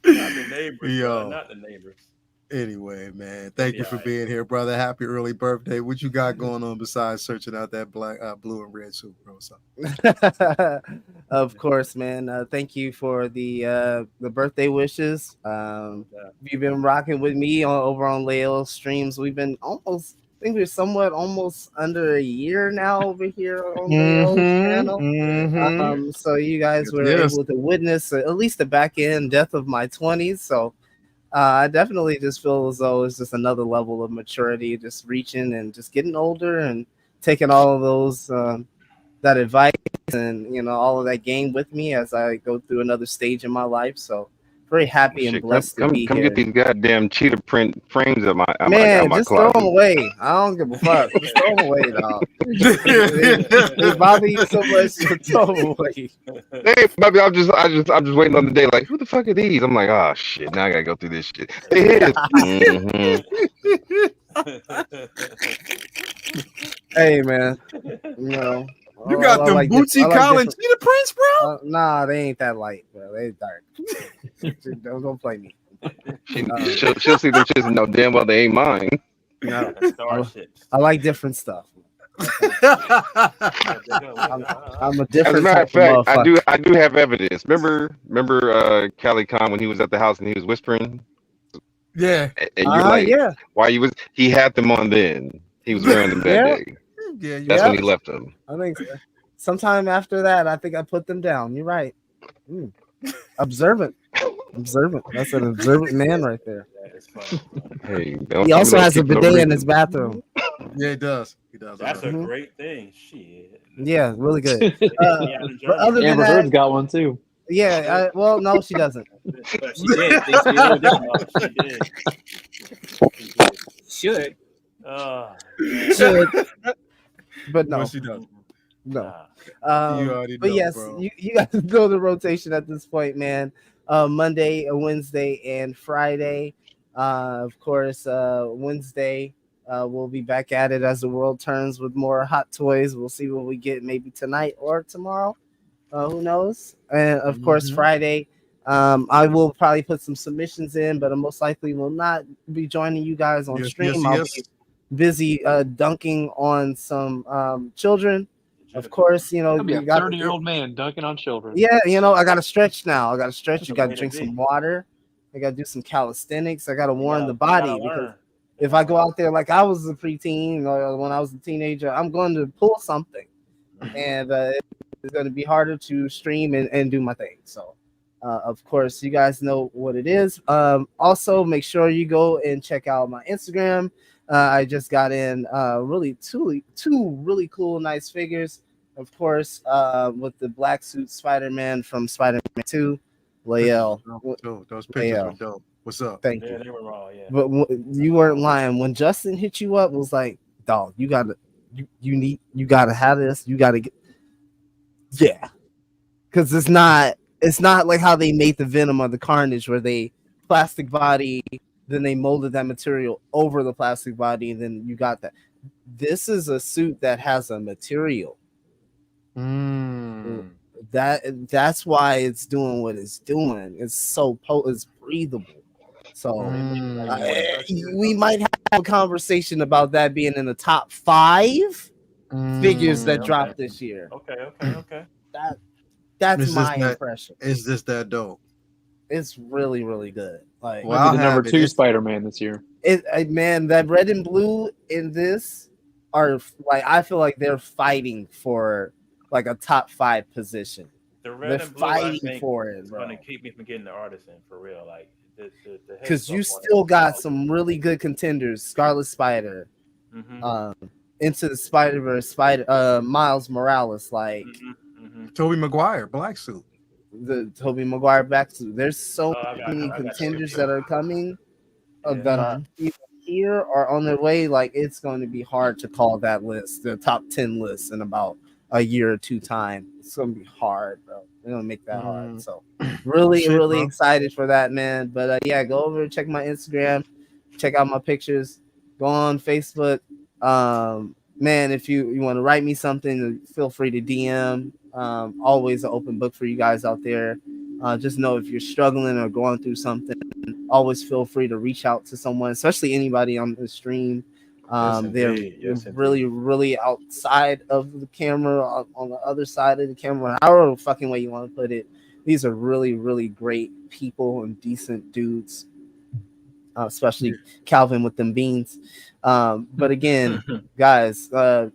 the neighbors, Yo. bro, not the neighbors. Anyway, man, thank you Yeah, for alright. being here, brother. Happy early birthday. What you got going on besides searching out that black, blue and red suit, bro? So, Of course, man. Thank you for the birthday wishes. You've been rocking with me over on Leo's streams. We've been almost think we're somewhat almost under a year now over here on the old channel. So you guys were Yes. able to witness at least the back end death of my 20s. So I definitely just feel as though it's just another level of maturity, just reaching and just getting older and taking all of those that advice and all of that game with me as I go through another stage in my life. So very happy and Shit, blessed to come be come here. get these goddamn cheetah print frames out out Man, my just throw them closet. away. I don't give a fuck. Just throw them away, dog. They bother you so much, just throw them away. Hey, baby, I'm just waiting on the day. Like, who the fuck are these? I'm like, oh shit, now I gotta go through this shit. They his. Hey, man. You got them Bootsy Collins cheetah prints, bro? Nah, they ain't that light, bro. They dark. Don't play me. She'll see them shits and know damn well they ain't mine. No, Starships. I like different stuff. I'm a As different a matter type of fact, motherfucker. I do have evidence. Remember Cali Khan when he was at the house and he was whispering? Yeah. And you're like, Yeah. why he had them on then. He was wearing them that Yeah. day. Yeah, That's when he left them. I think sometime after that, I think I put them down. You're right. Observant. That's an observant man right there. That is funny. Hey, He also has a bidet in his bathroom. Yeah, he does. That's a great thing. Shit. Yeah, really good. But other than Amber that, Heard's got one too. Yeah, well, no, she doesn't. But she did. Things be a little different. She did. Should. Should. But no. But she doesn't. No. You already But know, yes, bro. you guys know the rotation at this point, man. Monday, Wednesday, and Friday. Of course, Wednesday we'll be back at it as the world turns with more hot toys. We'll see what we get maybe tonight or tomorrow. Who knows? And of course, Friday, I will probably put some submissions in, but I most likely will not be joining you guys on stream. I'll be busy dunking on some children. Of course, I'll be a 30-year-old man dunking on children. Yeah, I got to stretch now. I got to stretch. You got to drink some water. I got to do some calisthenics. I got to warm the body because if I go out there like I was a preteen or when I was a teenager, I'm going to pull something, and it's going to be harder to stream and do my thing. So, of course, you guys know what it is. Also, make sure you go and check out my Instagram. I just got in really two really cool, nice figures. Of course, with the black suit Spider-Man from Spider-Man 2, Lael. Those pictures were dope. What's up? Thank Yeah, you. they were raw, yeah. But you weren't lying. When Justin hit you up, it was like, dog, you gotta have this. You gotta get, yeah, because it's not like how they made the Venom or the Carnage, where they plastic body, then they molded that material over the plastic body, and then you got that. This is a suit that has a material. That's why it's doing what it's doing. It's so it's breathable. So we might have a conversation about that being in the top 5 figures that dropped this year. Okay. That's my impression. Is this that dope? It's really, really good. Like, might be the number 2 Spider-Man this year. Man, that red and blue in this are like, I feel like they're fighting for like a top 5 position. The red They're and blue, fighting for it, it's bro. going to keep me from getting the artisan for real. Like, because you still got some really good contenders. Scarlet Spider, Into the Spider-Verse, Miles Morales, like Tobey Maguire, black suit. The Tobey Maguire black suit. There's so many contenders that are coming that are either here or on their way. Like, it's going to be hard to call that list, the top 10 list, in about a year or 2 time. It's gonna be hard, bro. They're gonna make that hard. So really excited for that, man. But yeah, go over and check my Instagram, check out my pictures, go on Facebook. Man, if you want to write me something, feel free to DM. Always an open book for you guys out there. Just know if you're struggling or going through something, always feel free to reach out to someone, especially anybody on the stream. They're really outside of the camera, on the other side of the camera, however fucking way you want to put it. These are really, really great people and decent dudes. especially Calvin with them beans. But again, guys,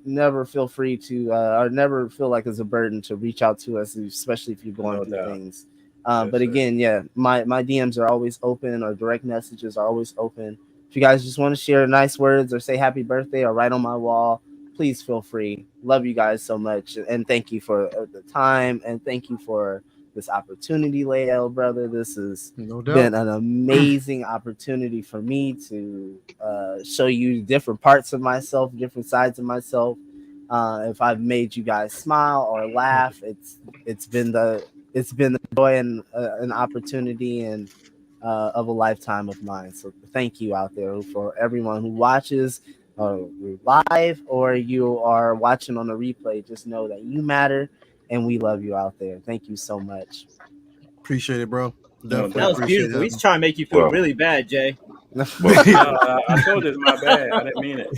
never feel free to or never feel like it's a burden to reach out to us, especially if you're going No through doubt. things. Yes, But sir. again, yeah, my DMs are always open, or direct messages are always open. If you guys just want to share nice words or say happy birthday or write on my wall, please feel free. Love you guys so much, and thank you for the time, and thank you for this opportunity, Lael, brother. This has No been doubt. an amazing opportunity for me to show you different parts of myself, different sides of myself. If I've made you guys smile or laugh, it's been the joy and an opportunity and of a lifetime of mine. So thank you out there for everyone who watches live, or you are watching on the replay. Just know that you matter, and we love you out there. Thank you so much. Appreciate it, bro. No Definitely That was doubt. appreciate beautiful. He's that. trying to make you feel Well. really bad, Jay. No, I told you it's my bad. I didn't mean it.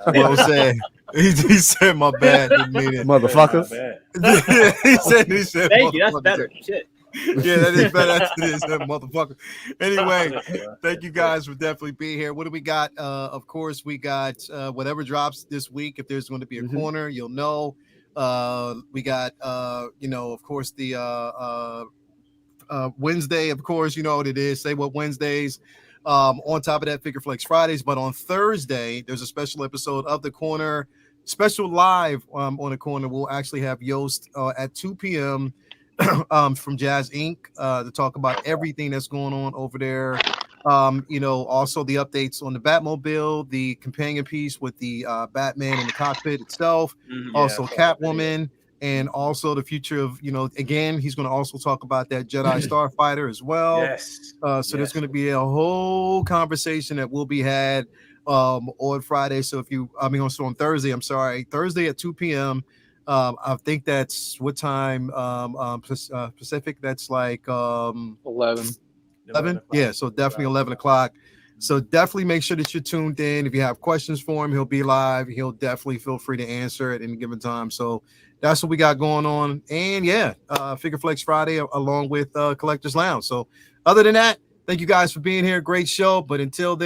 Well said. He said my bad. Didn't mean it. Motherfuckers. My bad. he said Thank you. That's motherfucker. better. Shit. Yeah, that is better. That's it is, that motherfucker. Anyway, thank you guys for definitely being here. What do we got? Of course, we got whatever drops this week. If there's going to be a corner, you'll know. We got of course, the Wednesday, of course, you know what it is. Say What Wednesdays. On top of that, Figure Flex Fridays. But on Thursday, there's a special episode of The Corner, special live on The Corner. We'll actually have Yost at 2 p.m. From Jazz Inc. To talk about everything that's going on over there. Also the updates on the Batmobile, the companion piece with the Batman in the cockpit itself, also Catwoman, and also the future of, again, he's going to also talk about that Jedi Starfighter as well. Yes. There's going to be a whole conversation that will be had on Friday. So on Thursday, Thursday at 2 p.m. I think that's what time Pacific. That's like 11. 11. Yeah, so definitely 11 o'clock. So definitely make sure that you're tuned in. If you have questions for him, he'll be live. He'll definitely feel free to answer at any given time. So that's what we got going on. And yeah, Figure Flex Friday along with Collectors Lounge. So other than that, thank you guys for being here. Great show. But until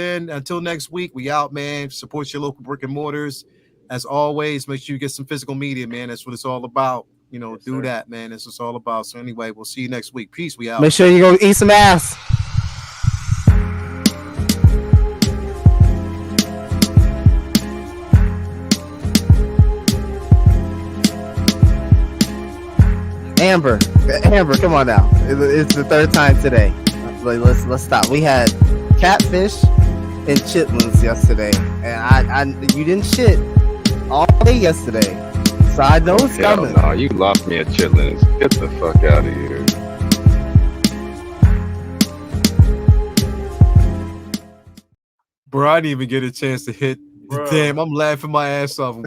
next week, we out, man. Support your local brick and mortars. As always, make sure you get some physical media, man. That's what it's all about. Do that, man. That's what it's all about. So anyway, we'll see you next week. Peace. We out. Make sure you go eat some ass. Amber, come on now. It's the third time today. Let's stop. We had catfish and chitlins yesterday, and you didn't shit all day yesterday, so I know it's Hell coming. no, you lost me at chitlins. Get the fuck out of here. Bro, I didn't even get a chance to hit. Bro. Damn, I'm laughing my ass off.